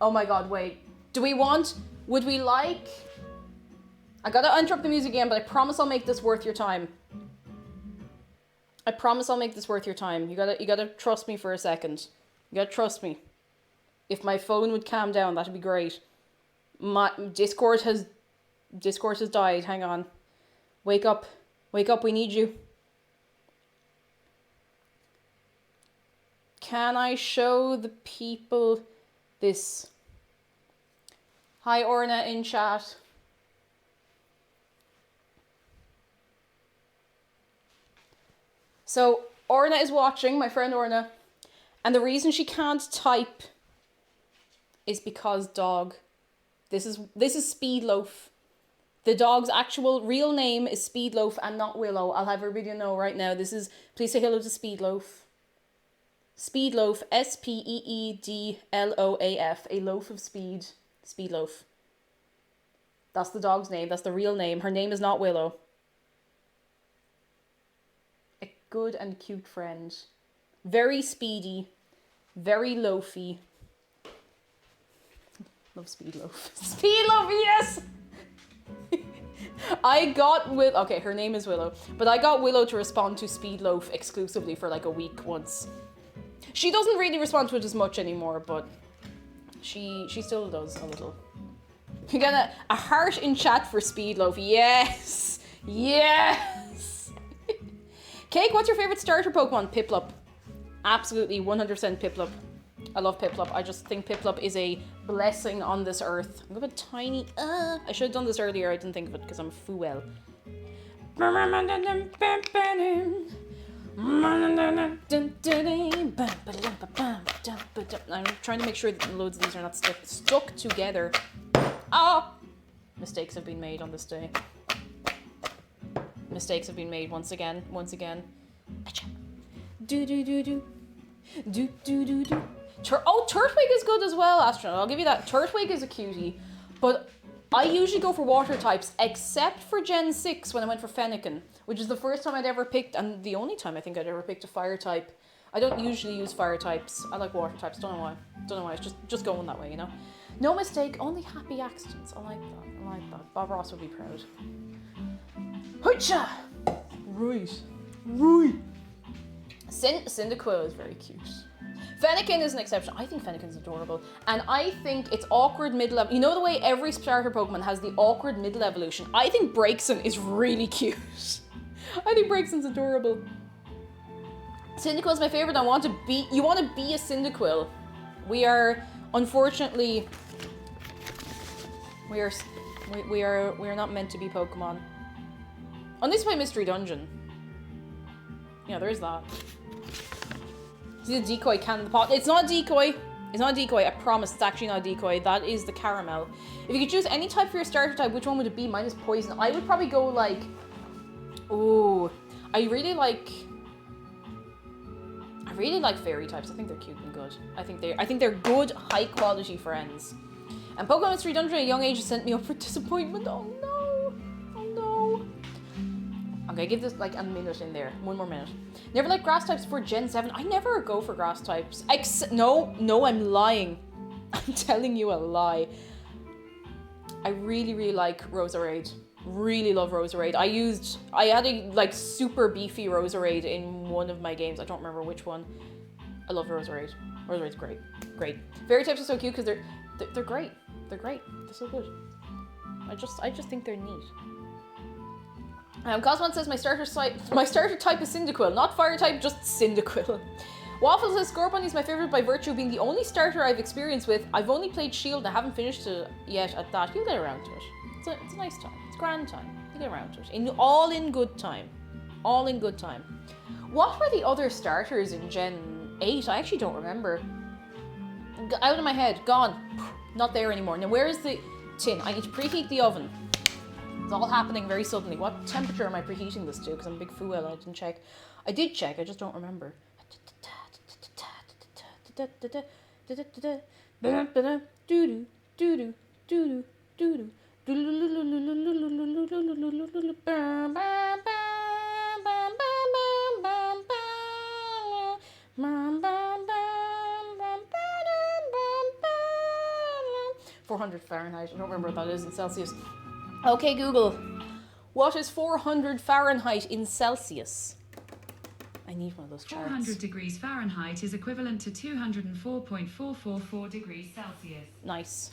Oh my god, wait. Would we like... I gotta interrupt the music again, but I promise I'll make this worth your time. I promise I'll make this worth your time. You gotta trust me for a second. You gotta trust me. If my phone would calm down, that'd be great. My Discord has died. Hang on. Wake up. Wake up, we need you. Can I show the people this? Hi, Orna in chat. So, Orna is watching, my friend Orna, and the reason she can't type is because dog. This is Speedloaf. The dog's actual real name is Speedloaf and not Willow. I'll have everybody know right now. Please say hello to Speedloaf. Speedloaf, Speedloaf, a loaf of speed. Speedloaf. That's the dog's name. That's the real name. Her name is not Willow. A good and cute friend. Very speedy. Very loafy. Love Speedloaf. Speedloaf, yes! Okay, her name is Willow, but I got Willow to respond to Speedloaf exclusively for like a week once. She doesn't really respond to it as much anymore, but she still does a little. You get a heart in chat for Speedloaf. Yes! Yes! Cake, what's your favorite starter Pokemon? Piplup. Absolutely, 100% Piplup. I love Piplup. I just think Piplup is a blessing on this earth. I'm a bit tiny. I should have done this earlier. I didn't think of it because I'm a fool. I'm trying to make sure that loads of these are not stuck together. Oh! Mistakes have been made on this day. Mistakes have been made once again. Do do do do. Do do do do. Turtwig is good as well, Astronaut. I'll give you that. Turtwig is a cutie. But I usually go for water types, except for Gen 6 when I went for Fennekin, which is the first time I'd ever picked, and the only time I think I'd ever picked a fire type. I don't usually use fire types. I like water types. Don't know why. It's just going that way, you know? No mistake, only happy accidents. I like that. Bob Ross would be proud. Hoocha! Right. Cyndaquil is very cute. Fennekin is an exception. I think Fennekin's adorable. And I think it's awkward mid-level. You know the way every starter Pokemon has the awkward middle evolution? I think Braixen is really cute. I think Braixen's adorable. Cyndaquil's my favorite. You want to be a Cyndaquil. We are, unfortunately, we are not meant to be Pokemon. Unless you play Mystery Dungeon. Yeah, there is that. See the decoy can in the pot. It's not a decoy. I promise. It's actually not a decoy. That is the caramel. If you could choose any type for your starter type, which one would it be? Mine is poison. I would probably go like... Oh, I really like fairy types. I think they're cute and good. I think they're good, high quality friends. And Pokemon Mystery Dungeon at a young age sent me up for disappointment. Oh no. Okay, give this like a minute in there. One more minute. Never like grass types for Gen 7. I never go for grass types. No, I'm lying. I'm telling you a lie. I really like Roserade. Really love Roserade. I had a like super beefy Roserade in one of my games. I don't remember which one. I love Roserade. Roserade's great. Fairy types are so cute because they're great. They're so good. I just think they're neat. Cosmon says my starter type is Cyndaquil, not fire type, just Cyndaquil. Waffle says Scorpion is my favorite by virtue of being the only starter I've experienced with. I've only played Shield and I haven't finished it yet at that. You'll get around to it. It's a nice time. It's grand time. You get around to it. All in good time. What were the other starters in Gen 8? I actually don't remember. Out of my head. Gone. Not there anymore. Now where is the tin? I need to preheat the oven. It's all happening very suddenly. What temperature am I preheating this to? Because I'm a big fool. I didn't check. I did check. I just don't remember. 400 Fahrenheit. I don't remember what that is in Celsius. Okay, Google. What is 400 Fahrenheit in Celsius? I need one of those charts. 400 degrees Fahrenheit is equivalent to 204.444 degrees Celsius. Nice.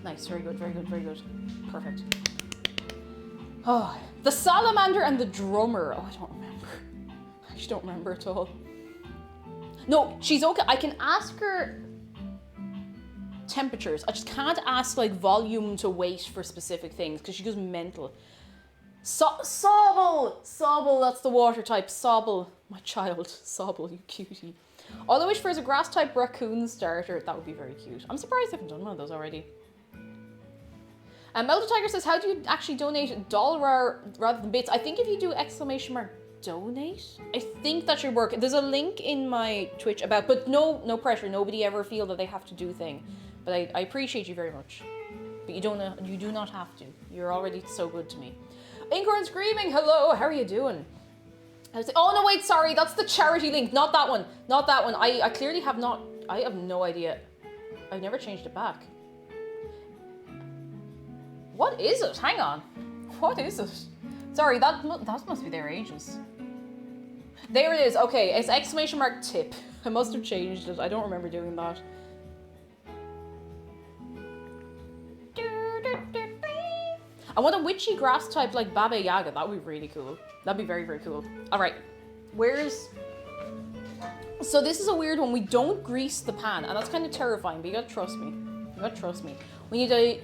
Very good. Perfect. Oh, the salamander and the drummer. Oh, I don't remember. I actually don't remember at all. No, she's okay. I can ask her temperatures. I just can't ask like volume to weight for specific things because she goes mental. Sobble, that's the water type. Sobble, my child. Sobble, you cutie. All I wish for is a grass type raccoon starter. That would be very cute. I'm surprised I haven't done one of those already. And Melted Tiger says, how do you actually donate $1 rather than bits? I think if you do !donate, I think that should work. There's a link in my Twitch about, but no pressure. Nobody ever feel that they have to do thing. But I appreciate you very much. But you do not have to. You're already so good to me. Incorn Screaming, hello, how are you doing? Oh no, wait, sorry, that's the charity link, not that one. Not that one. I clearly have not, I have no idea. I've never changed it back. What is it? Hang on. What is it? Sorry, that must be there ages. There it is. Okay, it's !tip. I must have changed it. I don't remember doing that. I want a witchy grass type like Baba Yaga. That would be really cool. That'd be very, very cool. All right. So this is a weird one. We don't grease the pan, and that's kind of terrifying, but you gotta trust me. You gotta trust me. We need a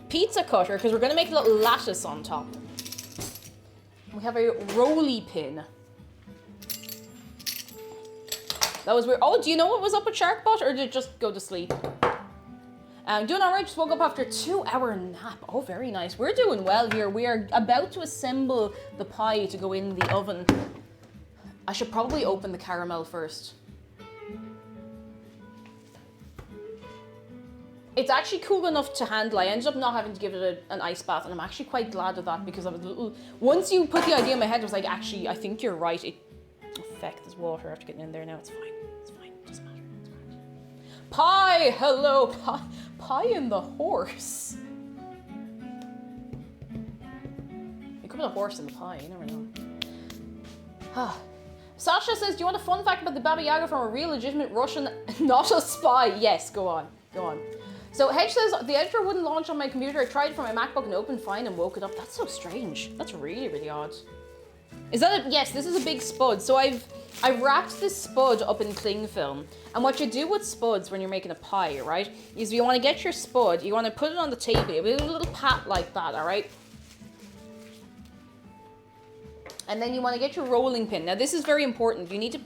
pizza cutter, because we're gonna make a little lattice on top. We have a roly pin. That was weird. Oh, do you know what was up with Sharkbot, or did it just go to sleep? Doing alright, just woke up after a 2-hour nap. Oh, very nice. We're doing well here. We are about to assemble the pie to go in the oven. I should probably open the caramel first. It's actually cool enough to handle. I ended up not having to give it an ice bath, and I'm actually quite glad of that because I was a little... Once you put the idea in my head, I was like, actually, I think you're right. Oh, feck, there's water after getting in there now. It's fine. It's fine. It doesn't matter. It's fine. Pie! Hello, pie. Pie and the horse. You could put a horse in the pie, you never know. Sasha says, do you want a fun fact about the Baba Yaga from a real legitimate Russian, not a spy? Yes, go on, go on. So Hedge says, the editor wouldn't launch on my computer. I tried it for my MacBook and opened fine and woke it up. That's so strange. That's really, really odd. Is that it? Yes, this is a big spud. So I've wrapped this spud up in cling film. And what you do with spuds when you're making a pie, right, is you want to get your spud, you want to put it on the table, a little pat like that, all right? And then you want to get your rolling pin. Now this is very important. You need to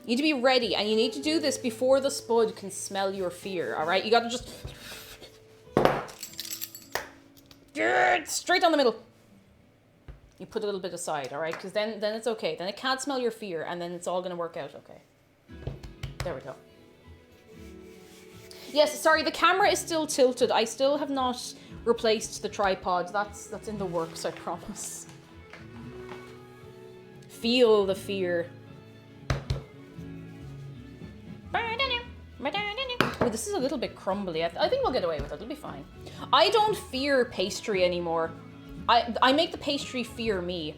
be ready, and you need to do this before the spud can smell your fear, all right? You got to just... straight down the middle. You put a little bit aside, all right? Because then it's okay. Then it can't smell your fear, and then it's all going to work out okay. There we go. Yes, sorry, the camera is still tilted. I still have not replaced the tripod. That's in the works, I promise. Feel the fear. Oh, this is a little bit crumbly. I think we'll get away with it. It'll be fine. I don't fear pastry anymore. I make the pastry fear me.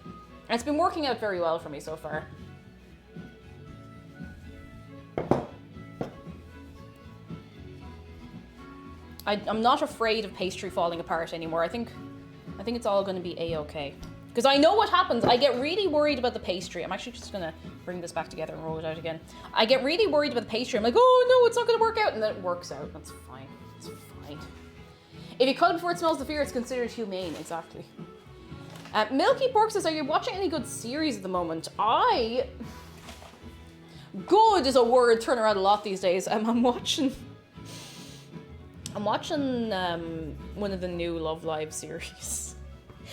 And it's been working out very well for me so far. I'm not afraid of pastry falling apart anymore. I think it's all going to be a-okay. Because I know what happens. I get really worried about the pastry. I'm actually just going to bring this back together and roll it out again. I get really worried about the pastry. I'm like, oh no, it's not going to work out. And then it works out. That's fine. It's fine. If you cut it before it smells the fear, it's considered humane. Exactly. Milky Pork says, are you watching any good series at the moment? Good is a word thrown around a lot these days. I'm watching one of the new Love Live series.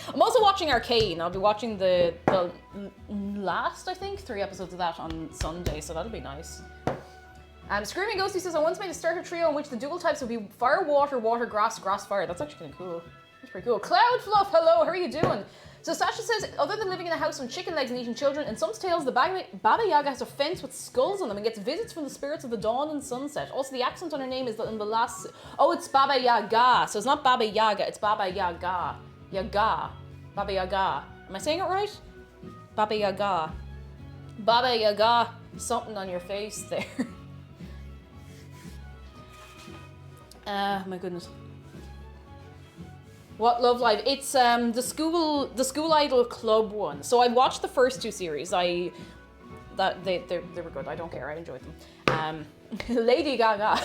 I'm also watching Arcane. I'll be watching the last, I think, 3 episodes of that on Sunday, so that'll be nice. Screaming Ghosty says, I once made a starter trio in which the dual types would be fire, water, water, grass, grass, fire. That's actually kind of cool. That's pretty cool. Cloud Fluff, hello, how are you doing? So Sasha says, other than living in a house on chicken legs and eating children, in some tales, the Baba Yaga has a fence with skulls on them and gets visits from the spirits of the dawn and sunset. Also, the accent on her name is in the last... Oh, it's Baba Yaga. So it's not Baba Yaga, it's Baba Yaga. Yaga. Baba Yaga. Am I saying it right? Baba Yaga. Baba Yaga. Something on your face there. My goodness. What Love Live? It's the School Idol Club one. So I watched the first 2 series. That they were good. I don't care. I enjoyed them. Lady Gaga,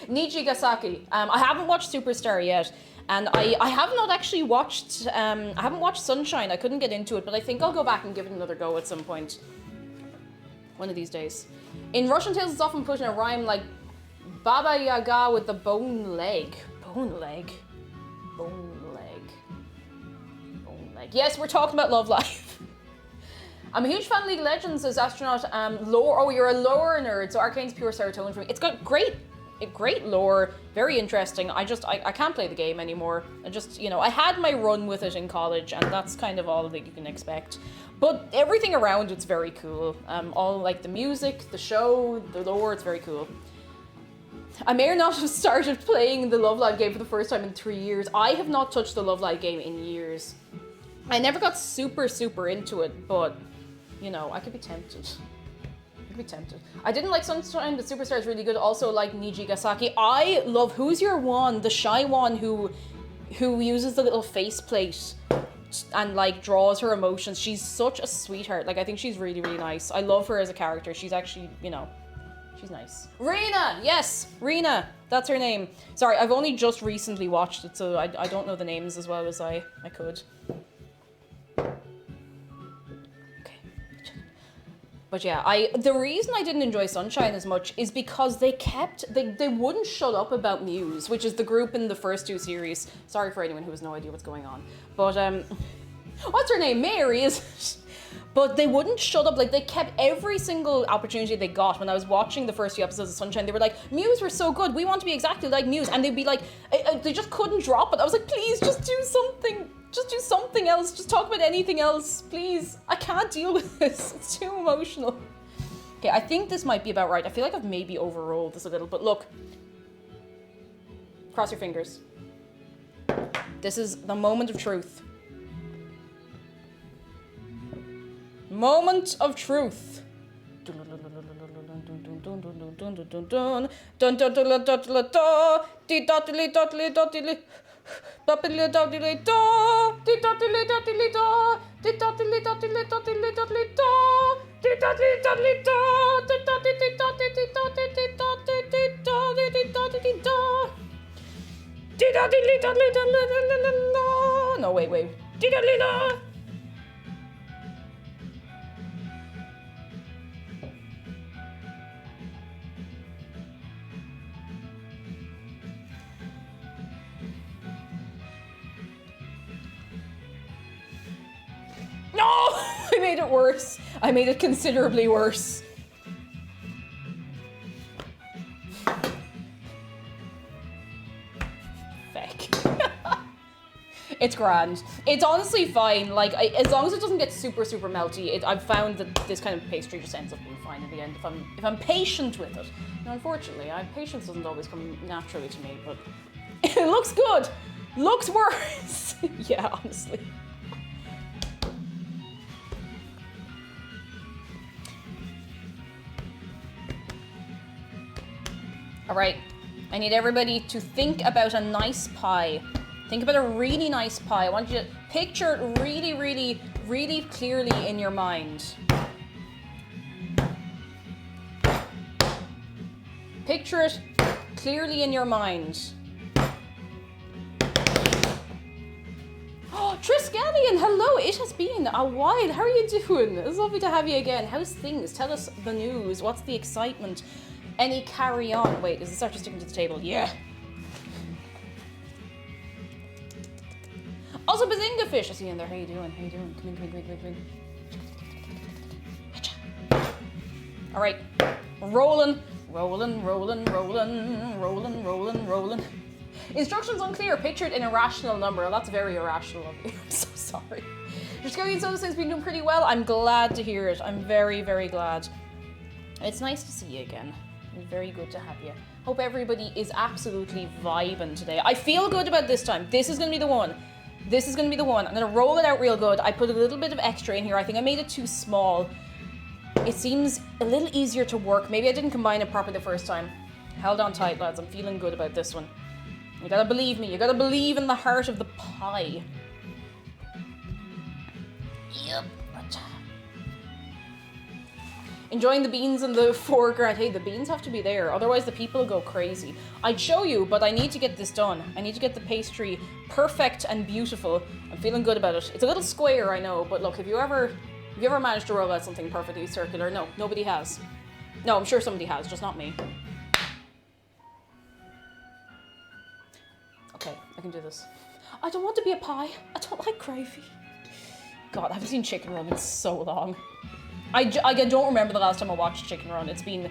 Nijigasaki. I haven't watched Superstar yet, and I have not actually watched. I haven't watched Sunshine. I couldn't get into it, but I think I'll go back and give it another go at some point. One of these days. In Russian tales, it's often put in a rhyme like Baba Yaga with the bone leg. Bone leg. Bone leg. Bone leg. Yes, we're talking about Love Life. I'm a huge fan of League of Legends, says Astronaut. Lore. Oh, you're a lore nerd, so Arcane's pure serotonin for me. It's got great lore, very interesting. I can't play the game anymore. I just, I had my run with it in college, and that's kind of all that you can expect. But everything around it's very cool. All like the music, the show, the lore, it's very cool. I may or not have started playing the Love Live game for the first time in 3 years. I have not touched the Love Live game in years. I never got super into it, but I could be tempted. I didn't like Sunshine, but Superstar is really good. Also like Nijigasaki. I love Who's Your One, the shy one who uses the little faceplate and like draws her emotions. She's such a sweetheart. Like I think she's really, really nice. I love her as a character. She's actually, she's nice. Rena, yes, Rena. That's her name. Sorry, I've only just recently watched it, so I don't know the names as well as I could. But yeah, the reason I didn't enjoy Sunshine as much is because they wouldn't shut up about Muse, which is the group in the first two series. Sorry for anyone who has no idea what's going on. But, what's her name? Mary, is it? But they wouldn't shut up. Like, they kept every single opportunity they got. When I was watching the first few episodes of Sunshine, they were like, Muse were so good. We want to be exactly like Muse. And they'd be like, they just couldn't drop it. I was like, please, just do something. Just do something else. Just talk about anything else, please. I can't deal with this. It's too emotional. Okay, I think this might be about right. I feel like I've maybe overrolled this a little, but look. Cross your fingers. This is the moment of truth. Moment of truth. No, wait. No! I made it worse. I made it considerably worse. Feck. It's grand. It's honestly fine. Like, as long as it doesn't get super melty, I've found that this kind of pastry just ends up being fine in the end if I'm patient with it. Now, unfortunately, patience doesn't always come naturally to me, but it looks good. Looks worse. Yeah, honestly. All right, I need everybody to think about a nice pie. Think about a really nice pie. I want you to picture it really clearly in your mind. Picture it clearly in your mind. Oh, Triskelion, hello. It has been a while. How are you doing? It's lovely to have you again. How's things? Tell us the news. What's the excitement? Any carry on? Wait, is this actually sticking to the table? Yeah. Also, Bazinga Fish, I see you in there. How you doing? Come in. All right, rolling. Instructions unclear. Pictured an irrational number. Oh, that's very irrational of you. I'm so sorry. Just going so this thing's been doing pretty well. I'm glad to hear it. I'm very glad. It's nice to see you again. Very good to have you. Hope everybody is absolutely vibing today. I feel good about this time. This is going to be the one. I'm going to roll it out real good. I put a little bit of extra in here. I think I made it too small. It seems a little easier to work. Maybe I didn't combine it properly the first time. Held on tight, lads. I'm feeling good about this one. You gotta believe me. You gotta believe in the heart of the pie. Yep. Enjoying the beans in the foreground. Hey, the beans have to be there, otherwise the people go crazy. I'd show you, but I need to get this done. I need to get the pastry perfect and beautiful. I'm feeling good about it. It's a little square, I know, but look, have you ever managed to roll out something perfectly circular? No, nobody has. No, I'm sure somebody has, just not me. Okay, I can do this. I don't want to be a pie. I don't like gravy. God, I haven't seen Chicken Run in so long. I don't remember the last time I watched Chicken Run. It's been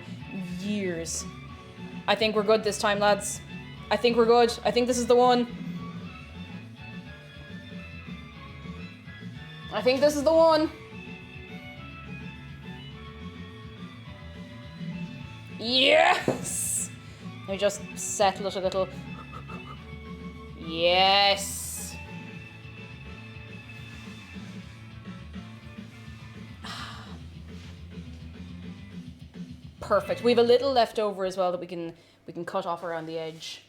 years. I think we're good this time, lads. I think we're good. I think this is the one. I think this is the one. Yes! Let me just settle it a little. Yes! Perfect. We have a little left over as well that we can cut off around the edge.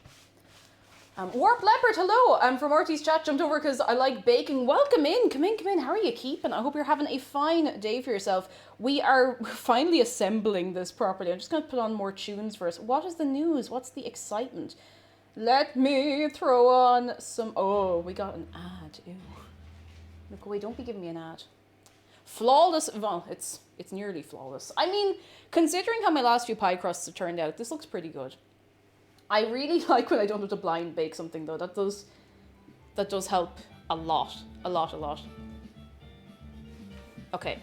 Warp Leopard, hello! I'm from Ortiz chat, jumped over because I like baking. Welcome in, come in, come in. How are you keeping? I hope you're having a fine day for yourself. We're finally assembling this properly. I'm just going to put on more tunes first. What is the news? What's the excitement? Let me throw on some... Oh, we got an ad. Ew. Look away, don't be giving me an ad. Flawless. Well, it's nearly flawless. I mean, considering how my last few pie crusts have turned out, this looks pretty good. I really like when I don't have to blind bake something though. That does help a lot. A lot. Okay.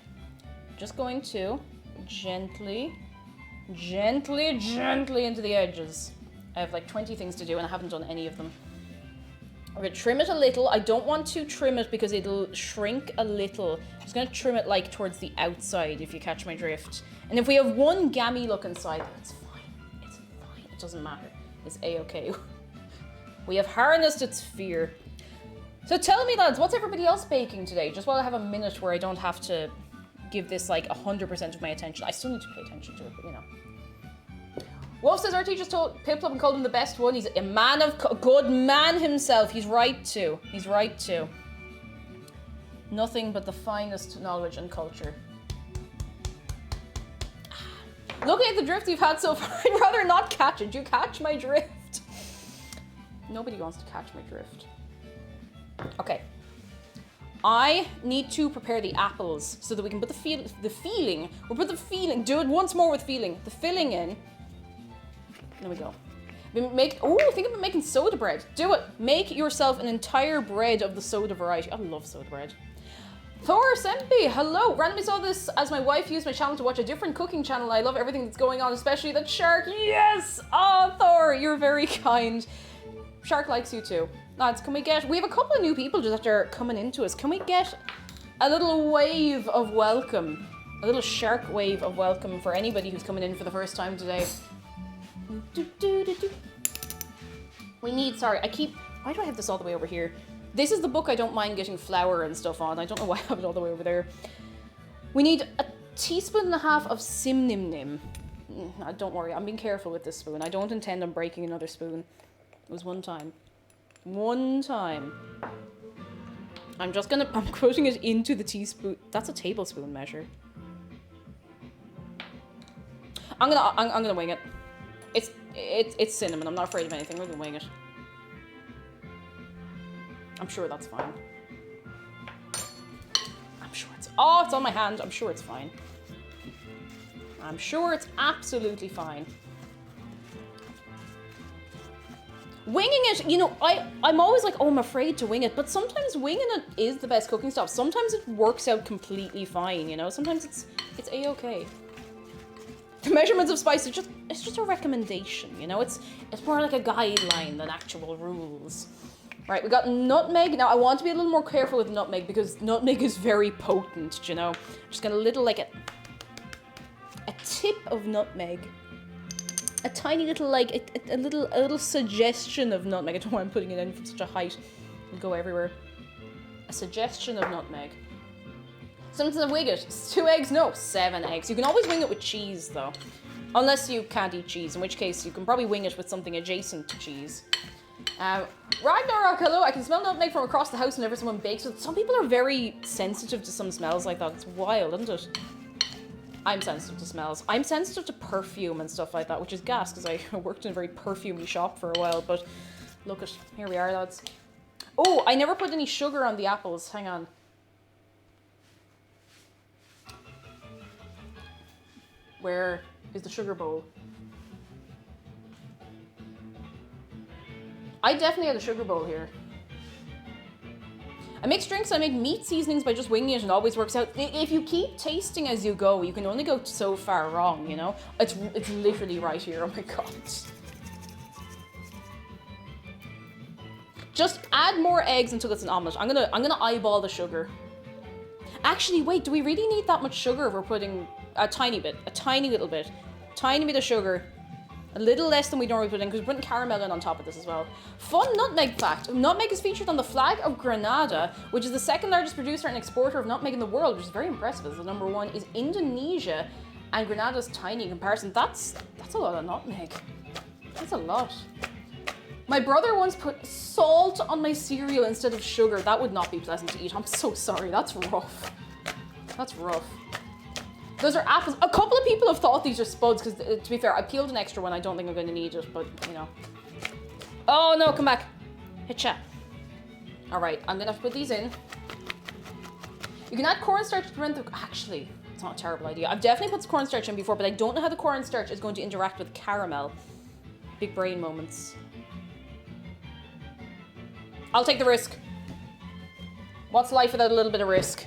Just going to gently into the edges. I have like 20 things to do and I haven't done any of them. I'm going to trim it a little. I don't want to trim it because it'll shrink a little. I'm just going to trim it like towards the outside, if you catch my drift. And if we have one gammy look inside, it's fine. It's fine. It doesn't matter. It's a-okay. We have harnessed its fear. So tell me, lads, what's everybody else baking today? Just while I have a minute where I don't have to give this like 100% of my attention. I still need to pay attention to it, but you know. Wolf says our teachers told Piplup and called him the best one. He's a man of good man himself. He's right to. He's right to. Nothing but the finest knowledge and culture. Looking at the drift you've had so far, I'd rather not catch it. Do you catch my drift? Nobody wants to catch my drift. Okay. I need to prepare the apples so that we can put the feeling. We'll put the feeling. Do it once more with feeling. The filling in. There we go. Think about making soda bread. Do it. Make yourself an entire bread of the soda variety. I love soda bread. Thor Sempi, hello. Randomly saw this as my wife used my channel to watch a different cooking channel. I love everything that's going on, especially that Shark. Yes! Oh, Thor, you're very kind. Shark likes you too. Lads, we have a couple of new people just after coming into us. Can we get a little wave of welcome? A little shark wave of welcome for anybody who's coming in for the first time today. We need, sorry, why do I have this all the way over here? This is the book I don't mind getting flour and stuff on. I don't know why I have it all the way over there. We need a teaspoon and a half of Sim Nim Nim. Don't worry, I'm being careful with this spoon. I don't intend on breaking another spoon. It was one time. One time. I'm putting it into the teaspoon. That's a tablespoon measure. I'm gonna wing it. It's cinnamon. I'm not afraid of anything. We're gonna wing it. I'm sure that's fine. I'm sure it's... Oh, it's on my hand. I'm sure it's fine. I'm sure it's absolutely fine. Winging it, you know, I'm always like, oh, I'm afraid to wing it. But sometimes winging it is the best cooking stuff. Sometimes it works out completely fine, you know? Sometimes it's a-okay. The measurements of spice, it's just a recommendation, you know? It's more like a guideline than actual rules. Right, we got nutmeg. Now, I want to be a little more careful with nutmeg because nutmeg is very potent, you know? Just got a little, like, a tip of nutmeg. A tiny little, like, a little suggestion of nutmeg. I don't know why I'm putting it in from such a height. It'll go everywhere. A suggestion of nutmeg. Sometimes I wing it. 2 eggs? No, 7 eggs. You can always wing it with cheese, though. Unless you can't eat cheese, in which case you can probably wing it with something adjacent to cheese. Ragnarok, hello. I can smell nutmeg from across the house whenever someone bakes with it. Some people are very sensitive to some smells like that. It's wild, isn't it? I'm sensitive to smells. I'm sensitive to perfume and stuff like that, which is gas because I worked in a very perfumey shop for a while. But look at, here we are, lads. Oh, I never put any sugar on the apples. Hang on. Where is the sugar bowl? I definitely had a sugar bowl here. I mix drinks, I make meat seasonings by just winging it and it always works out. If you keep tasting as you go, you can only go so far wrong, you know? It's literally right here, oh my god. Just add more eggs until it's an omelette. I'm gonna eyeball the sugar. Actually, wait, do we really need that much sugar if we're putting a tiny bit, a tiny little bit, tiny bit of sugar? A little less than we normally put in because we're putting caramel in on top of this as well. Fun nutmeg fact. Nutmeg is featured on the flag of Grenada, which is the second largest producer and exporter of nutmeg in the world, which is very impressive as the number one is Indonesia and Grenada's tiny in comparison. That's a lot of nutmeg. That's a lot. My brother once put salt on my cereal instead of sugar. That would not be pleasant to eat. I'm so sorry. That's rough. That's rough. Those are apples. A couple of people have thought these are spuds because, to be fair, I peeled an extra one. I don't think I'm going to need it, but, you know. Oh, no, come back. Hitcha. All right, I'm going to have to put these in. You can add cornstarch to prevent the... Actually, it's not a terrible idea. I've definitely put cornstarch in before, but I don't know how the cornstarch is going to interact with caramel. Big brain moments. I'll take the risk. What's life without a little bit of risk?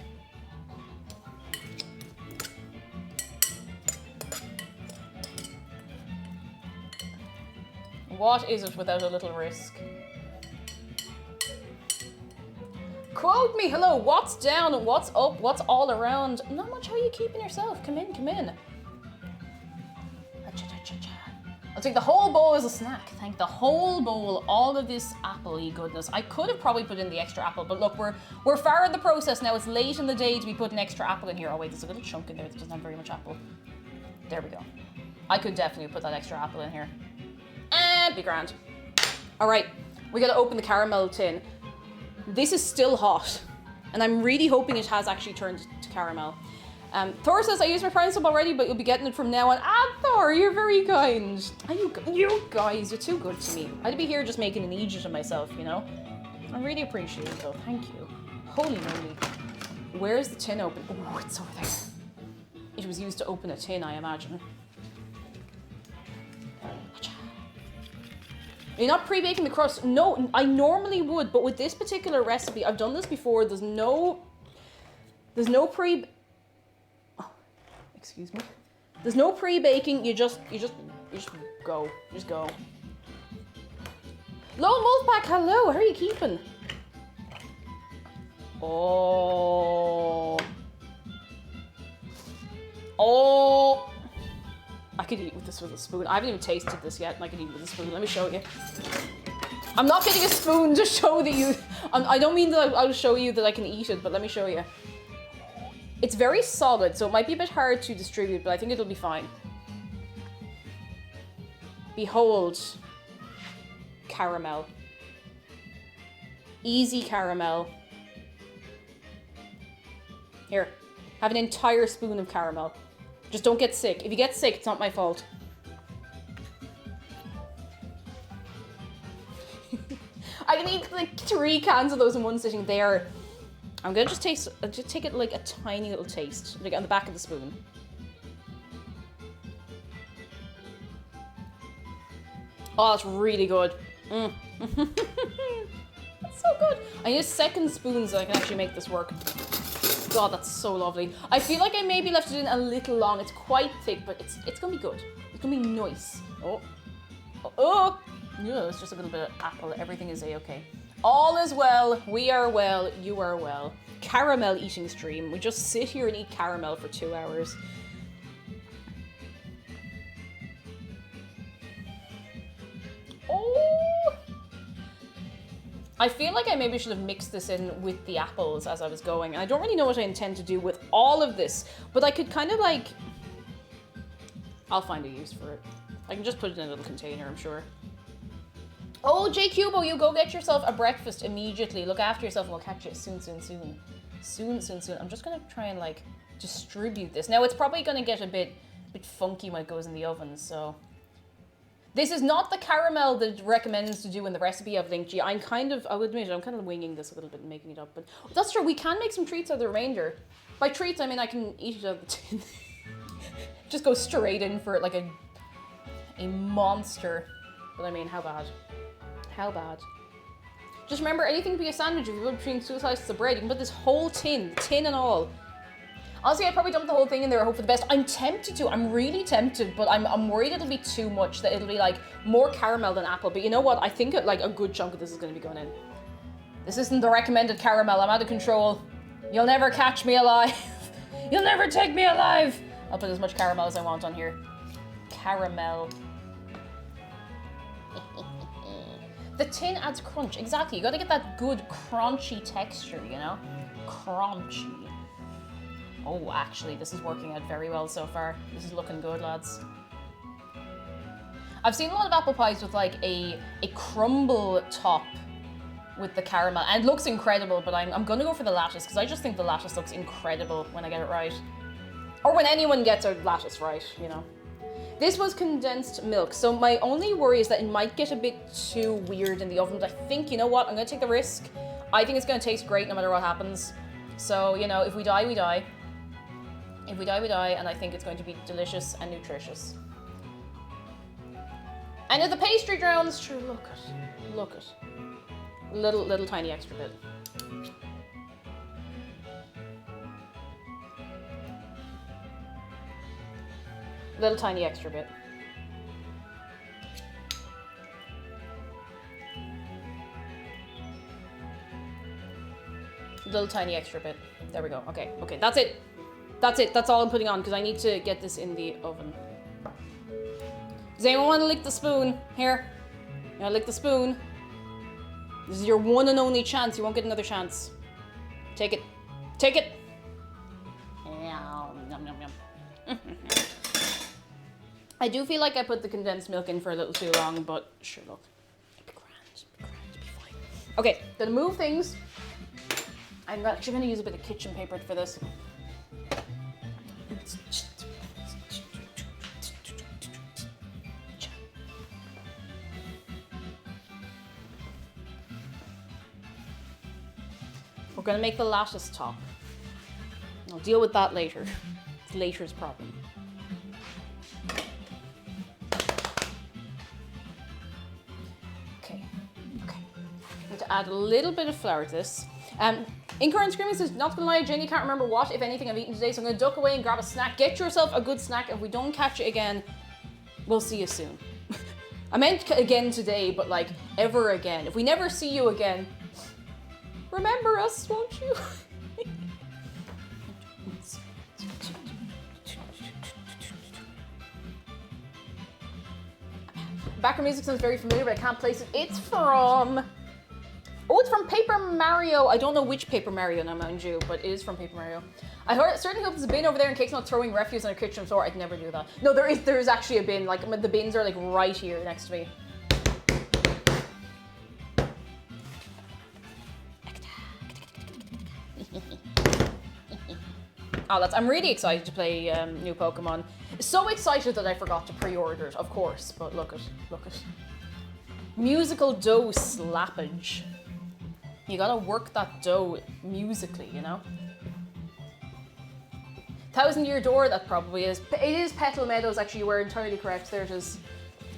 What is it without a little risk? Quote me, hello, what's down, what's up, what's all around? Not much, how are you keeping yourself? Come in, come in. I'll take the whole bowl as a snack. Thank the whole bowl, all of this apple-y goodness. I could have probably put in the extra apple, but look, we're far in the process now. It's late in the day to be putting extra apple in here. Oh wait, there's a little chunk in there that doesn't have very much apple. There we go. I could definitely put that extra apple in here. And be grand. All right, we gotta open the caramel tin. This is still hot, and I'm really hoping it has actually turned to caramel. Thor says, I used my prime sub already, but you'll be getting it from now on. Ah, Thor, you're very kind. You guys, you're too good to me. I'd be here just making an idiot of myself, you know? I really appreciate it, though. Thank you. Holy moly. Where's the tin open? Oh, it's over there. It was used to open a tin, I imagine. You're not pre-baking the crust. No, I normally would, but with this particular recipe, I've done this before. There's no pre... Oh, excuse me. There's no pre-baking. You just go. Just go. Lone Wolfpack, hello. How are you keeping? Oh. Oh. I could eat with this with a spoon. I haven't even tasted this yet, and I could eat with a spoon. Let me show you. I'm not getting a spoon to show that you... I don't mean that I'll show you that I can eat it, but let me show you. It's very solid, so it might be a bit hard to distribute, but I think it'll be fine. Behold. Caramel. Easy caramel. Here. Have an entire spoon of caramel. Just don't get sick. If you get sick, it's not my fault. I can eat like 3 cans of those in one sitting there. I'm gonna just take it like a tiny little taste, like on the back of the spoon. Oh, it's really good. Mm. That's so good. I need a second spoon so I can actually make this work. God, that's so lovely. I feel like I maybe left it in a little long. It's quite thick, but it's gonna be good. It's gonna be nice. Oh. Oh. Yeah, it's just a little bit of apple. Everything is a-okay. All is well. We are well. You are well. Caramel eating stream. We just sit here and eat caramel for 2 hours. Oh. I feel like I maybe should have mixed this in with the apples as I was going. And I don't really know what I intend to do with all of this, but I could kind of like... I'll find a use for it. I can just put it in a little container, I'm sure. Oh, J Cubo, you go get yourself a breakfast immediately. Look after yourself and we'll catch you soon, soon, soon. Soon. I'm just gonna try and like distribute this. Now it's probably gonna get a bit funky when it goes in the oven, so. This is not the caramel that it recommends to do in the recipe I've linked you. I'll admit it, I'm kind of winging this a little bit and making it up, but that's true, we can make some treats out of the remainder. By treats, I mean I can eat it out of the tin. Just go straight in for it like a monster. But I mean, how bad? How bad? Just remember, anything can be a sandwich if you put between 2 slices of bread. You can put this whole tin and all. Honestly, I'd probably dump the whole thing in there and hope for the best. I'm tempted to. I'm really tempted, but I'm worried it'll be too much, that it'll be like more caramel than apple. But you know what? I think like a good chunk of this is going to be going in. This isn't the recommended caramel. I'm out of control. You'll never catch me alive. You'll never take me alive. I'll put as much caramel as I want on here. Caramel. The tin adds crunch. Exactly. You got to get that good crunchy texture, you know? Crunchy. Oh, actually, this is working out very well so far. This is looking good, lads. I've seen a lot of apple pies with like a crumble top with the caramel, and it looks incredible, but I'm gonna go for the lattice, because I just think the lattice looks incredible when I get it right. Or when anyone gets a lattice right, you know. This was condensed milk, so my only worry is that it might get a bit too weird in the oven, but I think, you know what, I'm gonna take the risk. I think it's gonna taste great no matter what happens. So, you know, if we die, we die. If we die, we die, and I think it's going to be delicious and nutritious. And if the pastry drowns, sure, look it. Little tiny extra bit. Little tiny extra bit. Little tiny extra bit. There we go. Okay, that's it. That's it. That's all I'm putting on, because I need to get this in the oven. Does anyone want to lick the spoon? Here. You want to lick the spoon? This is your one and only chance. You won't get another chance. Take it. Take it. Yum, yum, yum. I do feel like I put the condensed milk in for a little too long, but sure, look. It'll be grand. It'll be fine. Okay, gonna move things. I'm actually gonna use a bit of kitchen paper for this. We're gonna make the lattice top. I'll deal with that later. It's later's problem. Okay. I'm going to add a little bit of flour to this. Incoherent Screaming says, not gonna lie, Jenny can't remember what, if anything, I've eaten today, so I'm gonna duck away and grab a snack. Get yourself a good snack. If we don't catch it again, we'll see you soon. I meant again today, but like ever again. If we never see you again, remember us, won't you? Background music sounds very familiar, but I can't place it. It's from... Oh, it's from Paper Mario. I don't know which Paper Mario now, mind you, but it is from Paper Mario. Certainly hope there's a bin over there in case not throwing refuse on a kitchen floor. I'd never do that. No, there is actually a bin. Like, the bins are like right here next to me. Oh, I'm really excited to play new Pokemon. So excited that I forgot to pre-order it, of course, but look at. Musical dough slappage. You gotta work that dough musically, you know? 1,000-year door, that probably is. It is Petal Meadows, actually, you were entirely correct. There it is.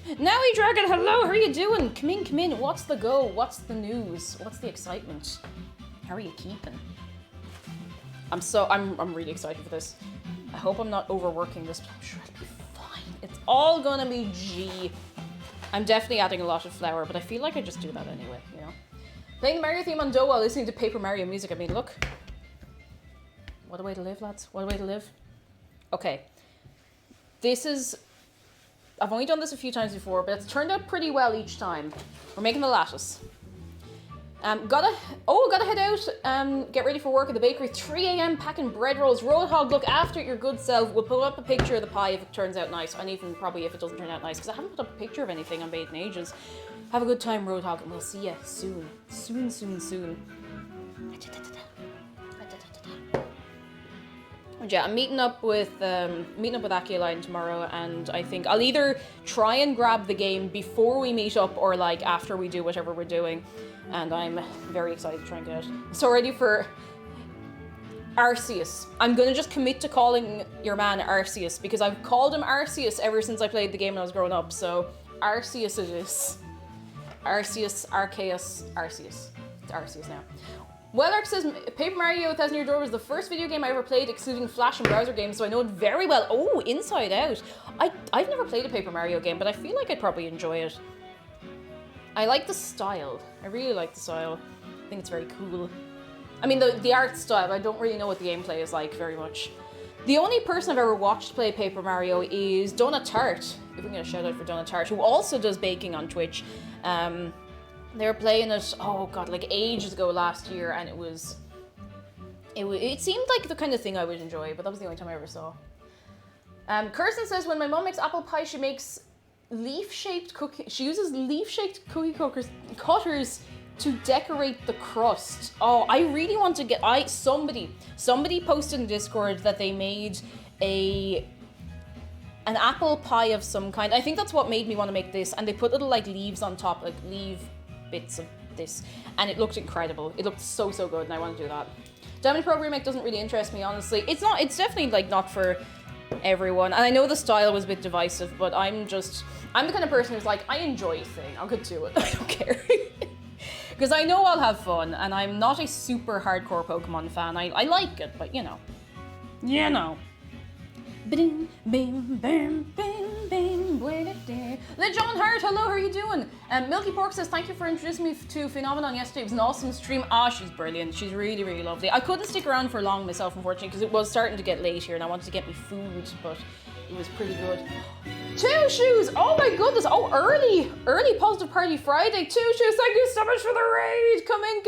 Nowy Dragon, hello, how are you doing? Come in. What's the go? What's the news? What's the excitement? How are you keeping? I'm really excited for this. I hope I'm not overworking this, but I'm sure it'll be fine. It's all gonna be G. I'm definitely adding a lot of flour, but I feel like I just do that anyway, you know? Playing the Mario theme on dough while listening to Paper Mario music. I mean, look. What a way to live, lads. What a way to live. Okay. I've only done this a few times before, but it's turned out pretty well each time. We're making the lattice. Gotta head out, get ready for work at the bakery. 3 a.m. packing bread rolls. Roadhog, look after your good self. We'll put up a picture of the pie if it turns out nice, and even probably if it doesn't turn out nice, because I haven't put up a picture of anything on Bait in ages. Have a good time, Roadhog, and we'll see you soon. Soon. Yeah, I'm meeting up with Akiline tomorrow, and I think I'll either try and grab the game before we meet up or like after we do whatever we're doing, and I'm very excited to try and get it. So ready for Arceus. I'm gonna just commit to calling your man Arceus because I've called him Arceus ever since I played the game when I was growing up. So Arceus it is. Arceus, Arceus, Arceus. It's Arceus now. Wellark says, Paper Mario 1000 Year Door was the first video game I ever played excluding Flash and browser games, so I know it very well. Oh, Inside Out. I've never played a Paper Mario game, but I feel like I'd probably enjoy it. I like the style. I really like the style. I think it's very cool. I mean, the art style, I don't really know what the gameplay is like very much. The only person I've ever watched play Paper Mario is Donna Tart. If we can get a shout out for Donna Tart, who also does baking on Twitch. They were playing it, oh god, like ages ago last year, and it seemed like the kind of thing I would enjoy, but that was the only time I ever saw. Kirsten says, when my mom makes apple pie, she makes leaf-shaped cookie. She uses leaf-shaped cookie cutters to decorate the crust. Oh, I really want to get. Somebody posted in Discord that they made an apple pie of some kind. I think that's what made me want to make this. And they put little like leaves on top, like leaf bits of this, and it looked incredible. It looked so good, and I want to do that. Diamond Pro remake doesn't really interest me, honestly. It's not. It's definitely like not for everyone. And I know the style was a bit divisive, but I'm the kind of person who's like, I enjoy a thing. I'll get to it. I don't care. Because I know I'll have fun, and I'm not a super hardcore Pokemon fan. I like it, but you know. Bing, bing, bing, bing, bing, Le John Hart, hello, how are you doing? Milky Pork says, thank you for introducing me to Phenomenon yesterday. It was an awesome stream. She's brilliant. She's really, really lovely. I couldn't stick around for long myself, unfortunately, because it was starting to get late here, and I wanted to get me food, but it was pretty good. Two Shoes! Oh my goodness! Oh, early Positive Party Friday. Two Shoes, thank you so much for the raid! Come in.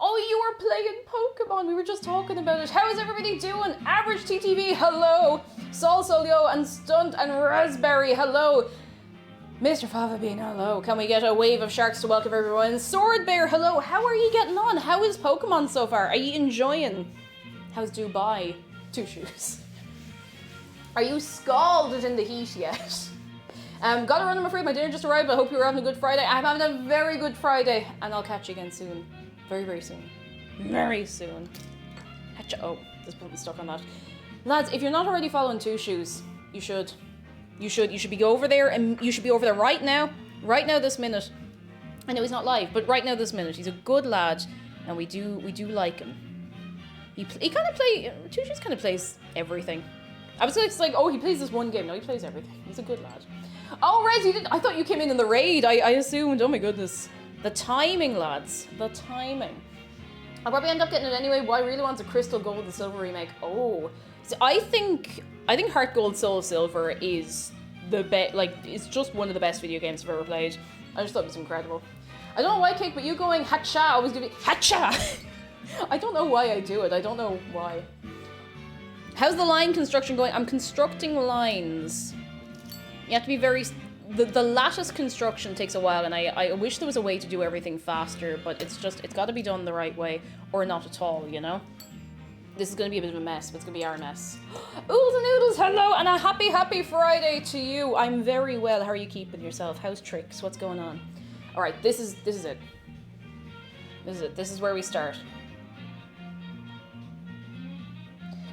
Oh, you are playing Pokemon. We were just talking about it. How is everybody doing? Average TTV, hello. Sol Solio and Stunt and Raspberry, hello. Mr. Fava Bean, hello. Can we get a wave of sharks to welcome everyone? Sword Bear, hello. How are you getting on? How is Pokemon so far? Are you enjoying? How's Dubai? Two Shoes. Are you scalded in the heat yet? Gotta run, I'm afraid. My dinner just arrived, but I hope you were having a good Friday. I'm having a very good Friday, and I'll catch you again soon. Very, very soon. Very soon. Oh, this button's stuck on that. Lads, if you're not already following Two Shoes, you should. You should be over there, and you should be over there right now. Right now, this minute. I know he's not live, but right now, this minute. He's a good lad, and we do like him. He kind of Two Shoes kind of plays everything. I was like, oh, he plays this one game. No, he plays everything. He's a good lad. Oh, Rez, you did. I thought you came in the raid. I assumed. Oh my goodness. The timing, lads. The timing. I'll probably end up getting it anyway. But I really want a Crystal Gold and Silver remake. Oh, so I think Heart Gold Soul Silver is the best. Like, it's just one of the best video games I've ever played. I just thought it was incredible. I don't know why, Cake, but you going Hacha always give me Hacha. I don't know why I do it. I don't know why. How's the line construction going? I'm constructing lines. You have to be very... The lattice construction takes a while, and I wish there was a way to do everything faster, but it's got to be done the right way, or not at all, you know? This is going to be a bit of a mess, but it's going to be our mess. Oodles and Noodles, hello, and a happy Friday to you. I'm very well. How are you keeping yourself? How's Tricks? What's going on? All right, this is it. This is where we start.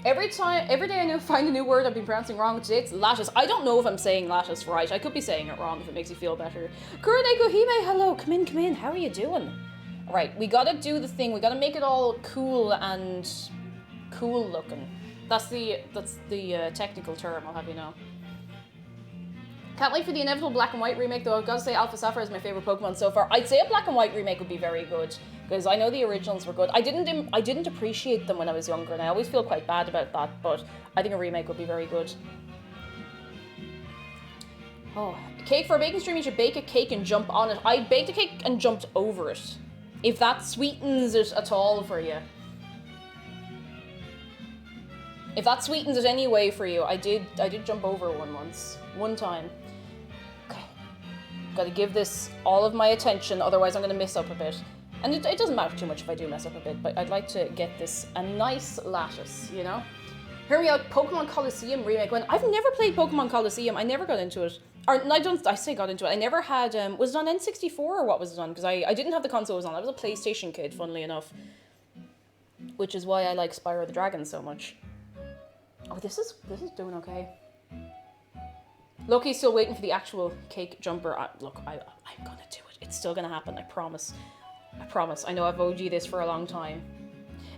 Every day I find a new word I've been pronouncing wrong. Today it's lattice. I don't know if I'm saying lattice right. I could be saying it wrong if it makes you feel better. Kurone Kohime, hello. Come in. How are you doing? All right, we gotta do the thing. We gotta make it all cool and cool looking. That's the technical term, I'll have you know. Can't wait for the inevitable Black and White remake, though. I've got to say Alpha Sapphire is my favorite Pokemon so far. I'd say a Black and White remake would be very good, because I know the originals were good. I didn't appreciate them when I was younger, and I always feel quite bad about that, but I think a remake would be very good. Oh, cake for a baking stream, you should bake a cake and jump on it. I baked a cake and jumped over it. If that sweetens it at all for you. If that sweetens it any way for you, I did jump over one time. Okay. Gotta give this all of my attention, otherwise I'm gonna mess up a bit. And it doesn't matter too much if I do mess up a bit, but I'd like to get this a nice lattice, you know? Hear me out, Pokemon Coliseum remake. When I've never played Pokemon Coliseum, I never got into it. Or I say got into it. I never had. Was it on N64 or what was it on? Because I didn't have the console it was on. I was a PlayStation kid, funnily enough. Which is why I like Spyro the Dragon so much. Oh, this is doing okay. Loki's still waiting for the actual cake jumper. I'm gonna do it. It's still gonna happen. I promise. I promise. I know I've owed you this for a long time.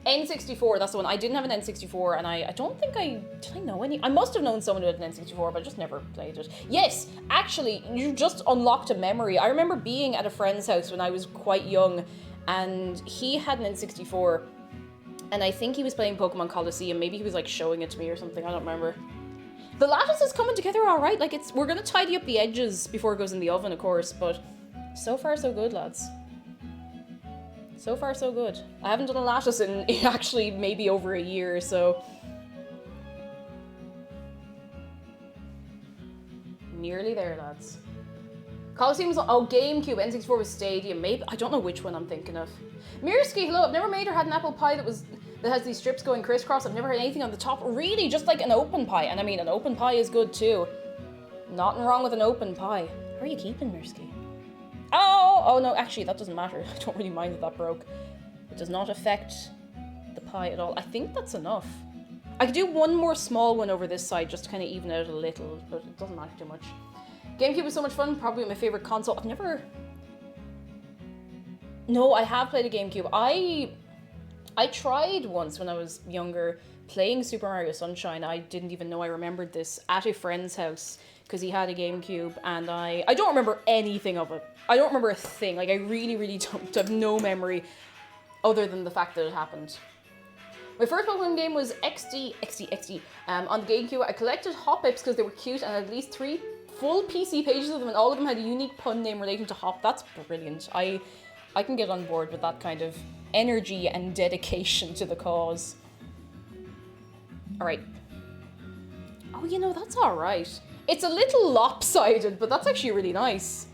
N64, that's the one. I didn't have an N64, and I don't think did I know any? I must have known someone who had an N64, but I just never played it. Yes, actually, you just unlocked a memory. I remember being at a friend's house when I was quite young, and he had an N64, and I think he was playing Pokemon Coliseum. Maybe he was like showing it to me or something. I don't remember. The lattice is coming together all right. Like we're gonna tidy up the edges before it goes in the oven, of course, but so far so good, lads. So far, so good. I haven't done a lattice in actually maybe over a year, so... Nearly there, lads. Coliseum was... Oh, GameCube, N64 was Stadium. Maybe... I don't know which one I'm thinking of. Mirsky, hello. I've never made or had an apple pie that has these strips going crisscross. I've never had anything on the top. Really, just like an open pie. And I mean, an open pie is good, too. Nothing wrong with an open pie. How are you keeping, Mirsky? Oh no, actually that doesn't matter. I don't really mind that broke. It does not affect the pie at all. I think that's enough. I could do one more small one over this side just to kind of even out a little, but it doesn't matter too much. GameCube was so much fun, probably my favorite console. No, I have played a GameCube. I tried once when I was younger playing Super Mario Sunshine. I didn't even know I remembered this at a friend's house because he had a GameCube, and I don't remember anything of it. I don't remember a thing. Like, I really, really don't. I have no memory other than the fact that it happened. My first Pokemon game was XD. On the GameCube, I collected Hop Pips because they were cute and at least 3 full PC pages of them, and all of them had a unique pun name relating to Hop. That's brilliant. I can get on board with that kind of energy and dedication to the cause. Alright. Oh, you know, that's alright. It's a little lopsided, but that's actually really nice.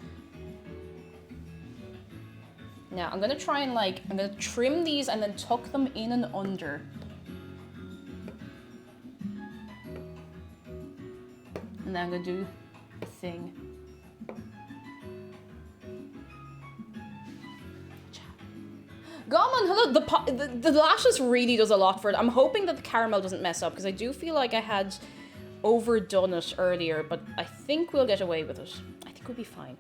Now, I'm gonna try and I'm gonna trim these and then tuck them in and under. And then I'm gonna do a thing. Gammon, hello! The lashes really does a lot for it. I'm hoping that the caramel doesn't mess up, because I do feel like I had overdone it earlier, but I think we'll get away with it. I think we'll be fine.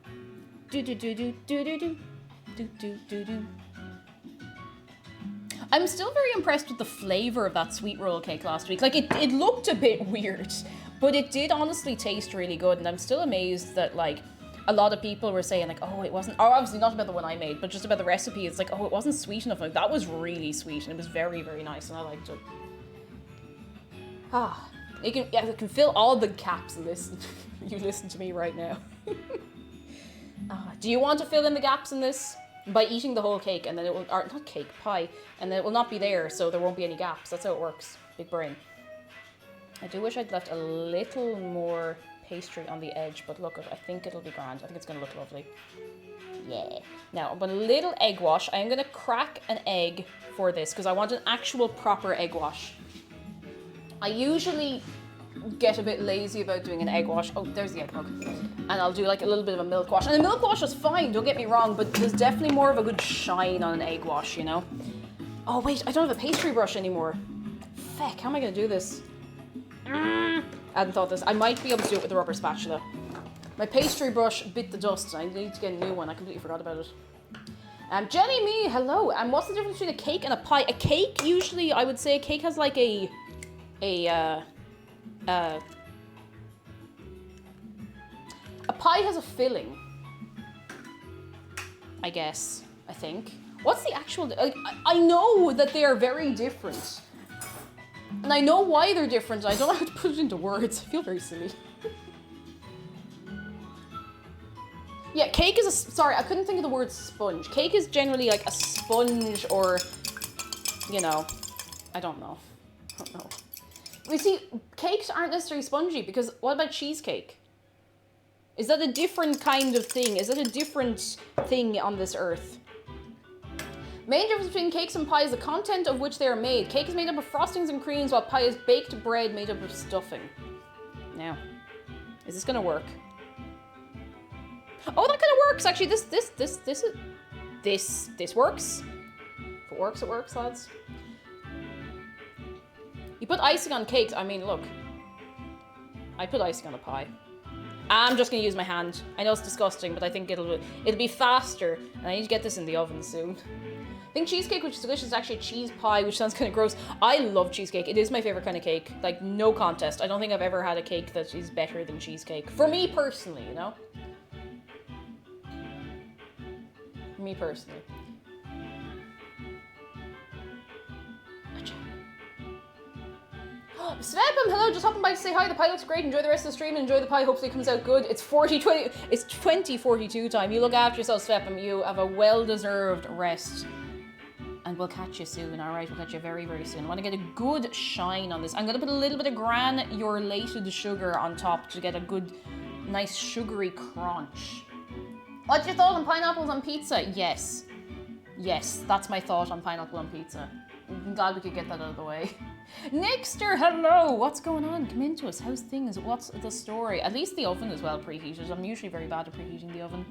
I'm still very impressed with the flavor of that sweet roll cake last week. Like, it looked a bit weird, but it did honestly taste really good, and I'm still amazed that, like, a lot of people were saying, like, oh, it wasn't... Oh, obviously not about the one I made, but just about the recipe. It's like, oh, it wasn't sweet enough. Like, that was really sweet, and it was very, very nice, and I liked it. Ah... You can fill all the gaps in this. You listen to me right now. Do you want to fill in the gaps in this? By eating the whole cake, and then it will... Or, not cake, pie. And then it will not be there, so there won't be any gaps. That's how it works. Big brain. I do wish I'd left a little more pastry on the edge, but look, I think it'll be grand. I think it's going to look lovely. Yeah. Now, I'm going to little egg wash. I'm going to crack an egg for this, because I want an actual proper egg wash. I usually get a bit lazy about doing an egg wash. Oh, there's the egg mug. And I'll do like a little bit of a milk wash. And the milk wash is fine, don't get me wrong, but there's definitely more of a good shine on an egg wash, you know? Oh wait, I don't have a pastry brush anymore. Feck, how am I gonna do this? I hadn't thought this. I might be able to do it with a rubber spatula. My pastry brush bit the dust, and I need to get a new one. I completely forgot about it. Jenny Me, hello. And what's the difference between a cake and a pie? A cake, usually, I would say a cake has like a pie has a filling, I guess, I think. What's the actual... I know that they are very different. And I know why they're different. I don't know how to put it into words. I feel very silly. Yeah, cake is a... Sorry, I couldn't think of the word sponge. Cake is generally like a sponge or, you know, I don't know. You see, cakes aren't necessarily spongy, because what about cheesecake? Is that a different kind of thing? Is that a different thing on this earth? Main difference between cakes and pie is the content of which they are made. Cake is made up of frostings and creams, while pie is baked bread made up of stuffing. Now, is this gonna work? Oh, that kind of works. Actually, this works. If it works, it works, lads. You put icing on cakes. I mean, look. I put icing on a pie. I'm just gonna use my hand. I know it's disgusting, but I think it'll be faster. And I need to get this in the oven soon. I think cheesecake, which is delicious, is actually cheese pie, which sounds kind of gross. I love cheesecake. It is my favorite kind of cake. Like, no contest. I don't think I've ever had a cake that is better than cheesecake. For me personally, you know? Me personally. Svepim, hello, just hopping by to say hi. The pie looks great. Enjoy the rest of the stream and enjoy the pie. Hopefully it comes out good. It's 2042 time. You look after yourself, Svepim. You have a well-deserved rest. And we'll catch you soon, alright? We'll catch you very, very soon. I want to get a good shine on this. I'm going to put a little bit of granulated sugar on top to get a good, nice sugary crunch. What's your thought on pineapples on pizza? Yes. Yes, that's my thought on pineapple on pizza. I'm glad we could get that out of the way. Nixter, hello! What's going on? Come into us. How's things? What's the story? At least the oven is well preheated. I'm usually very bad at preheating the oven.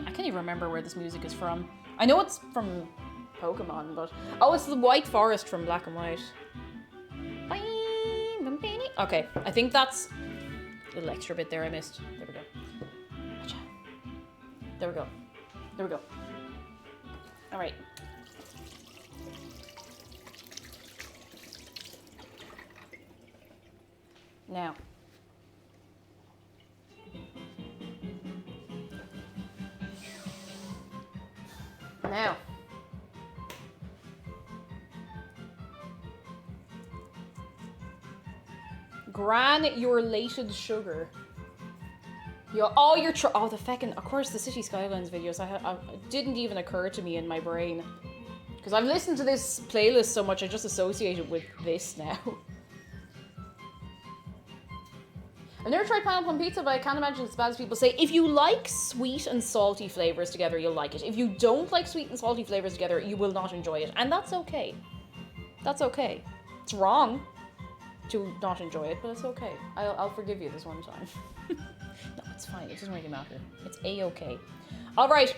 I can't even remember where this music is from. I know it's from Pokemon, but... Oh, it's the White Forest from Black and White. Okay, I think that's a little extra bit there I missed. There we go. There we go. There we go. All right. Now. Now. Granulated sugar. Oh, you're the feckin', of course, the City Skylines videos. It didn't even occur to me in my brain. Because I've listened to this playlist so much, I just associate it with this now. I've never tried pineapple on pizza, but I can't imagine it's as bad as people say. If you like sweet and salty flavors together, you'll like it. If you don't like sweet and salty flavors together, you will not enjoy it. And that's okay. That's okay. It's wrong to not enjoy it, but it's okay. I'll forgive you this one time. No, it's fine. It doesn't really matter. It's a-okay. All right.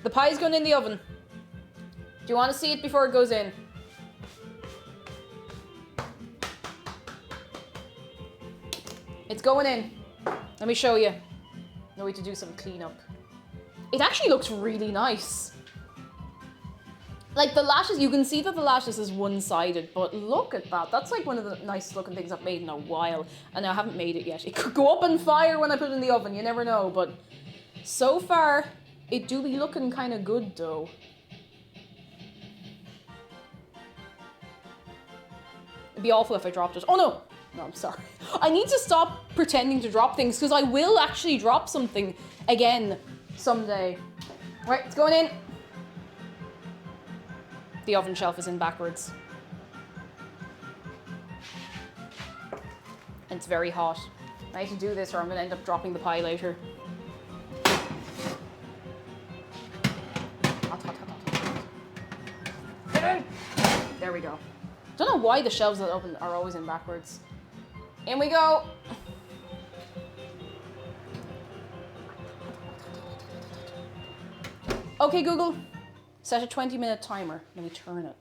The pie's going in the oven. Do you want to see it before it goes in? It's going in. Let me show you. Now we need to do some cleanup. It actually looks really nice. Like the lattice, you can see that the lattice is one-sided, but look at that. That's like one of the nicest looking things I've made in a while. And I haven't made it yet. It could go up on fire when I put it in the oven, you never know. But so far, it do be looking kind of good though. It'd be awful if I dropped it. Oh no! No, I'm sorry. I need to stop pretending to drop things because I will actually drop something again someday. Right, it's going in. The oven shelf is in backwards. And it's very hot. I need to do this or I'm going to end up dropping the pie later. Hot, hot, hot, hot, hot. There we go. Don't know why the shelves that open are always in backwards. In we go. Okay, Google. Set a 20-minute timer. Let me turn it.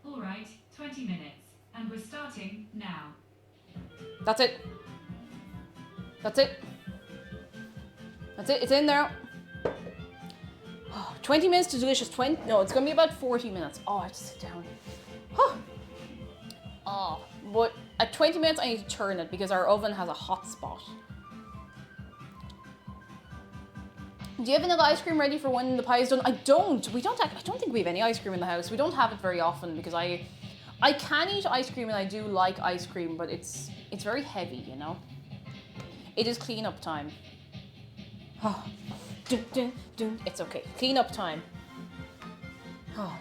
All right, 20 minutes. And we're starting now. That's it. That's it. That's it. It's in there. Oh, 20 minutes to delicious. No, it's going to be about 40 minutes. Oh, I have to sit down. Huh. Oh, but at 20 minutes, I need to turn it because our oven has a hot spot. Do you have enough ice cream ready for when the pie is done? I don't. I don't think we have any ice cream in the house. We don't have it very often because I can eat ice cream and I do like ice cream, but it's very heavy, you know? It is cleanup time. Oh. Dun, dun, dun. It's okay. Cleanup time. Oh.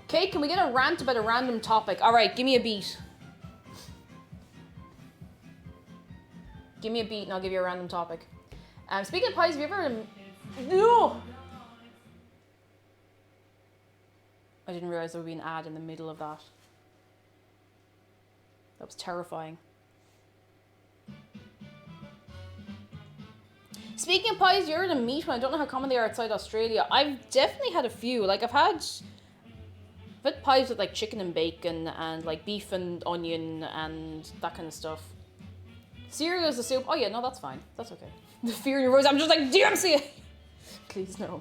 Okay, can we get a rant about a random topic? All right, give me a beat. Give me a beat and I'll give you a random topic. Speaking of pies, have you ever... No! I didn't realize there would be an ad in the middle of that. That was terrifying. Speaking of pies, you ever had a meat one? I don't know how common they are outside Australia. I've definitely had a few. Like, I've had pies with, like, chicken and bacon and, like, beef and onion and that kind of stuff. Cereal as a soup. Oh, yeah, no, that's fine. That's okay. The fear in your voice. I'm just like, DMC! Please, no.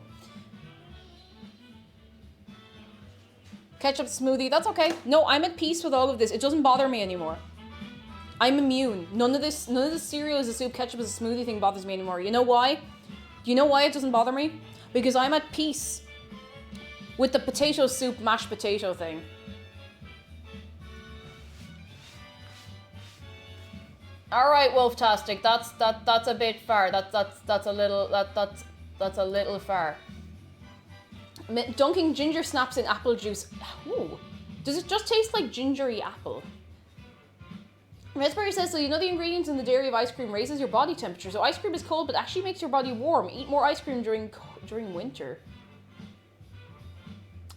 Ketchup smoothie. That's okay. No, I'm at peace with all of this. It doesn't bother me anymore. I'm immune. None of this cereal as a soup, ketchup as a smoothie thing bothers me anymore. You know why? Do you know why it doesn't bother me? Because I'm at peace with the potato soup, mashed potato thing. All right, Wolftastic. That's a bit far. That's a little far. Dunking ginger snaps in apple juice. Ooh. Does it just taste like gingery apple? Raspberry says, so you know the ingredients in the dairy of ice cream raises your body temperature. So ice cream is cold, but actually makes your body warm. Eat more ice cream during winter.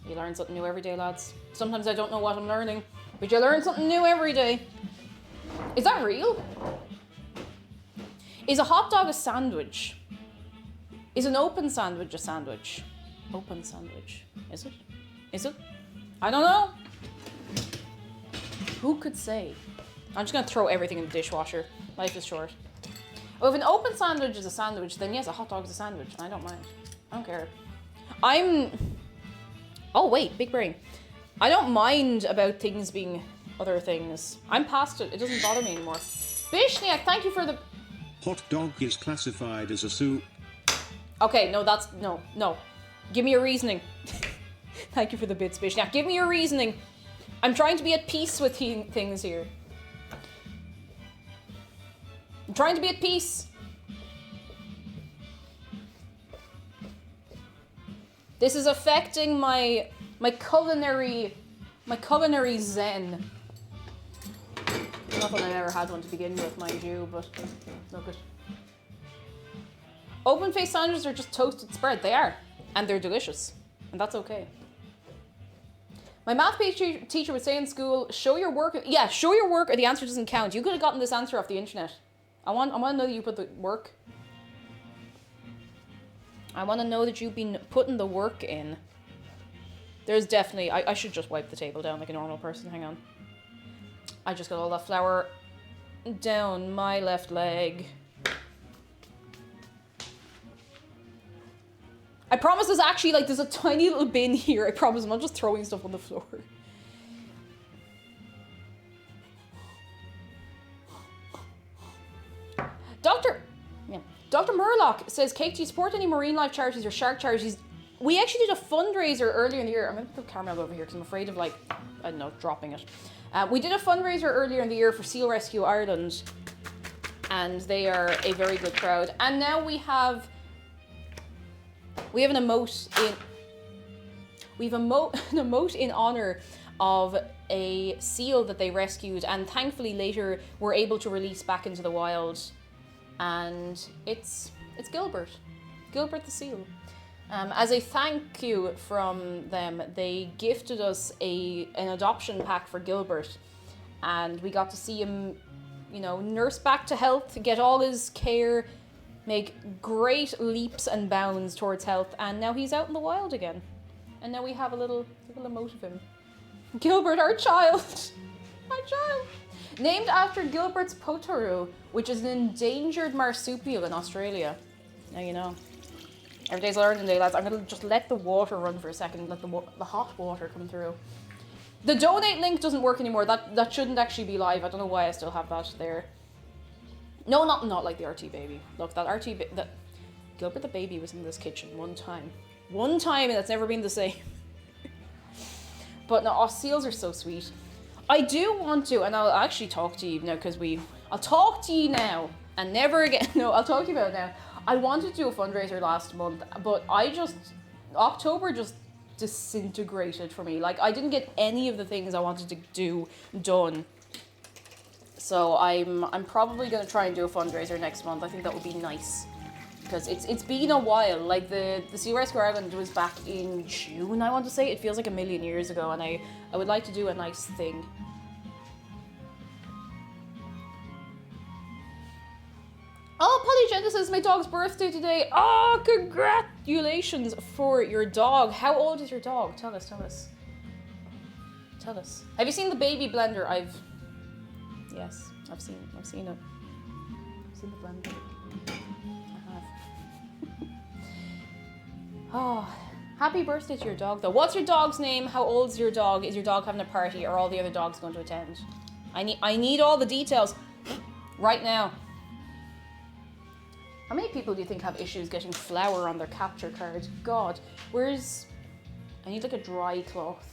You learn something new every day, lads. Sometimes I don't know what I'm learning, but you learn something new every day. Is that real? Is a hot dog a sandwich? Is an open sandwich a sandwich? Open sandwich. Is it? Is it? I don't know. Who could say? I'm just gonna throw everything in the dishwasher. Life is short. Oh, if an open sandwich is a sandwich, then yes, a hot dog is a sandwich, and I don't mind. I don't care. Oh wait, big brain. I don't mind about things being other things. I'm past it. It doesn't bother me anymore. Bishniak, thank you for the... Hot dog is classified as a soup. Okay, no, that's... No. Give me your reasoning. Thank you for the bits, Bishniak. Give me your reasoning. I'm trying to be at peace with things here. I'm trying to be at peace. This is affecting my culinary zen. Not that I ever had one to begin with, mind you, but look it. Open face sandwiches are just toasted spread. They are, and they're delicious, and that's okay. My math teacher would say in school, "Show your work." Yeah, show your work, or the answer doesn't count. You could have gotten this answer off the internet. I want to know that you put the work. I want to know that you've been putting the work in. There's definitely... I should just wipe the table down like a normal person. Hang on. I just got all that flour down my left leg. I promise there's actually, like, there's a tiny little bin here. I promise I'm not just throwing stuff on the floor. Dr. Murlock says, Kate, do you support any marine life charities or shark charities? We actually did a fundraiser earlier in the year. I'm going to put the camera over here because I'm afraid of, like, I don't know, dropping it. We did a fundraiser earlier in the year for Seal Rescue Ireland, and they are a very good crowd. And now we have an emote in... We have an emote in honor of a seal that they rescued, and thankfully later were able to release back into the wild. And it's Gilbert the seal. As a thank you from them, they gifted us an adoption pack for Gilbert, and we got to see him, you know, nurse back to health, get all his care, make great leaps and bounds towards health, and now he's out in the wild again. And now we have a little emote of him. Gilbert, our child! Our child! Named after Gilbert's potoroo, which is an endangered marsupial in Australia. Now you know. Every day's a learning day, lads. I'm going to just let the water run for a second, let the hot water come through. The donate link doesn't work anymore. That shouldn't actually be live. I don't know why I still have that there. No, not like the RT baby. Look, that Gilbert the baby was in this kitchen one time. One time, and it's never been the same. But no, seals are so sweet. I do want to, and I'll actually talk to you now I'll talk to you now and never again. No, I'll talk to you about it now. I wanted to do a fundraiser last month, but October just disintegrated for me. Like, I didn't get any of the things I wanted to do done. So I'm probably going to try and do a fundraiser next month. I think that would be nice. because it's been a while. Like the Sea Rescue Ireland was back in June, I want to say. It feels like a million years ago, and I would like to do a nice thing. Oh, Polygenesis is my dog's birthday today. Oh, congratulations for your dog. How old is your dog? Tell us. Tell us. Have you seen the baby blender? Yes, I've seen it. I've seen the blender. I have. Oh, happy birthday to your dog though. What's your dog's name? How old's your dog? Is your dog having a party? Are all the other dogs going to attend? I need all the details right now. How many people do you think have issues getting flour on their capture card? God, where's... I need like a dry cloth.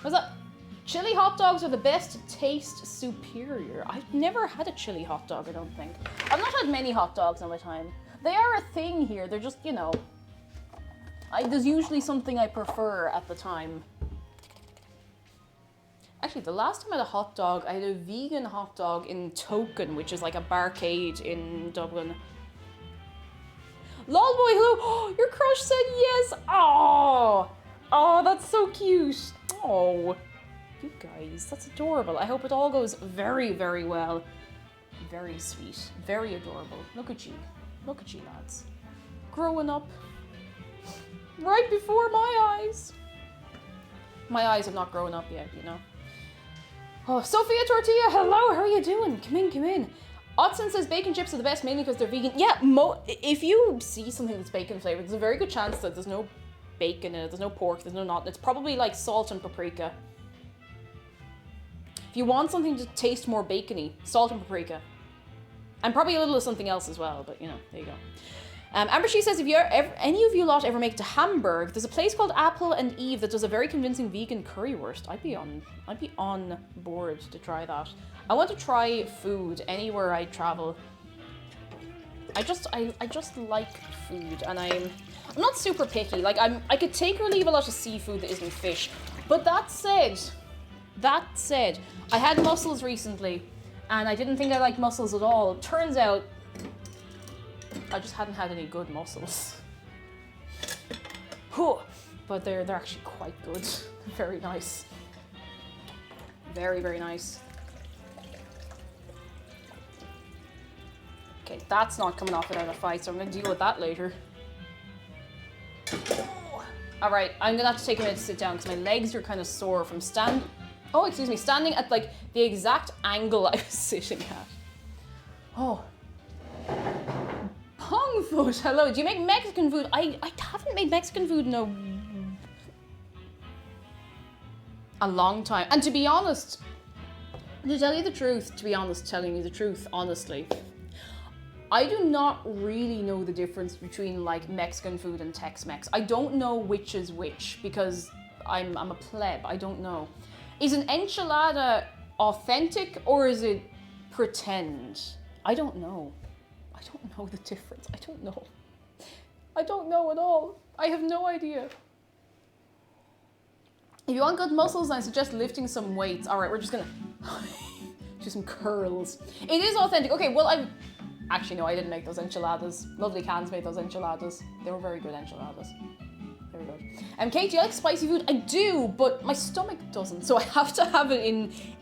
What's that? Chili hot dogs are the best, taste superior. I've never had a chili hot dog, I don't think. I've not had many hot dogs in my time. They are a thing here, they're just, you know... there's usually something I prefer at the time. Actually, the last time I had a hot dog, I had a vegan hot dog in Token, which is like a barcade in Dublin. Lol boy, hello! Oh, your crush said yes! Oh, that's so cute! Oh, you guys, that's adorable. I hope it all goes very, very well. Very sweet, very adorable. Look at you, lads. Growing up right before my eyes. My eyes have not grown up yet, you know. Oh, Sophia Tortilla, hello, how are you doing? Come in. Otson says bacon chips are the best, mainly because they're vegan. Yeah, if you see something that's bacon flavored, there's a very good chance that there's no bacon in it, there's no pork, there's no nut. It's probably like salt and paprika. If you want something to taste more bacony, salt and paprika. And probably a little of something else as well, but you know, there you go. Amber She says, if any of you lot ever make it to Hamburg, there's a place called Apple and Eve that does a very convincing vegan currywurst. I'd be on board to try that. I want to try food anywhere I travel. I just like food, and I'm not super picky. Like I could take or leave a lot of seafood that isn't fish. But that said, I had mussels recently, and I didn't think I liked mussels at all. Turns out, I just hadn't had any good mussels. But they're actually quite good. Very nice. Very, very nice. Okay, that's not coming off without a fight, so I'm gonna deal with that later. All right, I'm gonna have to take a minute to sit down because my legs are kind of sore from standing at like the exact angle I was sitting at. Oh. Pongfoot, hello. Do you make Mexican food? I haven't made Mexican food in a long time. And to be honest, telling you the truth, honestly, I do not really know the difference between like Mexican food and Tex-Mex. I don't know which is which because I'm a pleb. I don't know. Is an enchilada authentic or is it pretend? I don't know. I don't know the difference. I don't know. I don't know at all. I have no idea. If you want good muscles, I suggest lifting some weights. All right, we're just gonna do some curls. It is authentic. Okay, well, actually, no, I didn't make those enchiladas. Lovely Cans made those enchiladas. They were very good enchiladas. Very good. Kate, do you like spicy food? I do, but my stomach doesn't, so I have to have it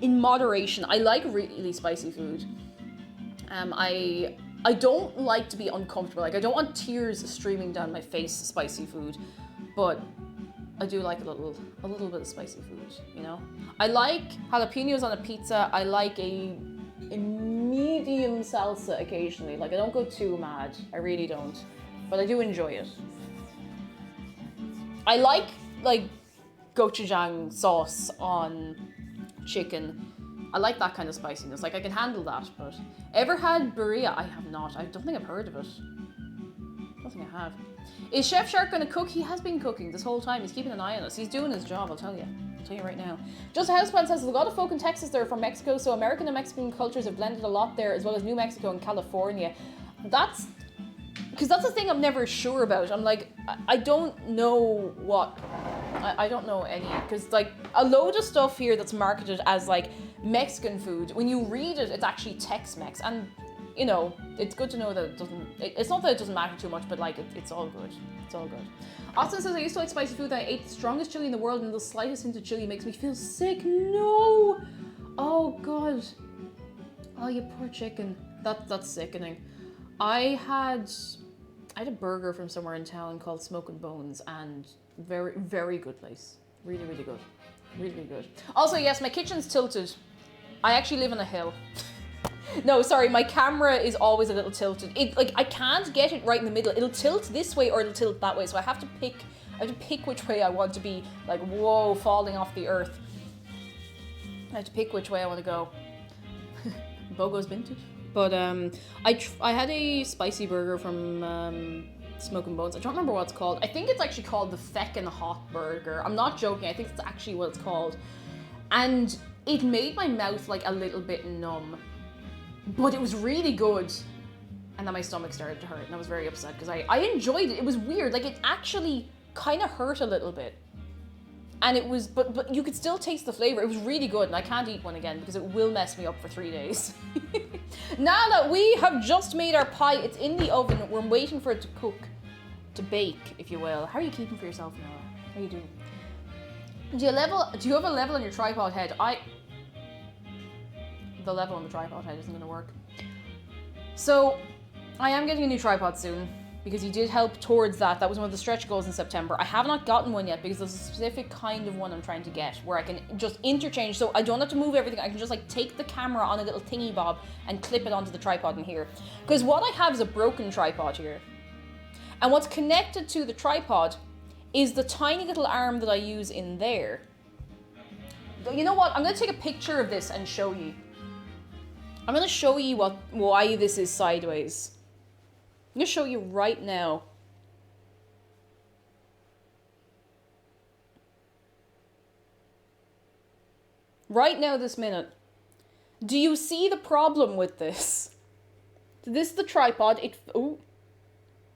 in moderation. I like really spicy food. I don't like to be uncomfortable. Like, I don't want tears streaming down my face, spicy food, but I do like a little bit of spicy food, you know? I like jalapenos on a pizza. I like a medium salsa occasionally. Like, I don't go too mad. I really don't, but I do enjoy it. I like gochujang sauce on chicken. I like that kind of spiciness. Like, I can handle that, but... Ever had birria? I have not. I don't think I've heard of it. I don't think I have. Is Chef Shark gonna cook? He has been cooking this whole time. He's keeping an eye on us. He's doing his job, I'll tell you. I'll tell you right now. Just a Houseplant says, there's a lot of folk in Texas that are from Mexico, so American and Mexican cultures have blended a lot there, as well as New Mexico and California. Because that's the thing I'm never sure about. I'm like, I don't know what I don't know any, because like a load of stuff here that's marketed as like Mexican food, when you read it, it's actually Tex-Mex, and you know, it's good to know that it doesn't, it's not that it doesn't matter too much, but like it's all good. It's all good. Austin says, I used to like spicy food. I ate the strongest chili in the world, and the slightest hint of chili makes me feel sick. No! Oh God. Oh, you poor chicken. That's sickening. I had a burger from somewhere in town called Smoke and Bones, and very, very good place. Really, really good. Really, really good. Also, yes, my kitchen's tilted. I actually live on a hill. No, sorry, my camera is always a little tilted. Like, I can't get it right in the middle. It'll tilt this way or it'll tilt that way, so I have to pick which way I want to be, like, whoa, falling off the earth. I have to pick which way I want to go. Bogo's vintage. But I had a spicy burger from Smoke and Bones. I don't remember what it's called. I think it's actually called the Feckin' Hot Burger. I'm not joking. I think it's actually what it's called. And it made my mouth like a little bit numb. But it was really good. And then my stomach started to hurt, and I was very upset because I enjoyed it. It was weird. Like, it actually kind of hurt a little bit. And it was, but you could still taste the flavor. It was really good, and I can't eat one again because it will mess me up for 3 days. Now that we have just made our pie, it's in the oven. We're waiting for it to cook, to bake, if you will. How are you keeping for yourself, Noah? How are you doing? Do you have a level on your tripod head? The level on the tripod head isn't going to work. So, I am getting a new tripod soon, because you did help towards that. That was one of the stretch goals in September. I have not gotten one yet because there's a specific kind of one I'm trying to get where I can just interchange, so I don't have to move everything. I can just like take the camera on a little thingy bob and clip it onto the tripod in here. Because what I have is a broken tripod here. And what's connected to the tripod is the tiny little arm that I use in there. You know what? I'm going to take a picture of this and show you. I'm going to show you why this is sideways. I'm going to show you right now. Right now, this minute. Do you see the problem with this? This is the tripod.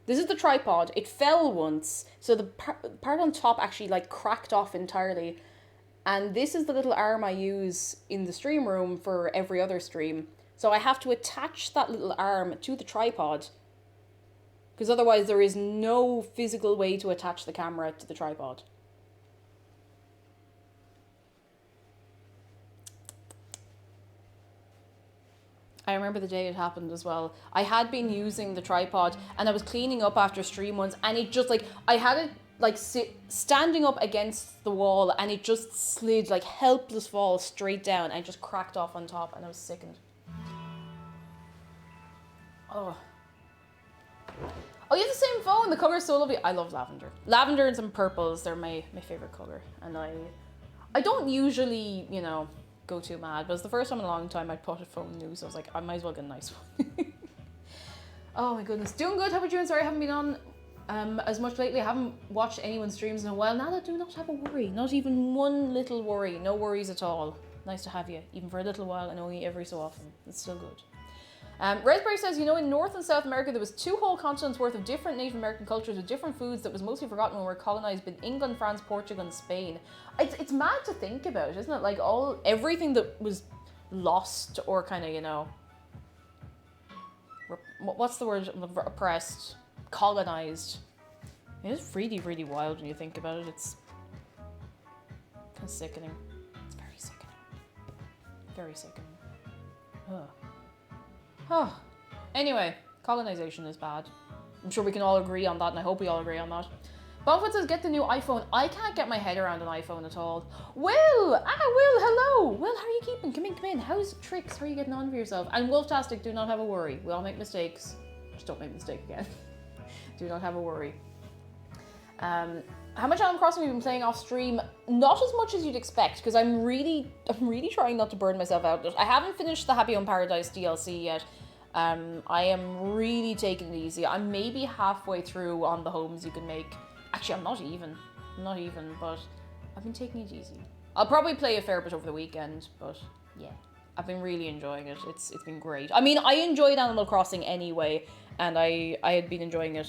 This is the tripod. It fell once, so the part on top actually like cracked off entirely. And this is the little arm I use in the stream room for every other stream. So I have to attach that little arm to the tripod, because otherwise there is no physical way to attach the camera to the tripod. I remember the day it happened as well. I had been using the tripod and I was cleaning up after stream once, and it just like, I had it like standing up against the wall, and it just slid like helpless fall straight down, and it just cracked off on top, and I was sickened. Oh, you have the same phone. The color is so lovely. I love lavender. Lavender and some purples, they're my favorite color. And I don't usually, you know, go too mad, but it's the first time in a long time I'd bought a phone new, so I was like, I might as well get a nice one. Oh my goodness. Doing good. How about you? And sorry I haven't been on as much lately. I haven't watched anyone's streams in a while. Now, do not have a worry. Not even one little worry. No worries at all. Nice to have you, even for a little while and only every so often. It's still good. Raspberry says, you know, in North and South America, there was 2 whole continents worth of different Native American cultures with different foods that was mostly forgotten when we were colonized by England, France, Portugal, and Spain. It's mad to think about, isn't it? Like everything that was lost or kind of, you know, what's the word? Oppressed, colonized. It is really, really wild when you think about it. It's kind of sickening. It's very sickening. Very sickening. Ugh. Oh, anyway, colonization is bad. I'm sure we can all agree on that, and I hope we all agree on that. Bonfoot says, get the new iPhone. I can't get my head around an iPhone at all. Will! Will, hello! Will, how are you keeping? Come in. How's tricks? How are you getting on for yourself? And Wolftastic, do not have a worry. We all make mistakes. Just don't make a mistake again. Do not have a worry. How much Animal Crossing have you been playing off stream? Not as much as you'd expect, because I'm really trying not to burn myself out. I haven't finished the Happy Home Paradise DLC yet. I am really taking it easy. I'm maybe halfway through on the homes you can make. Actually, I'm not even, but I've been taking it easy. I'll probably play a fair bit over the weekend, but yeah, I've been really enjoying it. It's been great. I mean, I enjoyed Animal Crossing anyway, and I had been enjoying it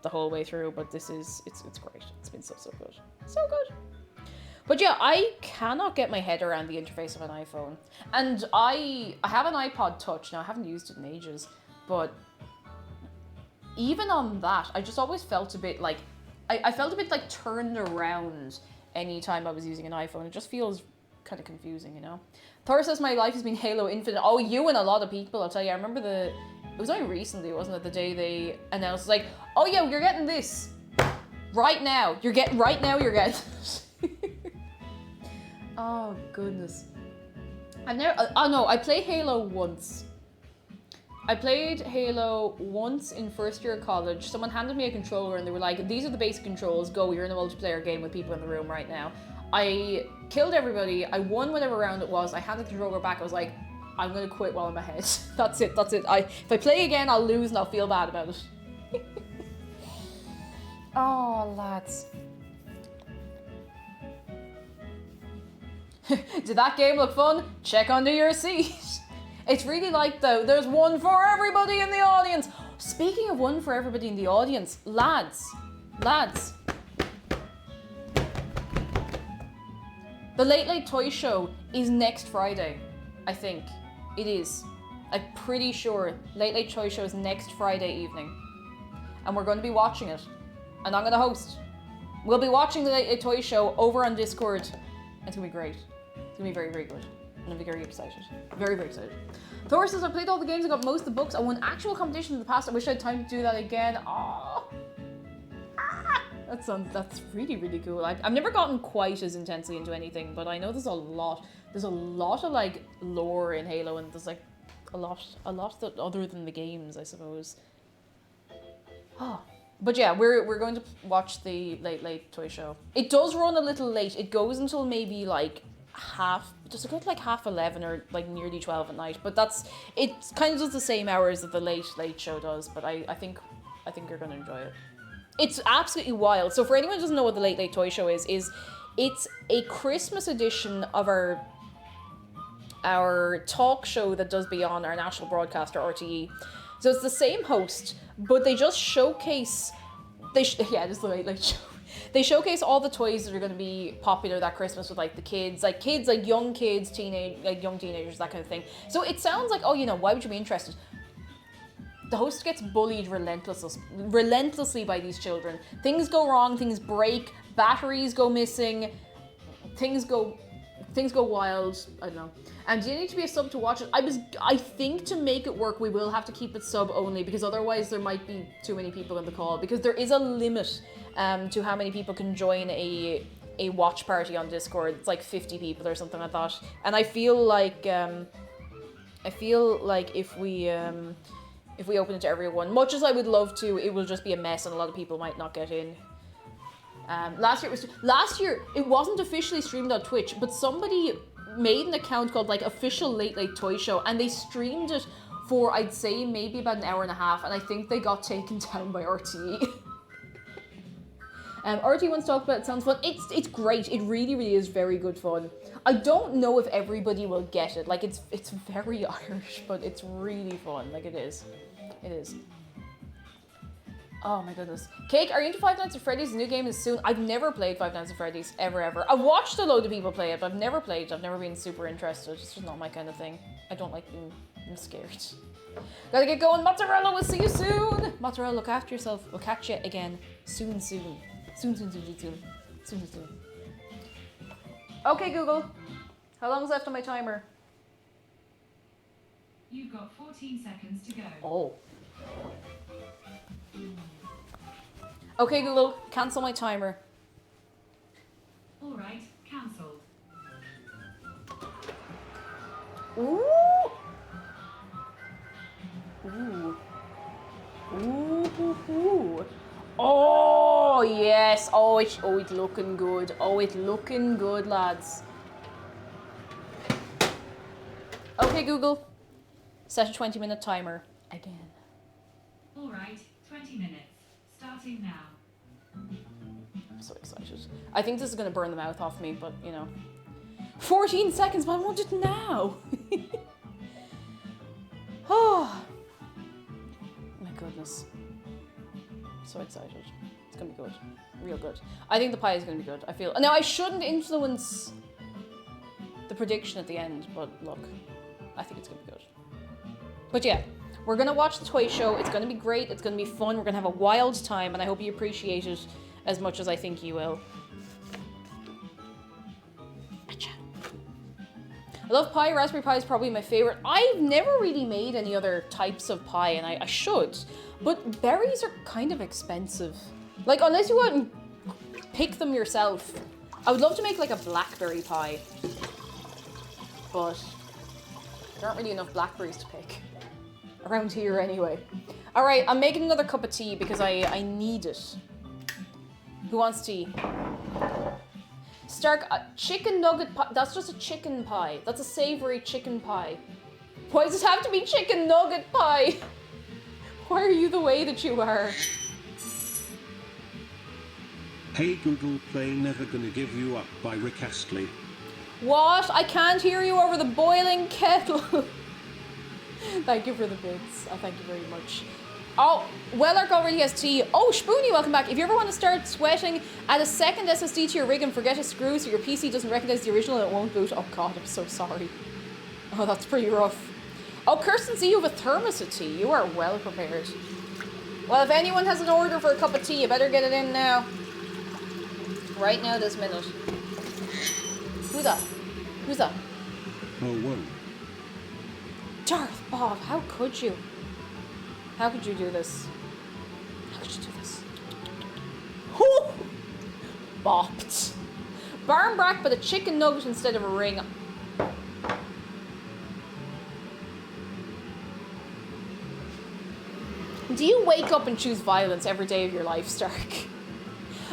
the whole way through, but it's great. It's been so good. So good. But yeah, I cannot get my head around the interface of an iPhone. And I have an iPod Touch. Now, I haven't used it in ages. But even on that, I just always felt a bit like... I felt a bit like turned around anytime I was using an iPhone. It just feels kind of confusing, you know? Thor says my life has been Halo Infinite. Oh, you and a lot of people, I'll tell you. I remember it was only recently, wasn't it? The day they announced, like, oh yeah, you're getting this. Right now. You're getting Oh, goodness. I played Halo once. I played Halo once in first year of college. Someone handed me a controller and they were like, these are the basic controls, go, you're in a multiplayer game with people in the room right now. I killed everybody, I won whatever round it was, I handed the controller back, I was like, I'm gonna quit while I'm ahead. That's it. If I play again, I'll lose and I'll feel bad about it. Oh, lads. Did that game look fun? Check under your seat. It's really like, though, there's one for everybody in the audience. Speaking of one for everybody in the audience, lads. The Late Late Toy Show is next Friday, I think. It is. I'm pretty sure Late Late Toy Show is next Friday evening. And we're going to be watching it. And I'm going to host. We'll be watching the Late Late Toy Show over on Discord. It's going to be great. It's going to be very, very good. I'm very excited. Very, very excited. Thor says, I played all the games, I got most of the books. I won actual competition in the past. I wish I had time to do that again. Oh. That's really, really cool. I've never gotten quite as intensely into anything, but I know there's a lot of like lore in Halo, and there's like a lot that other than the games, I suppose. Oh. But yeah, we're going to watch the Late Late Toy Show. It does run a little late. It goes until maybe like does it go to like 11:30 or like nearly 12 at night? But it kind of does the same hours that the Late Late Show does, but I think you're gonna enjoy it. It's absolutely wild. So for anyone who doesn't know what the Late Late Toy Show is it's a Christmas edition of our talk show that does be on our national broadcaster RTE. So it's the same host, but they just showcase this is the Late Late Show. They showcase all the toys that are going to be popular that Christmas with like the kids, like young kids, young teenagers, that kind of thing. So it sounds like, oh, you know, why would you be interested? The host gets bullied relentlessly by these children. Things go wrong, things break, batteries go missing, things go wild. I don't know. And you need to be a sub to watch it. I think to make it work, we will have to keep it sub only, because otherwise there might be too many people in the call, because there is a limit to how many people can join a watch party on Discord. It's like 50 people or something like that. And I feel like if we open it to everyone, much as I would love to, it will just be a mess and a lot of people might not get in. Last year it wasn't officially streamed on Twitch, but somebody made an account called like Official Late Late Toy Show, and they streamed it for, I'd say, maybe about an hour and a half, and I think they got taken down by RTE. RTE wants to talk about it. Sounds fun. It's great. It really, really is very good fun. I don't know if everybody will get it. Like, it's very Irish, but it's really fun. Like, it is. It is. Oh my goodness. Cake, are you into Five Nights at Freddy's? The new game is soon. I've never played Five Nights at Freddy's, ever. I've watched a load of people play it, but I've never played it. I've never been super interested. It's just not my kind of thing. I don't like being scared. Gotta get going. Mozzarella, we'll see you soon. Mozzarella, look after yourself. We'll catch you again soon. Soon. Okay, Google. How long is left on my timer? You've got 14 seconds to go. Oh. Okay, Google, cancel my timer. All right, cancelled. Ooh. Ooh. Ooh. Oh, yes. Oh, it's looking good. Oh, it's looking good, lads. Okay, Google. Set a 20-minute timer again. All right, 20 minutes. Starting now. I'm so excited. I think this is going to burn the mouth off me, but, you know. 14 seconds, but I want it now. Oh. My goodness. So excited. It's gonna be good. Real good. I think the pie is gonna be good. I feel. Now, I shouldn't influence the prediction at the end, but look, I think it's gonna be good. But yeah, we're gonna watch the toy show. It's gonna be great. It's gonna be fun. We're gonna have a wild time, and I hope you appreciate it as much as I think you will. I love pie. Raspberry pie is probably my favorite. I've never really made any other types of pie, and I should. But berries are kind of expensive. Like, unless you want and pick them yourself. I would love to make like a blackberry pie. But there aren't really enough blackberries to pick. Around here anyway. Alright, I'm making another cup of tea because I need it. Who wants tea? Stark, chicken nugget pie. That's just a chicken pie. That's a savory chicken pie. Why does it have to be chicken nugget pie? Why are you the way that you are? Hey Google, play Never Gonna Give You Up by Rick Astley. What? I can't hear you over the boiling kettle. Thank you for the bits. I thank you very much. Oh, Wellark already has tea. Oh, Spoony, welcome back. If you ever want to start sweating, add a second SSD to your rig and forget a screw so your PC doesn't recognize the original and it won't boot. Oh god, I'm so sorry. Oh, that's pretty rough. Oh, Kirsten, see you have a thermos of tea. You are well prepared. Well, if anyone has an order for a cup of tea, you better get it in now. Right now, this minute. Who's that? Who's that? Oh, whoa. Darth Bob, how could you? How could you do this? How could you do this? Whoo! Bopped. Barnbrack, but a chicken nugget instead of a ring. Do you wake up and choose violence every day of your life, Stark?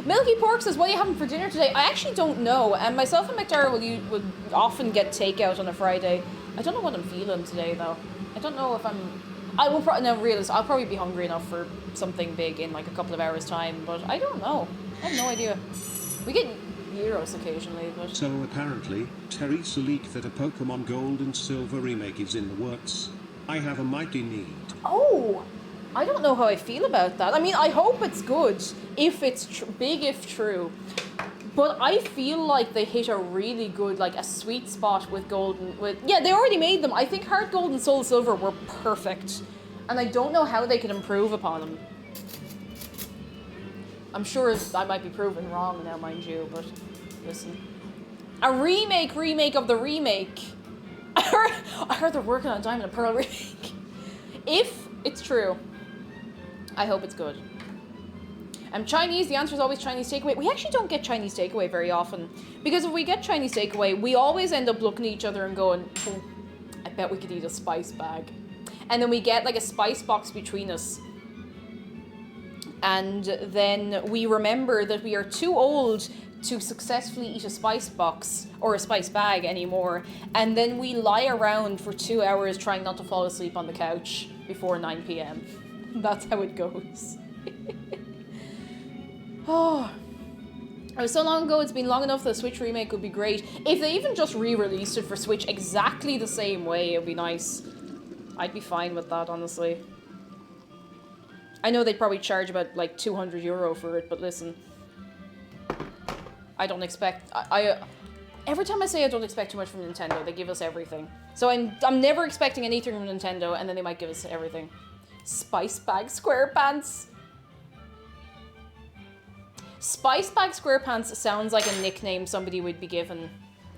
Milky Pork says, what are you having for dinner today? I actually don't know. And myself and McDara would often get takeout on a Friday. I don't know what I'm feeling today, though. I don't know if I will probably, no, realize I'll probably be hungry enough for something big in like a couple of hours' time, but I don't know. I have no idea. We get gyros occasionally, but... So apparently, Teresa leaked that a Pokemon Gold and Silver remake is in the works. I have a mighty need. Oh! I don't know how I feel about that. I mean, I hope it's good, if it's big if true. But I feel like they hit a really good, like a sweet spot with Golden, yeah, they already made them. I think Heart Gold and Soul Silver were perfect. And I don't know how they could improve upon them. I'm sure I might be proven wrong now, mind you, but listen. A remake of the remake. I heard they're working on a Diamond and Pearl remake. If it's true, I hope it's good. Chinese, the answer is always Chinese takeaway. We actually don't get Chinese takeaway very often. Because if we get Chinese takeaway, we always end up looking at each other and going, oh, I bet we could eat a spice bag. And then we get like a spice box between us. And then we remember that we are too old to successfully eat a spice box or a spice bag anymore. And then we lie around for 2 hours trying not to fall asleep on the couch before 9 p.m. That's how it goes. Oh, it was so long ago, it's been long enough that a Switch remake would be great. If they even just re-released it for Switch exactly the same way, it would be nice. I'd be fine with that, honestly. I know they'd probably charge about like €200 for it, but listen. I don't expect... every time I say I don't expect too much from Nintendo, they give us everything. So I'm never expecting anything from Nintendo, and then they might give us everything. Spice Bag SquarePants. Spice Bag SquarePants sounds like a nickname somebody would be given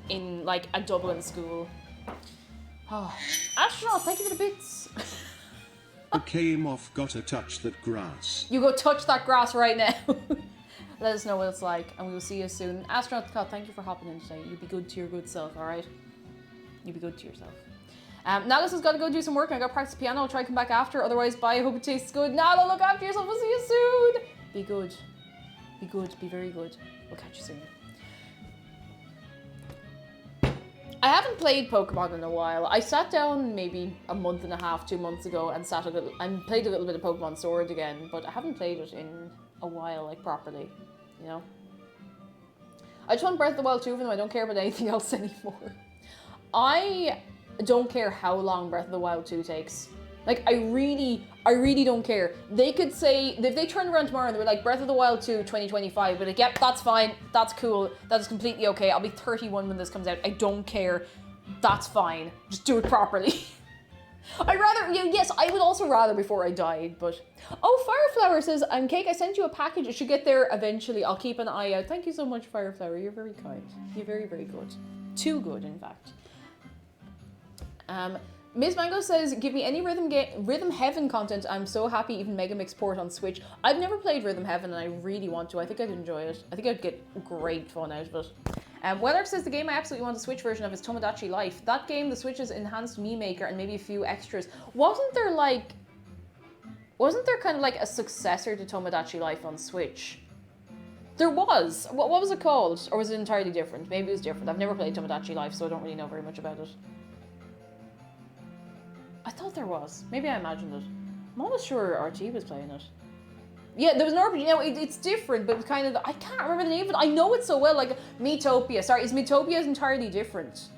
in like a Dublin school. Oh, Astronaut, thank you for the bits. Came off, gotta touch that grass. You go touch that grass right now. Let us know what it's like, and we will see you soon. Astronaut Scott, thank you for hopping in today. You be good to your good self, alright? You be good to yourself. Nalus has got to go do some work. I got to practice piano. I'll try to come back after. Otherwise, bye. I hope it tastes good. Nala, look after yourself. We'll see you soon. Be good. Be good. Be very good. We'll catch you soon. I haven't played Pokemon in a while. I sat down maybe a month and a half, 2 months ago, and played a little bit of Pokemon Sword again, but I haven't played it in a while, like properly, you know. I just want Breath of the Wild 2 of them. I don't care about anything else anymore. I don't care how long Breath of the Wild 2 takes. Like, I really don't care. They could say, if they turned around tomorrow and they were like, Breath of the Wild 2 2025, but like, yep, that's fine, that's cool, that is completely okay. I'll be 31 when this comes out. I don't care. That's fine. Just do it properly. I'd rather, yes, I would also rather before I died, but... Oh, Fireflower says, Cake, I sent you a package. It should get there eventually. I'll keep an eye out. Thank you so much, Fireflower. You're very kind. You're very, very good. Too good, in fact. Ms. Mango says, give me any Rhythm Heaven content. I'm so happy even Megamix port on Switch. I've never played Rhythm Heaven and I really want to. I think I'd enjoy it. I think I'd get great fun out of it. Weather says the game I absolutely want the Switch version of is Tomodachi Life. That game, the Switch's enhanced Mii Maker and maybe a few extras. Wasn't there kind of like a successor to Tomodachi Life on Switch? There was. What was it called? Or was it entirely different? Maybe it was different. I've never played Tomodachi Life, so I don't really know very much about it. I thought there was. Maybe I imagined it. I'm almost sure RT was playing it. Yeah, there was an RPG. No, it's different, but it's kind of... I can't remember the name of it. I know it so well, like Miitopia. Sorry, is Miitopia entirely different?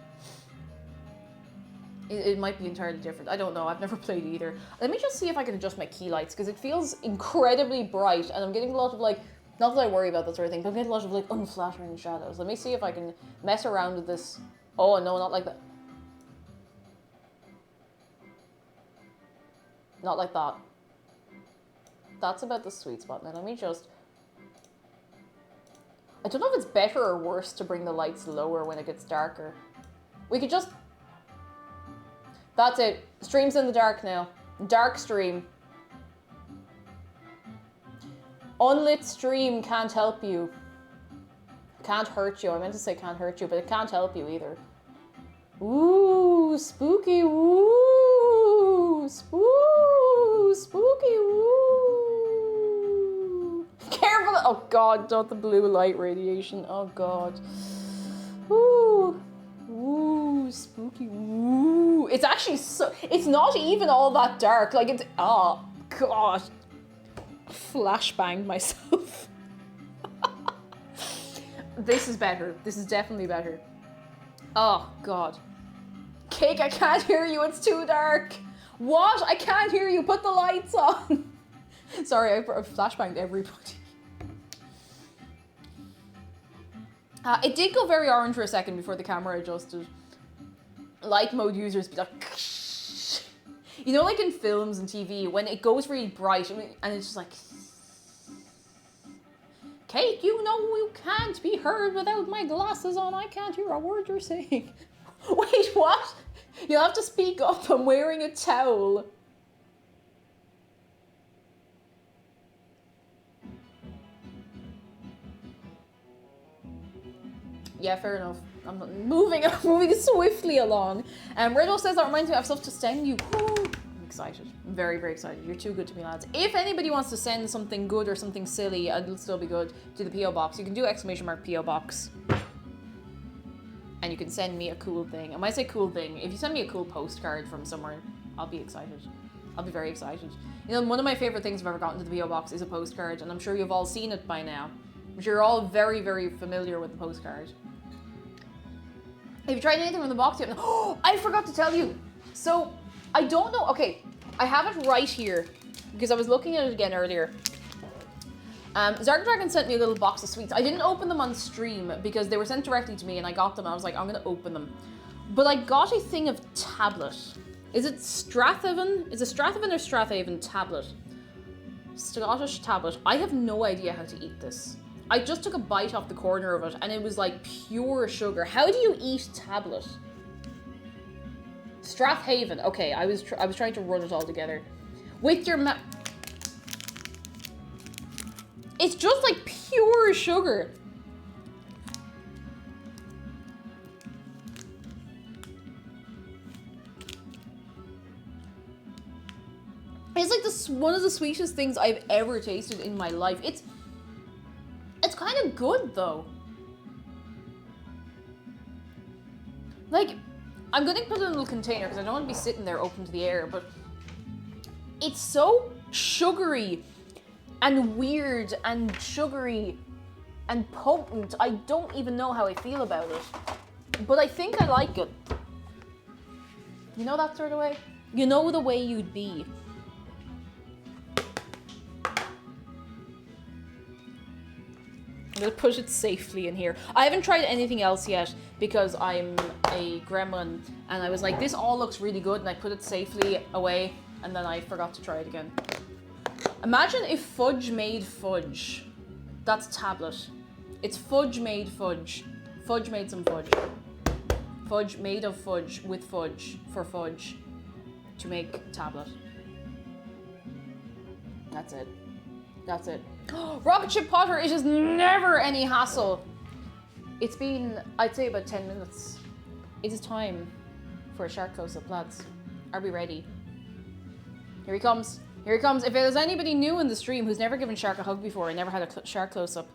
It might be entirely different. I don't know. I've never played either. Let me just see if I can adjust my key lights, because it feels incredibly bright, and I'm getting a lot of, like... Not that I worry about that sort of thing, but I'm getting a lot of, like, unflattering shadows. Let me see if I can mess around with this. Oh, no, not like that. Not like that. That's about the sweet spot. Now let me just... I don't know if it's better or worse to bring the lights lower when it gets darker. We could just... That's it. Stream's in the dark now. Dark stream. Unlit stream can't help you. Can't hurt you. I meant to say can't hurt you, but it can't help you either. Ooh, spooky, ooh, spooky, ooh. Careful! Oh God, not the blue light radiation. Oh God. Ooh, ooh, spooky, ooh. It's actually so. It's not even all that dark. Like it's. Oh God. Flashbanged myself. This is better. This is definitely better. Oh God. Cake, I can't hear you, it's too dark. What? I can't hear you, put the lights on. Sorry, I flashbanged everybody. It did go very orange for a second before the camera adjusted. Light mode users be like... You know, like in films and TV, when it goes really bright and it's just like... Cake, you know you can't be heard without my glasses on. I can't hear a word you're saying. Wait, what? You'll have to speak up. I'm wearing a towel. Yeah, fair enough. I'm moving swiftly along. Riddle says that reminds me I have stuff to send you. Woo. I'm excited. I'm very, very excited. You're too good to me, lads. If anybody wants to send something good or something silly, it'll still be good, to the P.O. Box. You can do !! P.O. Box. And you can send me a cool thing. And when I say cool thing, if you send me a cool postcard from somewhere, I'll be excited. I'll be very excited. You know, one of my favorite things I've ever gotten to the P.O. Box is a postcard, and I'm sure you've all seen it by now. I'm sure you're all very, very familiar with the postcard. Have you tried anything from the box yet? Oh, I forgot to tell you. So, I don't know. Okay, I have it right here because I was looking at it again earlier. Zark Dragon sent me a little box of sweets. I didn't open them on stream because they were sent directly to me and I got them and I was like, I'm gonna open them. But I got a thing of tablet. Is it Strathaven? Is it Strathaven or Strathaven tablet? Scottish tablet. I have no idea how to eat this. I just took a bite off the corner of it and it was like pure sugar. How do you eat tablet? Strathaven. Okay, I was trying to run it all together. With your mouth. It's just like pure sugar. It's like one of the sweetest things I've ever tasted in my life. It's kind of good though. Like, I'm gonna put it in a little container because I don't want to be sitting there open to the air, but it's so sugary and weird and sugary and potent. I don't even know how I feel about it, but I think I like it. You know, that sort of way? You know the way you'd be. I'm gonna put it safely in here. I haven't tried anything else yet because I'm a gremlin and I was like, this all looks really good, and I put it safely away and then I forgot to try it again. Imagine if fudge made fudge. That's tablet. It's fudge made fudge. Fudge made some fudge. Fudge made of fudge with fudge for fudge to make tablet. That's it. That's it. Rocket Ship Potter, it is never any hassle. It's been, I'd say, about 10 minutes. It is time for a shark close-up, lads. Are we ready? Here he comes. Here he comes. If there's anybody new in the stream who's never given Shark a hug before and never had a shark close-up,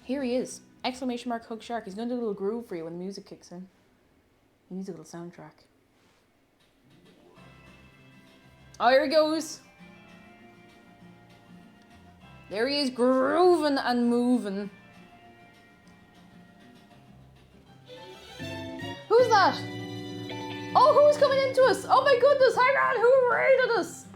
here he is. Exclamation mark hug shark. He's going to do a little groove for you when the music kicks in. He needs a little soundtrack. Oh, here he goes. There he is, grooving and moving. Who's that? Oh, who's coming into us? Oh my goodness, hang on, who raided us?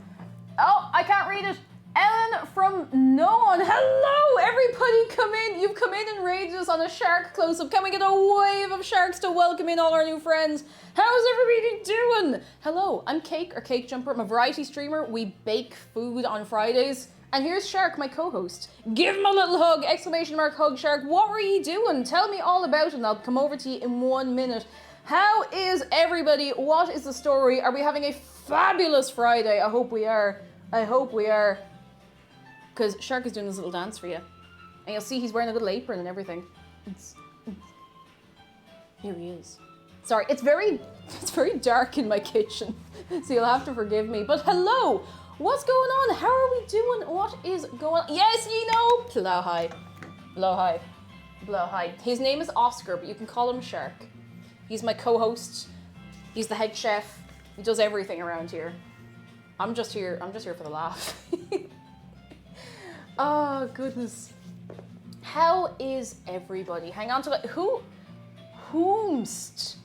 Oh, I can't read it. Ellen from No One. Hello, everybody, come in. You've come in and raided us on a shark close-up. Can we get a wave of sharks to welcome in all our new friends? How's everybody doing? Hello, I'm Cake, or Cake Jumper. I'm a variety streamer. We bake food on Fridays. And here's Shark, my co-host. Give him a little hug, exclamation mark hug Shark. What were you doing? Tell me all about it and I'll come over to you in 1 minute. How is everybody? What is the story? Are we having a fabulous Friday? I hope we are. I hope we are. Because Shark is doing this little dance for you. And you'll see he's wearing a little apron and everything. Here he is. Sorry, it's very dark in my kitchen. So you'll have to forgive me. But hello! What's going on? How are we doing? What is going on? Yes, you know! Blow high. Blow high. Blow high. His name is Oscar, but you can call him Shark. He's my co-host. He's the head chef. He does everything around here. I'm just here for the laugh. Oh, goodness. How is everybody? Hang on to it. Whomst?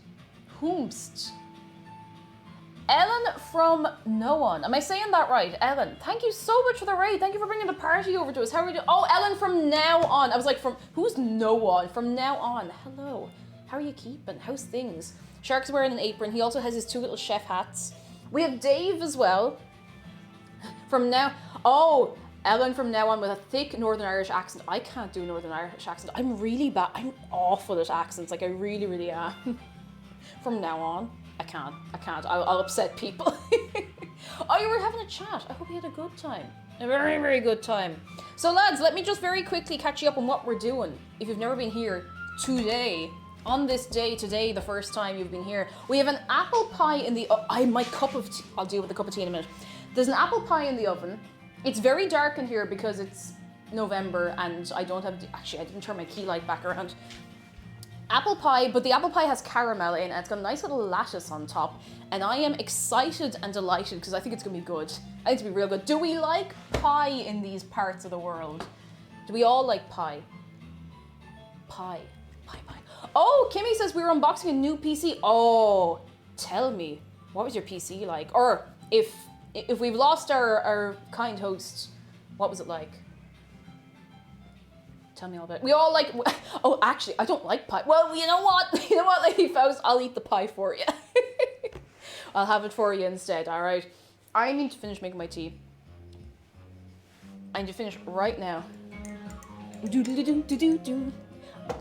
Ellen from No One. Am I saying that right? Ellen, thank you so much for the raid. Thank you for bringing the party over to us. How are we doing? Oh, Ellen from Now On. I was like, who's No One? From Now On. Hello. How are you keeping? How's things? Shark's wearing an apron. He also has his 2 little chef hats. We have Dave as well. From Now... Oh, Ellen from Now On with a thick Northern Irish accent. I can't do Northern Irish accent. I'm really bad. I'm awful at accents. Like, I really, really am. From Now On. I can't. I'll upset people. Oh, you were having a chat. I hope you had a good time. A very, very good time. So, lads, let me just very quickly catch you up on what we're doing. If you've never been here today, on this day today, the first time you've been here, we have an apple pie in the... my cup of tea. I'll deal with the cup of tea in a minute. There's an apple pie in the oven. It's very dark in here because it's November and I don't have... Actually, I didn't turn my key light back around. Apple pie, but the apple pie has caramel in it. It's got a nice little lattice on top. And I am excited and delighted because I think it's going to be good. I think it's going to be real good. Do we like pie in these parts of the world? Do we all like pie? Pie. Oh, Kimmy says we were unboxing a new PC. Oh, tell me, what was your PC like? Or if we've lost our kind host, what was it like? Tell me all about it. We all like... Oh, actually, I don't like pie. Well, you know what? You know what, Lady Faust? I'll eat the pie for you. I'll have it for you instead, all right? I need to finish making my tea. I need to finish right now.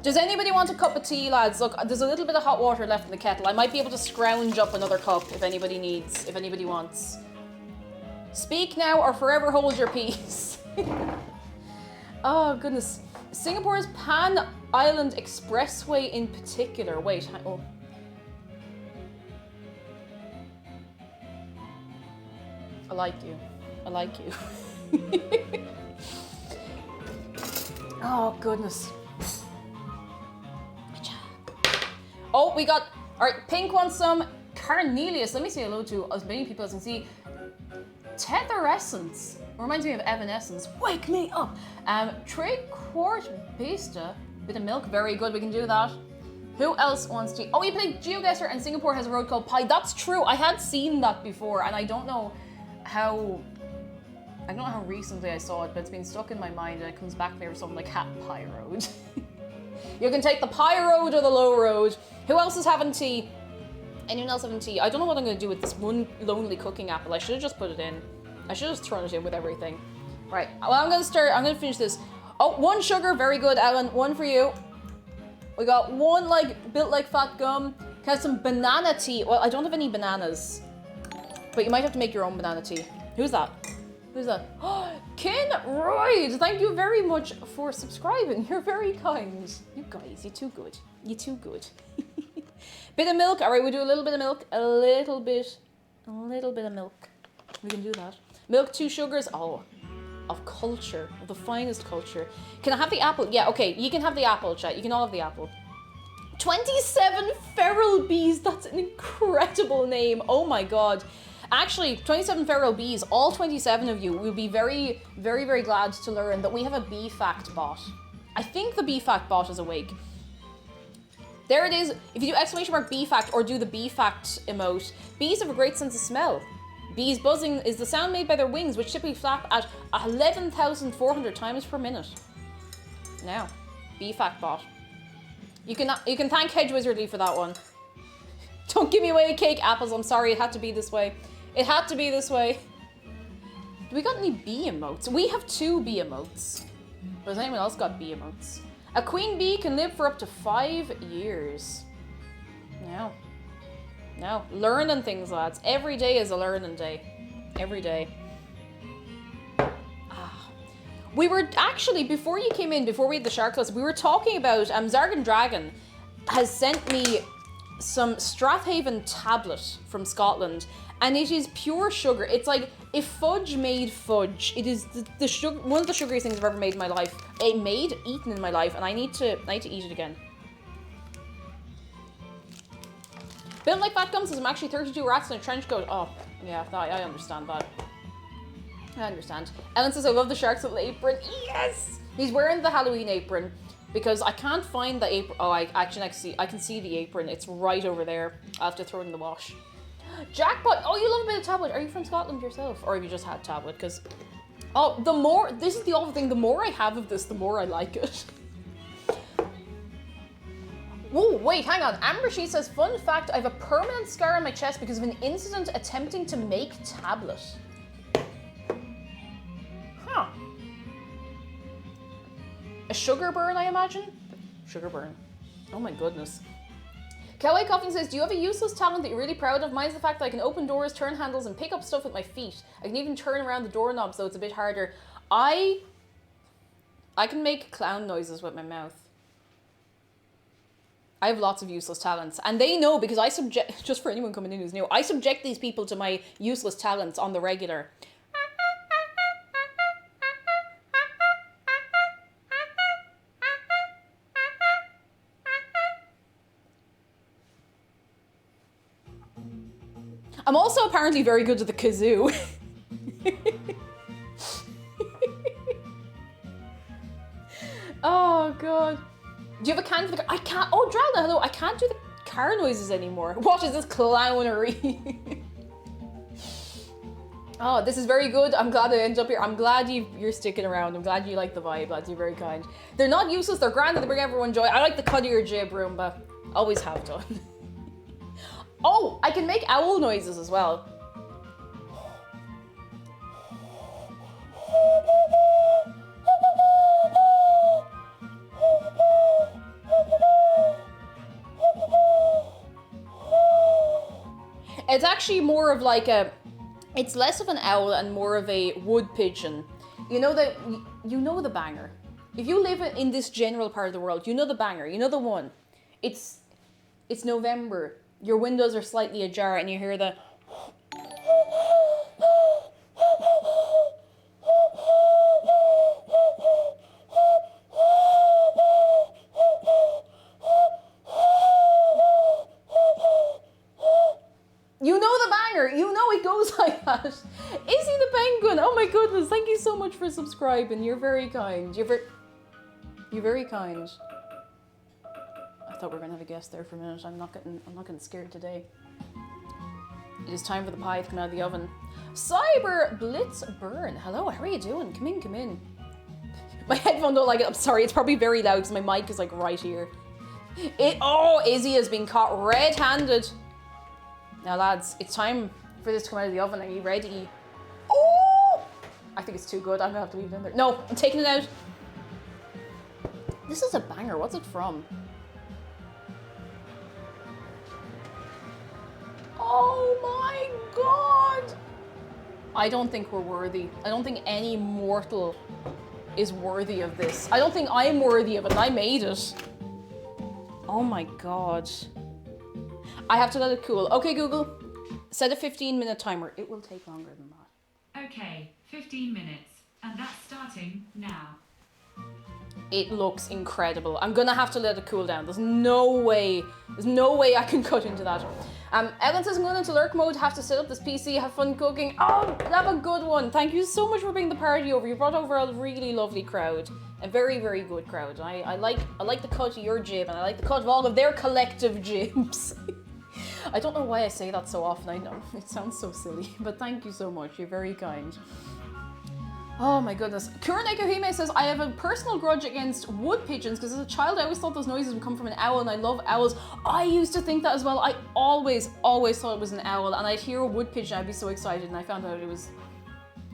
Does anybody want a cup of tea, lads? Look, there's a little bit of hot water left in the kettle. I might be able to scrounge up another cup if anybody needs, if anybody wants. Speak now or forever hold your peace. Oh, goodness. Singapore's Pan Island Expressway in particular. Wait, oh. I like you. I like you. Oh, goodness. Oh, we got... Alright, Pink wants some. Carnelius. Let me say hello to as many people as I can see. Tetherescence. Reminds me of Evanescence. Wake me up. 3/4 pasta, bit of milk. Very good. We can do that. Who else wants to? Oh, you played GeoGuessr and Singapore has a road called Pi. That's true. I had seen that before, and I don't know how recently I saw it, but it's been stuck in my mind, and it comes back there with something like Pi Road. You can take the Pi Road or the Low Road. Who else is having tea? Anyone else having tea? I don't know what I'm going to do with this one lonely cooking apple. I should have just put it in. I should have just thrown it in with everything. Right. Well, I'm going to finish this. Oh, 1 sugar. Very good, Ellen. 1 for you. We got 1 built like fat gum. Can I have some banana tea? Well, I don't have any bananas, but you might have to make your own banana tea. Who's that? Who's that? Oh, Ken Royd, thank you very much for subscribing. You're very kind. You guys, you're too good. You're too good. Bit of milk. All right, we'll do a little bit of milk. A little bit of milk. We can do that. Milk, 2 sugars. Oh, of culture, of the finest culture. Can I have the apple? Yeah, okay, you can have the apple, chat. You can all have the apple. 27 feral bees. That's an incredible name. Oh my God. Actually, 27 feral bees, all 27 of you will be very, very, very glad to learn that we have a bee fact bot. I think the bee fact bot is awake. There it is. If you do exclamation mark bee fact or do the bee fact emote, bees have a great sense of smell. Bees buzzing is the sound made by their wings, which typically flap at 11,400 times per minute. Now, bee fact bot. You can thank Hedge Wizardly for that one. Don't give me away cake apples. I'm sorry, it had to be this way. It had to be this way. Do we got any bee emotes? We have 2 bee emotes. But has anyone else got bee emotes? A queen bee can live for up to 5 years. Now, learning things, lads. Every day is a learning day. Every day. We were actually, before you came in, before we had the shark class, we were talking about, Zargan Dragon has sent me some Strathaven tablet from Scotland, and it is pure sugar. It's like if fudge made fudge. It is the sugar, one of the sugariest things I've ever made in my life. Eaten in my life, and I need to eat it again. Built like fat gum says I'm actually 32 rats in a trench coat. Oh, yeah, I understand that. I understand. Ellen says I love the shark's little apron. Yes! He's wearing the Halloween apron. Because I can't find the apron. Oh, I can see the apron. It's right over there. I'll have to throw it in the wash. Jackpot! Oh, you love a bit of tablet. Are you from Scotland yourself? Or have you just had tablet? Because, oh, this is the awful thing. The more I have of this, the more I like it. Whoa, wait, hang on. Amber, she says, fun fact, I have a permanent scar on my chest because of an incident attempting to make tablet. Huh. A sugar burn, I imagine? Sugar burn. Oh my goodness. Cowboy Coffin says, do you have a useless talent that you're really proud of? Mine's the fact that I can open doors, turn handles, and pick up stuff with my feet. I can even turn around the doorknob, so it's a bit harder. I can make clown noises with my mouth. I have lots of useless talents. And they know because I subject, just for anyone coming in who's new, I subject these people to my useless talents on the regular. I'm also apparently very good at the kazoo. Oh god. Do you have a can for the car? I can't. Oh, Dralna, hello. I can't do the car noises anymore. What is this clownery? Oh, this is very good. I'm glad I ended up here. I'm glad you're sticking around. I'm glad you like the vibe, lads. You're very kind. They're not useless. They're grand. They bring everyone joy. I like the cuddier jib Roomba. Always have done. Oh, I can make owl noises as well. It's actually more of like it's less of an owl and more of a wood pigeon. You know the banger. If you live in this general part of the world, you know the banger, you know the one. It's November. Your windows are slightly ajar and you hear the... You know the banger. You know it goes like that. Izzy the Penguin. Oh my goodness. Thank you so much for subscribing. You're very kind. You're very kind. thought we were gonna have a guest there for a minute. I'm not getting scared today. It is time for the pie to come out of the oven. Cyber Blitz Burn. Hello, how are you doing? Come in, come in. My headphone don't like it. I'm sorry, it's probably very loud because my mic is like right here. Izzy has been caught red-handed. Now lads, it's time for this to come out of the oven. Are you ready? Oh! I think it's too good. I'm gonna have to leave it in there. No, I'm taking it out. This is a banger. What's it from? Oh my god! I don't think we're worthy. I don't think any mortal is worthy of this. I don't think I'm worthy of it. I made it. Oh my god. I have to let it cool. Okay, Google, set a 15-minute timer. It will take longer than that. Okay, 15 minutes. And that's starting now. It looks incredible. I'm gonna have to let it cool down. There's no way I can cut into that. Ellen says I'm going into lurk mode, have to set up this PC, have fun cooking. Oh, have a good one. Thank you so much for bringing the party over. You brought over a really lovely crowd. A very, very good crowd. I like the cut of your jib, and I like the cut of all of their collective jibs. I don't know why I say that so often, I know. It sounds so silly, but thank you so much. You're very kind. Oh my goodness. Kuroneko Hime says, I have a personal grudge against wood pigeons because as a child I always thought those noises would come from an owl, and I love owls. I used to think that as well. I always thought it was an owl, and I'd hear a wood pigeon, I'd be so excited, and I found out it was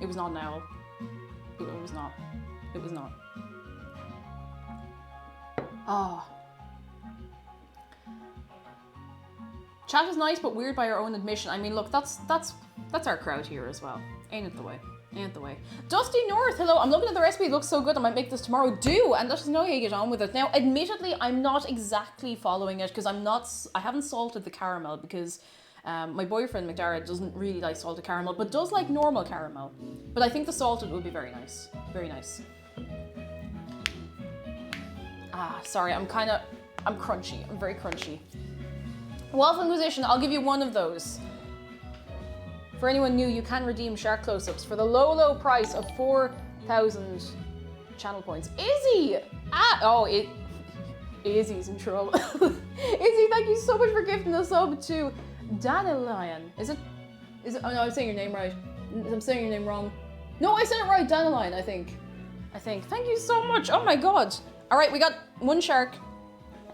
not an owl. It was not. It was not. Ah. Chat is nice but weird by our own admission. I mean, look, that's our crowd here as well. Ain't it the way? Ain't the way. Dusty North, hello. I'm looking at the recipe. It looks so good. I might make this tomorrow. Do, and let us know how you get on with it. Now, admittedly, I'm not exactly following it because I haven't salted the caramel because my boyfriend McDara doesn't really like salted caramel, but does like normal caramel. But I think the salted would be very nice. Very nice. Ah, sorry. I'm crunchy. I'm very crunchy. Waffle Inquisition, I'll give you one of those. For anyone new, you can redeem shark close-ups for the low price of 4,000 channel points. Izzy! Izzy's in trouble. Izzy, thank you so much for gifting the sub to Dandelion. Is it? Oh no, I'm saying your name right. I'm saying your name wrong. No, I said it right. Dandelion, I think. Thank you so much. Oh my god. All right, we got one shark.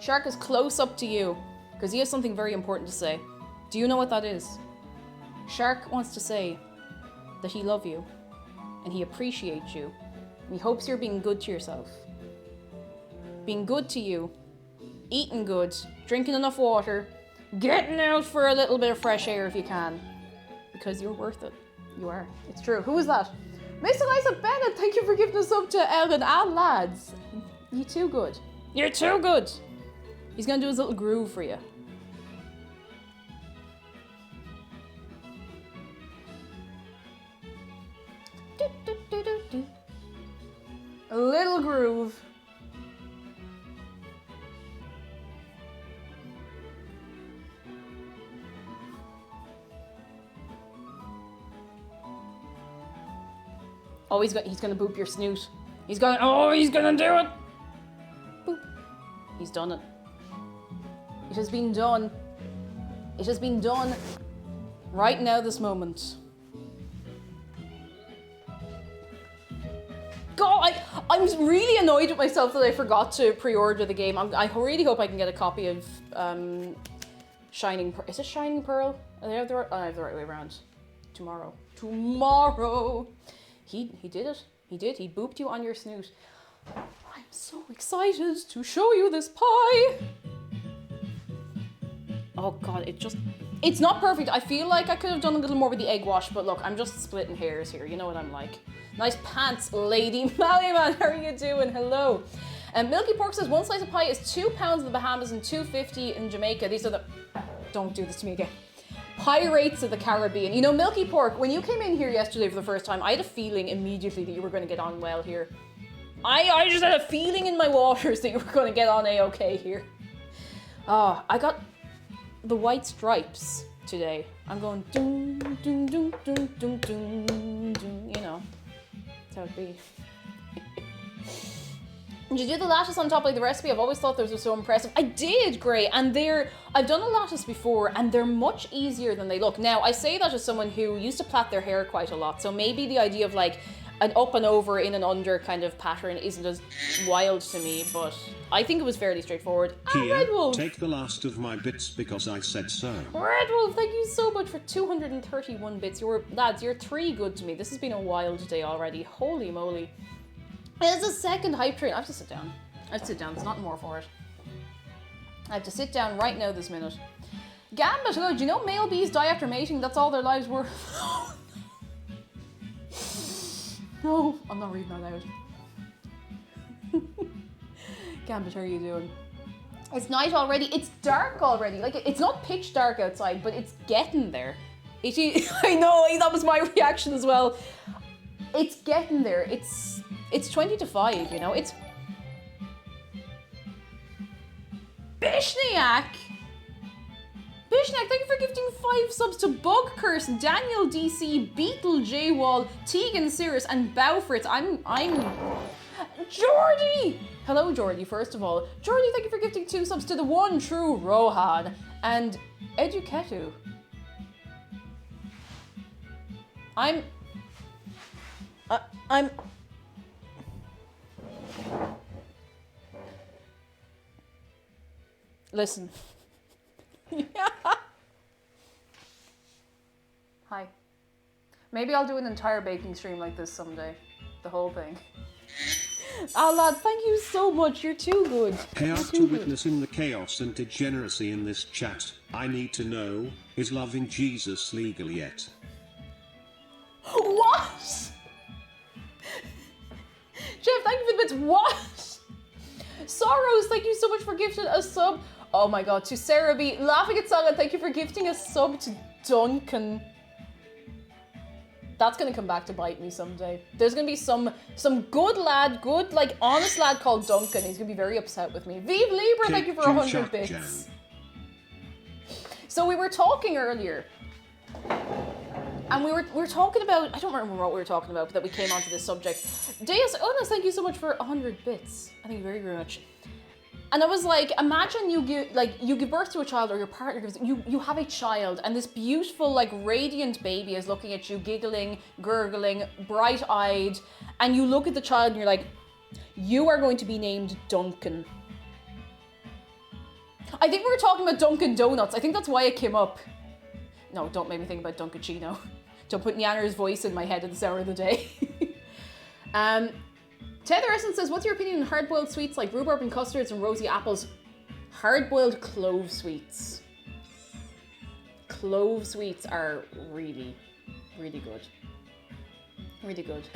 Shark is close up to you because he has something very important to say. Do you know what that is? Shark wants to say that he loves you and he appreciates you and he hopes you're being good to yourself. Being good to you, eating good, drinking enough water, getting out for a little bit of fresh air if you can. Because you're worth it. You are. It's true. Who is that? Miss Eliza Bennett, thank you for giving us up to Ellen and lads. You're too good. You're too good. He's gonna do his little groove for you. A little groove. Oh, he's gonna boop your snoot. He's gonna do it. Boop. He's done it. It has been done. It has been done right now, this moment. God, I'm really annoyed with myself that I forgot to pre-order the game. I really hope I can get a copy of Shining Pearl. Is it Shining Pearl? I have the right way around. Tomorrow. He did it. He did. He booped you on your snoot. I'm so excited to show you this pie. Oh God, it's not perfect. I feel like I could have done a little more with the egg wash, but look, I'm just splitting hairs here. You know what I'm like. Nice pants, lady. Mallyman, how are you doing? Hello. And Milky Pork says one slice of pie is £2 in the Bahamas and $2.50 in Jamaica. These are the... Don't do this to me again. Pie rates of the Caribbean. You know, Milky Pork, when you came in here yesterday for the first time, I had a feeling immediately that you were going to get on well here. I just had a feeling in my waters that you were going to get on A-okay here. I got the white stripes today. I'm going doom, doom, doom, doom, doom, doom, doom, you know. That's how it be. Did you do the lattice on top like the recipe? I've always thought those were so impressive. I did, Gray, and I've done a lattice before, and they're much easier than they look. Now, I say that as someone who used to plait their hair quite a lot, so maybe the idea of like an up and over, in and under kind of pattern isn't as wild to me, but I think it was fairly straightforward. Kia, Red Wolf! take the last of my bits because I said so. Red Wolf, thank you so much for 231 bits. Lads, you're 3 good to me. This has been a wild day already. Holy moly. It's a second hype train. I have to sit down. There's nothing more for it. I have to sit down right now this minute. Gambit, oh, do you know male bees die after mating? That's all their lives were. No, I'm not reading that out. Gambit, how are you doing? It's night already. It's dark already. Like, it's not pitch dark outside, but it's getting there. I know, that was my reaction as well. It's getting there. It's 20 to 5, you know? It's... Bishniak! Bishniak, thank you for gifting 5 subs to Bug Curse, Daniel DC, Beetle J Wall, Tegan Cirrus, and Bowfritz. I'm Jordy! Hello, Jordy, first of all. Jordy, thank you for gifting 2 subs to the one true Rohan and Eduketu. Listen. Hi. Maybe I'll do an entire baking stream like this someday. The whole thing. Oh, lads, thank you so much. You're too good. Hey, after witnessing the chaos and degeneracy in this chat, I need to know, is loving Jesus legal yet? What? Jeff, thank you for the bits. What? Sorrows, thank you so much for gifting a sub. Oh my god, to Sarah B. Laughing at Saga, thank you for gifting a sub to Duncan. That's gonna come back to bite me someday. There's gonna be some good lad, good, like, honest lad called Duncan. He's gonna be very upset with me. Vive Libra, thank you for 100 bits. So we were talking earlier, and we were talking about, I don't remember what we were talking about, but that we came onto this subject. Deus Onis, thank you so much for 100 bits. Thank you very, very much. And I was like, imagine you give birth to a child, or your partner gives, you have a child, and this beautiful, like, radiant baby is looking at you, giggling, gurgling, bright-eyed, and you look at the child and you're like, you are going to be named Duncan. I think we were talking about Dunkin' Donuts. I think that's why it came up. No, don't make me think about Dunkaccino. Don't put Nyanner's voice in my head at this hour of the day. Tether Essence says, what's your opinion on hard-boiled sweets like rhubarb and custards and rosy apples? Hard-boiled clove sweets. Clove sweets are really, really good. Really good.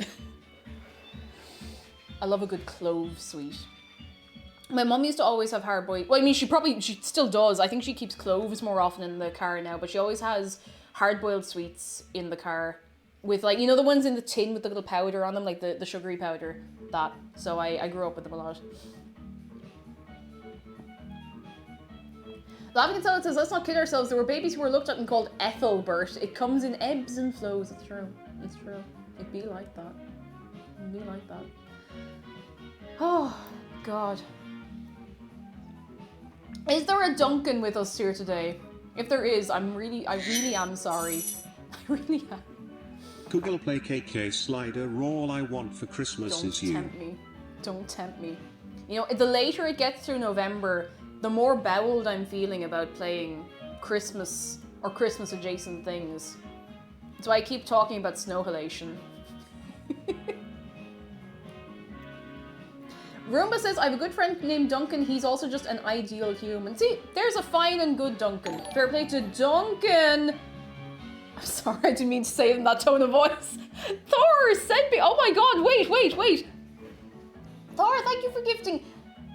I love a good clove sweet. My mum used to always have hard-boiled... Well, I mean, she still does. I think she keeps cloves more often in the car now, but she always has hard-boiled sweets in the car. With, like, you know the ones in the tin with the little powder on them, like the sugary powder? That. So I grew up with them a lot. Laughing at Salad says, let's not kid ourselves. There were babies who were looked at and called Ethelbert. It comes in ebbs and flows. It's true. It's true. It'd be like that. It'd be like that. Oh, God. Is there a Duncan with us here today? If there is, I really am sorry. I really am. Google Play KK Slider, all I want for Christmas is you. Don't tempt me. Don't tempt me. You know, the later it gets through November, the more bowled I'm feeling about playing Christmas or Christmas adjacent things. That's why I keep talking about Snowhalation. Roomba says, I have a good friend named Duncan. He's also just an ideal human. See, there's a fine and good Duncan. Fair play to Duncan. I'm sorry, I didn't mean to say it in that tone of voice. Thor sent me, oh my god, wait. Thor, thank you for gifting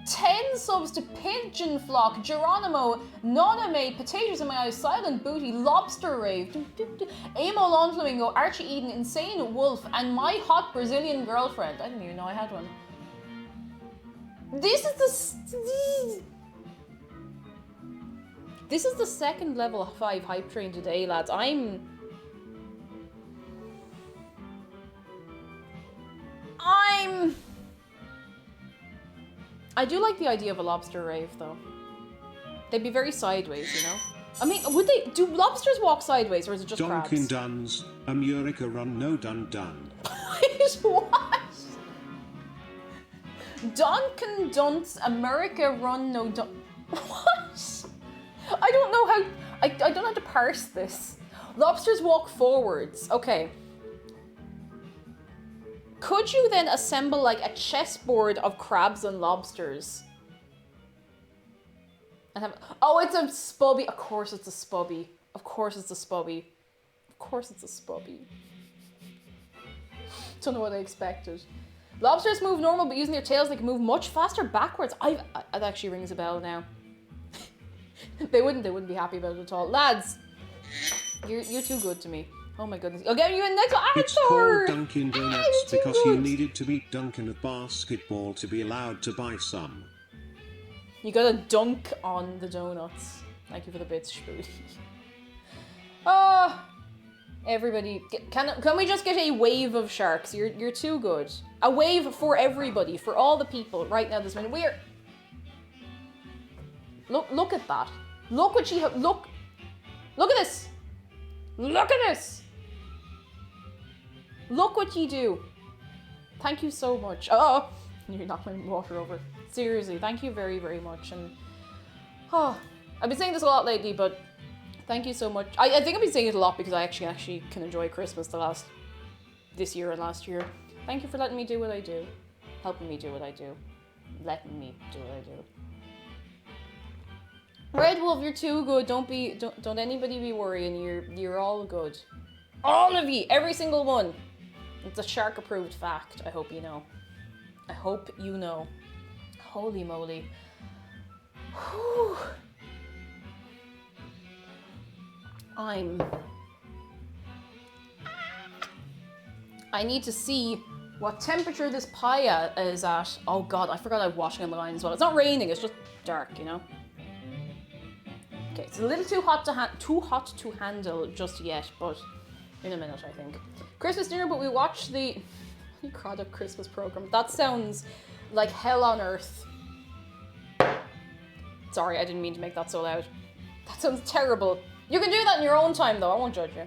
10 subs to Pigeon Flock, Geronimo, Noname, Potatoes in My Eyes, Silent Booty, Lobster Rave, Amo Lawn Flamingo, Archie Eden, Insane Wolf, and my hot Brazilian girlfriend. I didn't even know I had one. This is the second level 5 hype train today, lads. I'm I do like the idea of a lobster rave, though. They'd be very sideways, you know? I mean, do lobsters walk sideways, or is it just Dunkin' crabs? Duns, America run no dun dun. Wait, what? Dunkin' Dunce, America run no dun... What? I don't know how... I don't know how to parse this. Lobsters walk forwards. Okay. Could you then assemble like a chessboard of crabs and lobsters? And have... Oh, it's a spubby. Of course it's a spubby. Of course it's a spubby. Of course it's a spubby. Don't know what I expected. Lobsters move normal, but using their tails they can move much faster backwards. That actually rings a bell now. They wouldn't be happy about it at all. Lads, you're too good to me. Oh my goodness. I'll get you in next one. It's called Dunkin' Donuts because you needed to beat Duncan at basketball to be allowed to buy some. You gotta dunk on the donuts. Thank you for the bits, Shpooty. Oh, everybody, can we just get a wave of sharks? You're too good. A wave for everybody, for all the people right now this minute. We're... Look at that. Look what she... Look at this. Look at this. Look what you do. Thank you so much. Oh, you knocked my water over. Seriously, thank you very, very much. And oh, I've been saying this a lot lately, but thank you so much. I think I've been saying it a lot because I actually can enjoy Christmas this year and last year. Thank you for letting me do what I do. Helping me do what I do. Letting me do what I do. Red Wolf, you're too good. Don't anybody be worrying. You're all good. All of you, every single one. It's a shark approved fact. I hope you know. I hope you know. Holy moly. Whew. I need to see what temperature this pie is at. Oh god, I forgot I was washing on the line as well. It's not raining, it's just dark, you know? Okay, it's a little too hot to handle just yet, but in a minute, I think. Christmas dinner, but we watched the Craddock Christmas program. That sounds like hell on earth. Sorry, I didn't mean to make that so loud. That sounds terrible. You can do that in your own time, though. I won't judge you.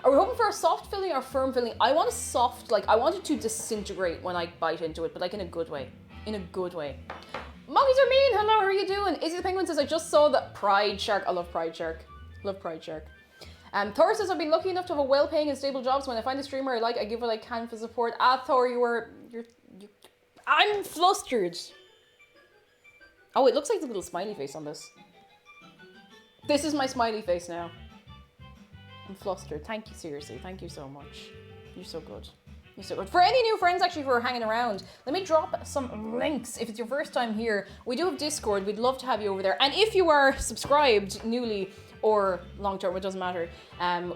Are we hoping for a soft filling or firm filling? I want a soft, like, I want it to disintegrate when I bite into it, but like in a good way. In a good way. Monkeys are mean! Hello, how are you doing? Izzy the Penguin says, I just saw the Pride Shark. I love Pride Shark. Love Pride Shark. Thor says, I've been lucky enough to have a well-paying and stable job, so when I find a streamer I like, I give what I can for support. Ah, Thor, I'm flustered. Oh, it looks like the little smiley face on this. This is my smiley face now. I'm flustered. Thank you, seriously. Thank you so much. You're so good. You're so good. For any new friends actually who are hanging around, let me drop some links. If it's your first time here, we do have Discord. We'd love to have you over there. And if you are subscribed newly or long term, it doesn't matter.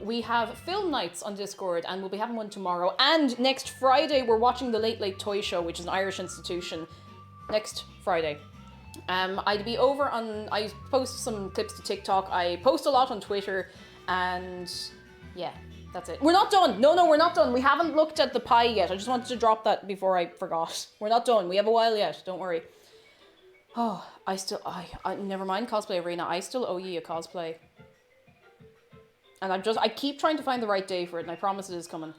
We have film nights on Discord and we'll be having one tomorrow. And next Friday, we're watching the Late Late Toy Show, which is an Irish institution. Next Friday. I'd be over on, I post some clips to TikTok. I post a lot on Twitter. And yeah, that's it. We're not done. No, we're not done. We haven't looked at the pie yet. I just wanted to drop that before I forgot. We're not done. We have a while yet. Don't worry. Oh, I never mind cosplay arena. I still owe you a cosplay. And I keep trying to find the right day for it. And I promise it is coming.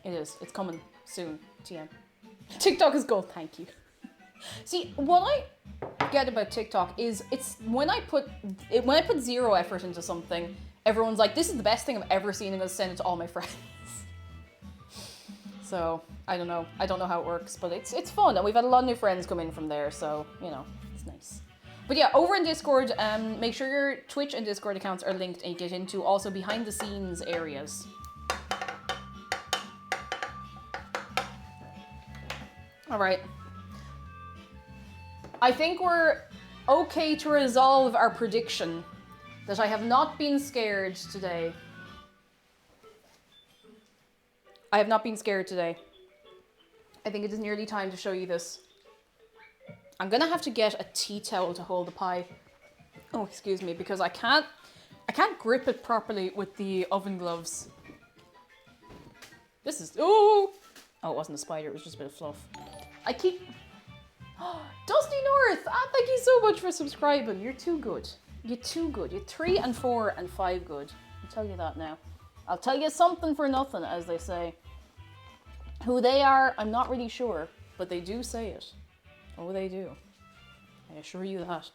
It is. It's coming soon. TM. TikTok is gold. Thank you. See, what I get about TikTok is it's when I put zero effort into something, everyone's like, this is the best thing I've ever seen, and I'm gonna send it to all my friends. So I don't know how it works, but it's fun, and we've had a lot of new friends come in from there, so you know, it's nice. But yeah, over in Discord, make sure your Twitch and Discord accounts are linked and you get into also behind the scenes areas. All right. I think we're okay to resolve our prediction that I have not been scared today. I have not been scared today. I think it is nearly time to show you this. I'm gonna have to get a tea towel to hold the pie. Oh, excuse me, because I can't grip it properly with the oven gloves. This is, oh, it wasn't a spider, it was just a bit of fluff. I keep Dusty North, thank you so much for subscribing. You're too good. You're too good. You're 3 and 4 and 5 good. I'll tell you that now. I'll tell you something for nothing, as they say. Who they are, I'm not really sure, but they do say it. Oh, they do. I assure you that.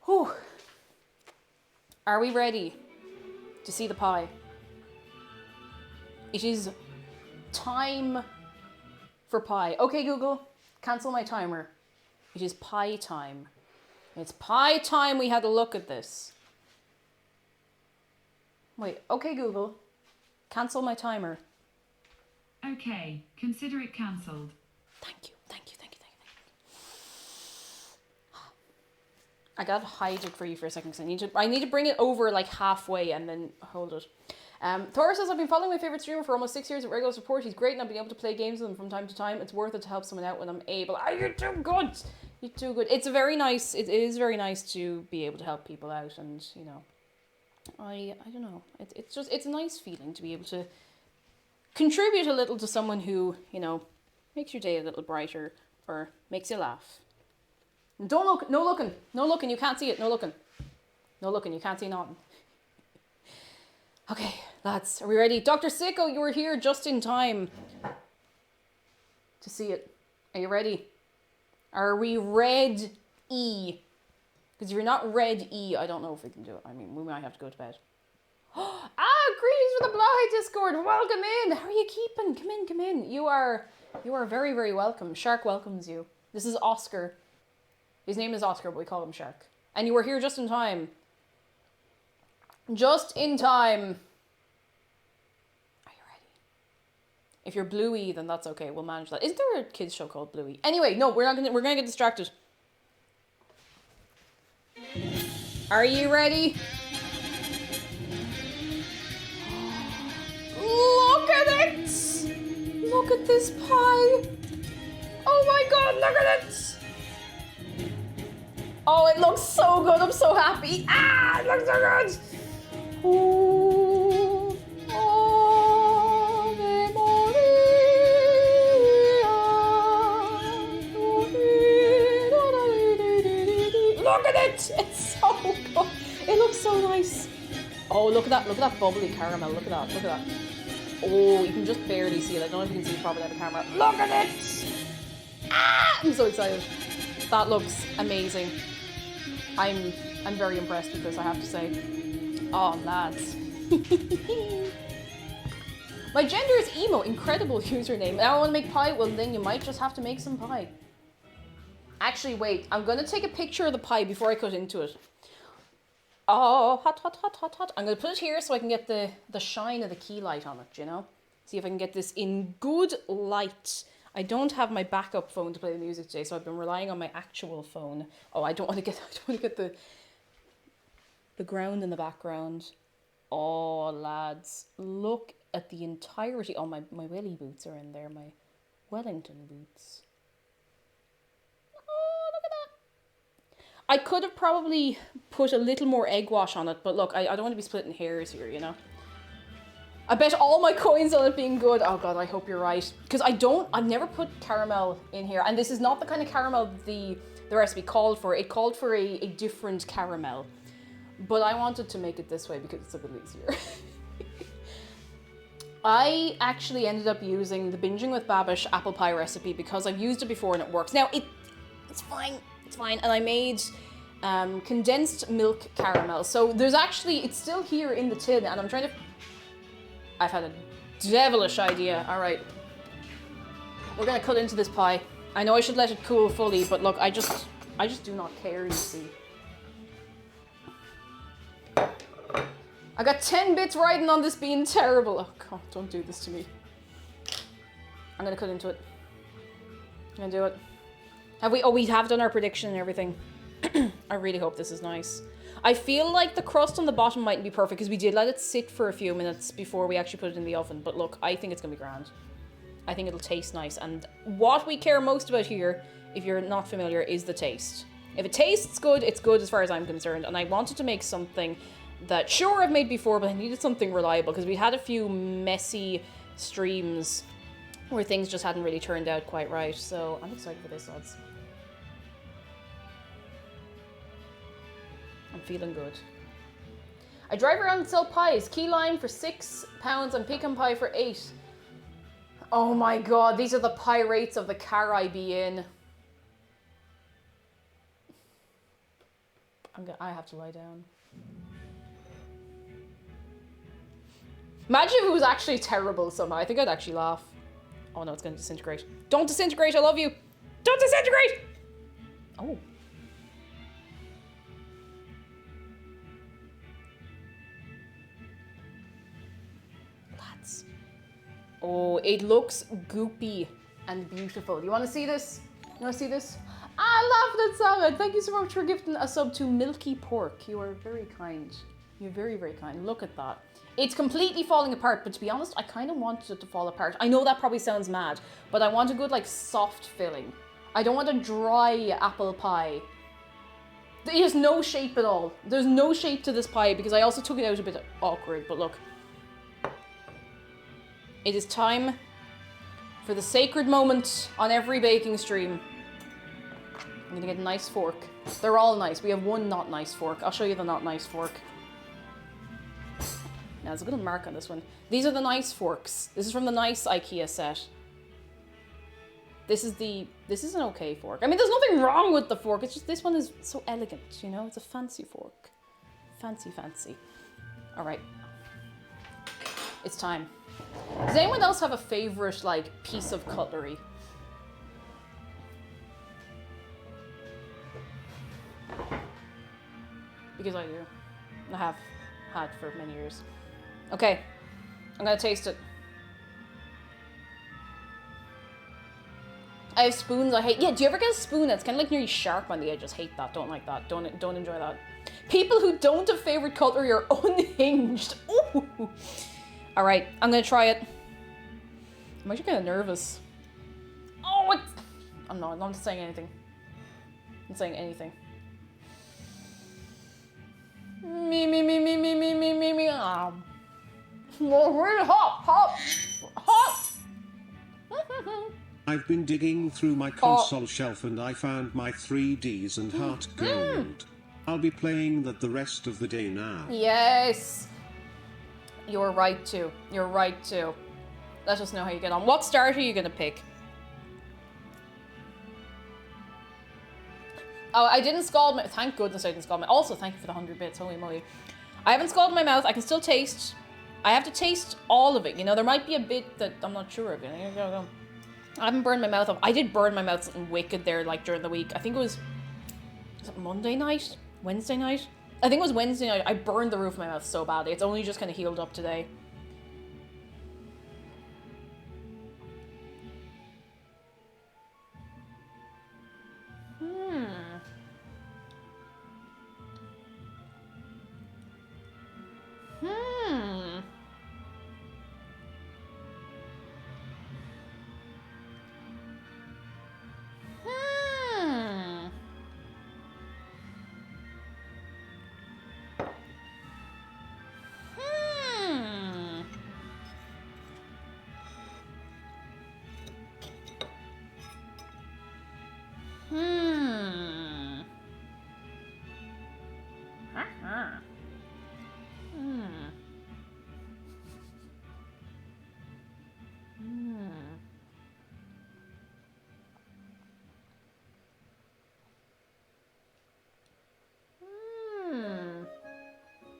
Whew. Are we ready to see the pie? It is time for pie. Okay, Google, cancel my timer. It is pie time. It's pie time. We had a look at this. Wait, okay, Google, cancel my timer. Okay, consider it cancelled. Thank you. I gotta hide it for you for a second because I need to bring it over like halfway and then hold it. Thor says, I've been following my favourite streamer for almost 6 years with regular support. He's great and I've been able to play games with him from time to time. It's worth it to help someone out when I'm able. Oh, you're too good. You're too good. It is very nice to be able to help people out, and you know, I don't know. It's a nice feeling to be able to contribute a little to someone who, you know, makes your day a little brighter or makes you laugh. Don't look, no looking, you can't see it, no looking, you can't see nothing. Okay, lads, are we ready? Dr. Sicko, you were here just in time to see it. Are you ready? Are we red E? Because if you're not red E, I don't know if we can do it. I mean, we might have to go to bed. Greetings from the Blahide Discord. Welcome in. How are you keeping? Come in. You are very, very welcome. Shark welcomes you. This is Oscar. His name is Oscar, but we call him Shark. And you were here just in time. Just in time. Are you ready? If you're Bluey, then that's okay. We'll manage that. Isn't there a kids show called Bluey? Anyway, no, we're gonna get distracted. Are you ready? Look at it! Look at this pie! Oh my god, look at it! Oh, it looks so good. I'm so happy. It looks so good. Ooh. Ave Maria. Look at it. It's so good. It looks so nice. Oh, look at that. Look at that bubbly caramel. Look at that. Oh, you can just barely see it. I don't know if you can see it properly on the camera. Look at it. I'm so excited. That looks amazing. I'm very impressed with this, I have to say. Oh, lads. My gender is emo. Incredible username. Now I want to make pie. Well, then you might just have to make some pie. Actually, wait. I'm going to take a picture of the pie before I cut into it. Oh, hot. I'm going to put it here so I can get the shine of the key light on it, you know? See if I can get this in good light. I don't have my backup phone to play the music today, so I've been relying on my actual phone. Oh, I don't want to get the ground in the background. Oh, lads, look at the entirety. Oh, my welly boots are in there, my Wellington boots. Oh, look at that. I could have probably put a little more egg wash on it, but look, I don't want to be splitting hairs here, you know. I bet all my coins on it being good. Oh god, I hope you're right. Because I've never put caramel in here. And this is not the kind of caramel the recipe called for. It called for a different caramel. But I wanted to make it this way because it's a bit easier. I actually ended up using the Binging with Babish apple pie recipe because I've used it before and it works. Now, it's fine. And I made condensed milk caramel. So there's actually, it's still here in the tin and I'm trying to... I've had a devilish idea. All right. We're going to cut into this pie. I know I should let it cool fully, but look, I just do not care, you see. I got 10 bits riding on this being terrible. Oh god, don't do this to me. I'm going to cut into it. I'm going to do it. Have we? Oh, we have done our prediction and everything. I really hope this is nice. I feel like the crust on the bottom mightn't be perfect because we did let it sit for a few minutes before we actually put it in the oven. But look, I think it's going to be grand. I think it'll taste nice. And what we care most about here, if you're not familiar, is the taste. If it tastes good, it's good as far as I'm concerned. And I wanted to make something that, sure, I've made before, but I needed something reliable because we had a few messy streams where things just hadn't really turned out quite right. So I'm excited for this, lads. I'm feeling good. I drive around and sell pies. Key lime for £6 and pecan pie for 8. Oh my god, these are the pie rates of the car I be in. I have to lie down. Imagine if it was actually terrible somehow. I think I'd actually laugh. Oh no, it's gonna disintegrate. Don't disintegrate, I love you. Don't disintegrate! Oh. Lads. Oh, it looks goopy and beautiful. You wanna see this? You wanna see this? I love that salmon. Thank you so much for gifting a sub to Milky Pork. You are very kind. You're very, very kind. Look at that. It's completely falling apart, but to be honest, I kind of wanted it to fall apart. I know that probably sounds mad, but I want a good, like, soft filling. I don't want a dry apple pie. It has no shape at all. There's no shape to this pie because I also took it out a bit awkward, but look. It is time for the sacred moment on every baking stream. I'm gonna get a nice fork. They're all nice. We have one not nice fork. I'll show you the not nice fork. Now, there's a little mark on this one. These are the nice forks. This is from the nice IKEA set. This is an okay fork. I mean, there's nothing wrong with the fork. It's just this one is so elegant, you know? It's a fancy fork. Fancy, fancy. All right. It's time. Does anyone else have a favorite, like, piece of cutlery? Because I do. I have had for many years. Okay, I'm gonna taste it. I have spoons I hate. Yeah, do you ever get a spoon that's kind of like nearly sharp on the edges? Hate that, don't like that, don't enjoy that. People who don't have favorite cutlery are unhinged. Ooh. All right, I'm gonna try it. I'm actually kind of nervous. Oh, I'm not saying anything. I'm not saying anything. Me. Really hot. I've been digging through my console shelf and I found my 3Ds and heart gold. I'll be playing that the rest of the day now. Yes. You're right to. You're right to. Let us know how you get on. What starter are you gonna pick? Oh, I didn't scald my... Thank goodness I didn't scald my... Also, thank you for the 100 bits. Holy moly. I haven't scalded my mouth. I can still taste. I have to taste all of it. You know, there might be a bit that I'm not sure of. You know, I haven't burned my mouth off. I did burn my mouth something wicked there, like, during the week. I think it was it Monday night? Wednesday night? I think it was Wednesday night. I burned the roof of my mouth so badly. It's only just kind of healed up today.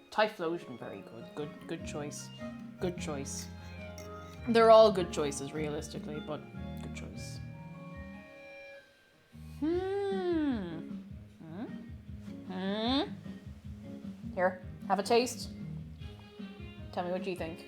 Typhlosion, very good. Good choice. Good choice. They're all good choices, realistically, but good choice. Here, have a taste. Tell me what you think.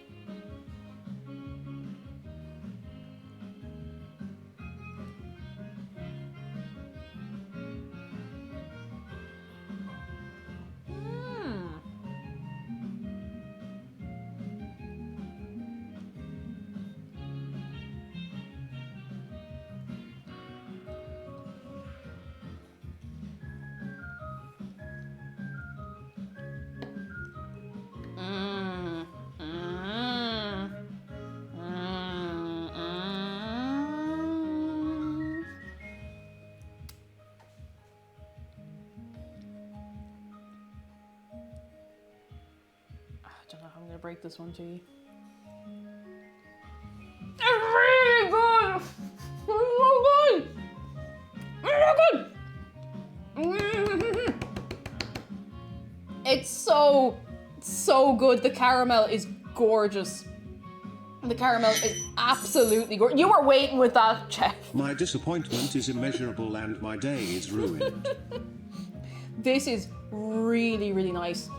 to break this one to you. It's really good! It's so good! It's so good! It's so good. The caramel is gorgeous. The caramel is absolutely gorgeous. You were waiting with that, Jeff. My disappointment is immeasurable and my day is ruined. This is really, really nice.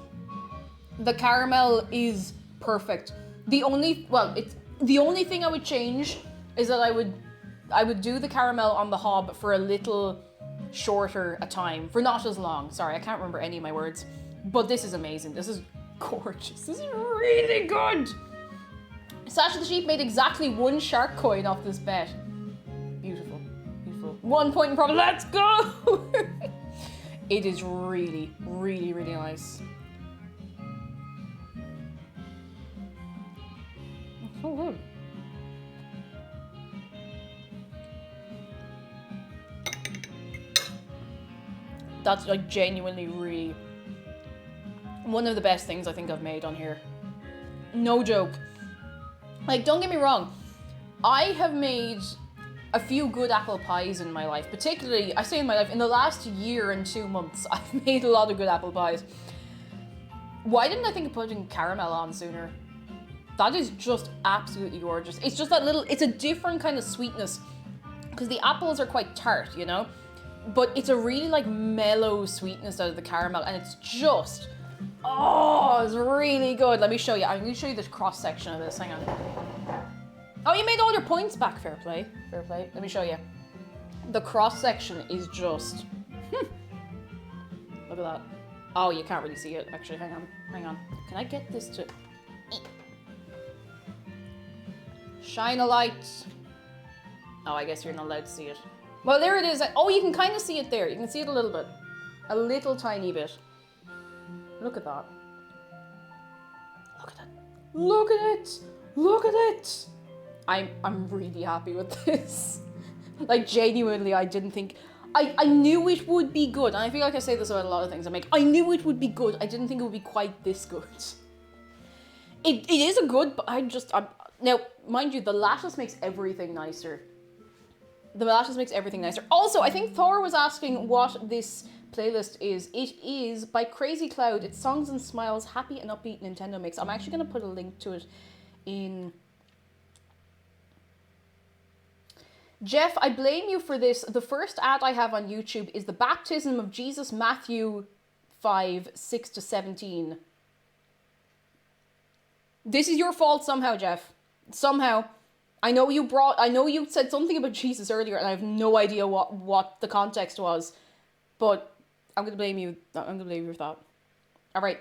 The caramel is perfect. The only thing I would change is that I would do the caramel on the hob for a little shorter a time, for not as long. Sorry, I can't remember any of my words. But this is amazing. This is gorgeous. This is really good. Sasha the Sheep made exactly 1 shark coin off this bet. Beautiful, beautiful. 1 point in profit. Let's go. It is really, really, really nice. It's so good. That's like genuinely really one of the best things I think I've made on here. No joke. Like, don't get me wrong. I have made a few good apple pies in my life. Particularly, I say in my life, in the last year and 2 months, I've made a lot of good apple pies. Why didn't I think of putting caramel on sooner? That is just absolutely gorgeous. It's just that little, it's a different kind of sweetness. Because the apples are quite tart, you know? But it's a really like mellow sweetness out of the caramel. And it's just, oh, it's really good. Let me show you. I'm going to show you the cross section of this. Hang on. Oh, you made all your points back. Fair play. Fair play. Let me show you. The cross section is just... Look at that. Oh, you can't really see it. Actually, hang on. Hang on. Can I get this to... Shine a light. Oh, I guess you're not allowed to see it. Well, there it is. Oh, you can kind of see it there. You can see it a little bit. A little tiny bit. Look at that. Look at it. Look at it. Look at it. I'm really happy with this. Like, genuinely, I didn't think... I knew it would be good. And I feel like I say this about a lot of things I make. I knew it would be good. I didn't think it would be quite this good. It is a good, but now, mind you, the lattice makes everything nicer. The lattice makes everything nicer. Also, I think Thor was asking what this playlist is. It is by Crazy Cloud. It's Songs and Smiles, Happy and Upbeat Nintendo Mix. I'm actually going to put a link to it in... Jeff, I blame you for this. The first ad I have on YouTube is the baptism of Jesus, Matthew 5, 6 to 17. This is your fault somehow, Jeff. Somehow. I know you said something about Jesus earlier and I have no idea what the context was. But I'm going to blame you. I'm going to blame you for that. Alright.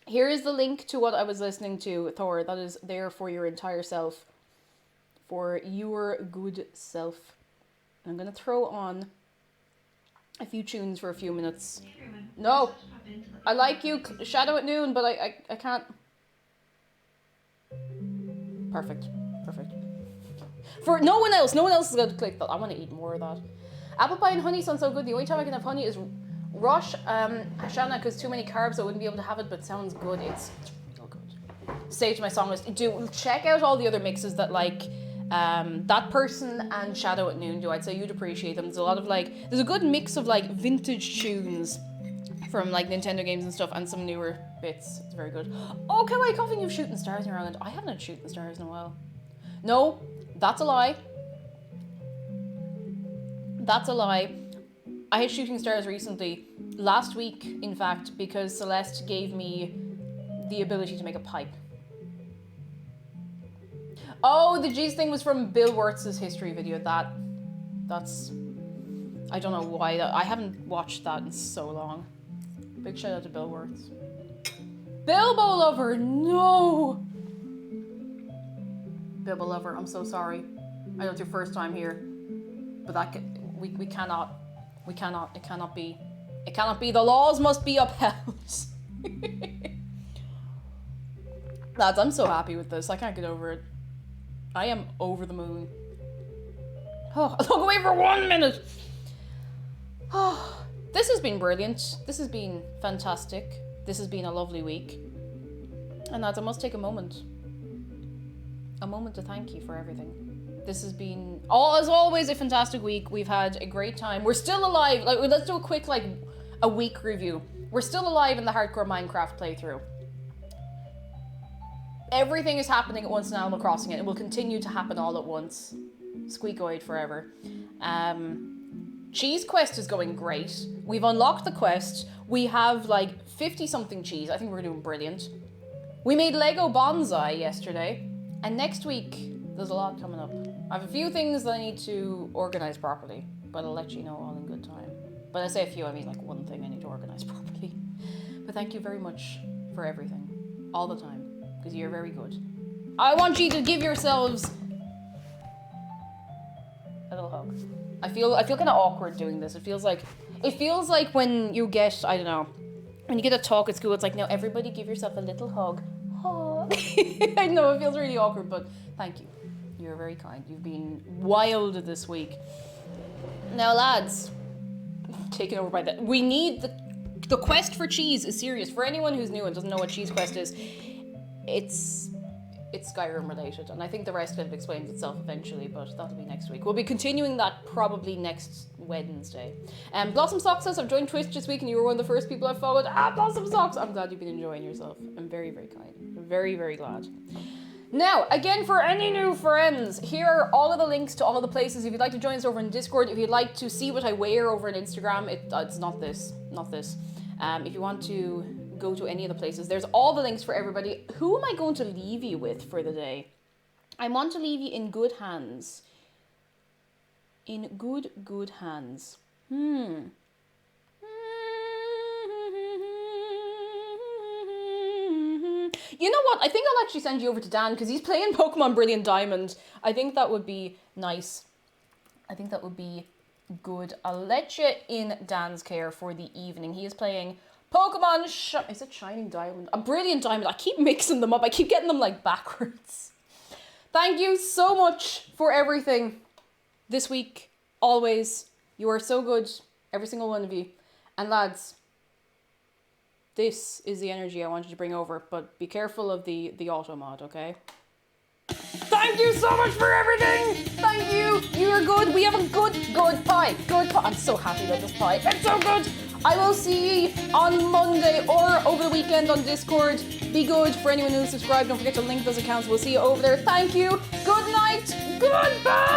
Here is the link to what I was listening to, Thor. That is there for your entire self. For your good self. I'm going to throw on a few tunes for a few minutes. No. I like you, Shadow at Noon, but I can't. Perfect. Perfect. For no one else is going to click that. I want to eat more of that. Apple pie and honey sounds so good. The only time I can have honey is Rosh Hashanah because too many carbs, so I wouldn't be able to have it, but it sounds good. It's real good. Save to my song list. Do check out all the other mixes that like That Person and Shadow at Noon do. I'd say you'd appreciate them. There's a lot of like, there's a good mix of like vintage tunes from like Nintendo games and stuff and some newer bits. It's very good. Oh, Kawaii Coffin, you've Shooting Stars in your island. I haven't had Shooting Stars in a while. No, that's a lie. That's a lie. I had Shooting Stars recently. Last week, in fact, because Celeste gave me the ability to make a pipe. Oh, the G's thing was from Bill Wirtz's history video. That's... I don't know why. I haven't watched that in so long. Big shout out to Bill Wirtz. Bilbo Lover, no! Bilbo Lover, I'm so sorry. I know it's your first time here. But that we cannot. It cannot be. It cannot be. The laws must be upheld. Lads, I'm so happy with this. I can't get over it. I am over the moon. Oh, look away for 1 minute. Oh, this has been brilliant. This has been fantastic. This has been a lovely week. And lads, I must take a moment to thank you for everything. This has been, as always, a fantastic week. We've had a great time. We're still alive. Like, let's do a quick, a week review. We're still alive in the hardcore Minecraft playthrough. Everything is happening at once in Animal Crossing, and it will continue to happen all at once. Squeakoid forever. Cheese quest is going great. We've unlocked the quest. We have 50-something cheese. I think we're doing brilliant. We made Lego bonsai yesterday, and next week there's a lot coming up. I have a few things that I need to organize properly, but I'll let you know all in good time. But I say a few, I mean one thing I need to organize properly. But thank you very much for everything, all the time, because you're very good. I want you to give yourselves a little hug. I feel kind of awkward doing this. It feels like when you get, I don't know, when you get a talk at school, it's no, everybody give yourself a little hug. Hug. I know, it feels really awkward, but thank you. You're very kind. You've been wild this week. Now, lads, taken over by that. We need the quest for cheese is serious. For anyone who's new and doesn't know what cheese quest is, it's Skyrim related, and I think the rest kind of explains itself eventually, but that'll be next week. We'll be continuing that probably next Wednesday. Blossom Socks says, I've joined Twitch this week and you were one of the first people I followed. Blossom Socks! I'm glad you've been enjoying yourself. I'm very, very kind. Very, very glad. Now, again, for any new friends, here are all of the links to all of the places. If you'd like to join us over in Discord, if you'd like to see what I wear over on Instagram, it's not this. If you want to go to any of the places, there's all the links for everybody. Who am I going to leave you with for the day? I want to leave you in good hands. In good hands. You know what? I think I'll actually send you over to Dan because he's playing Pokemon Brilliant Diamond. I think that would be nice. I think that would be good. I'll let you in Dan's care for the evening. He is playing Pokemon is it Shining Diamond? A Brilliant Diamond. I keep mixing them up. I keep getting them backwards. Thank you so much for everything this week. Always. You are so good. Every single one of you. And lads, this is the energy I want you to bring over, but be careful of the auto mod, okay? Thank you so much for everything! Thank you! You are good. We have a good pie. Good pie. I'm so happy with this pie. It's so good! I will see you on Monday or over the weekend on Discord. Be good. For anyone who's subscribed, don't forget to link those accounts. We'll see you over there. Thank you. Good night. Goodbye!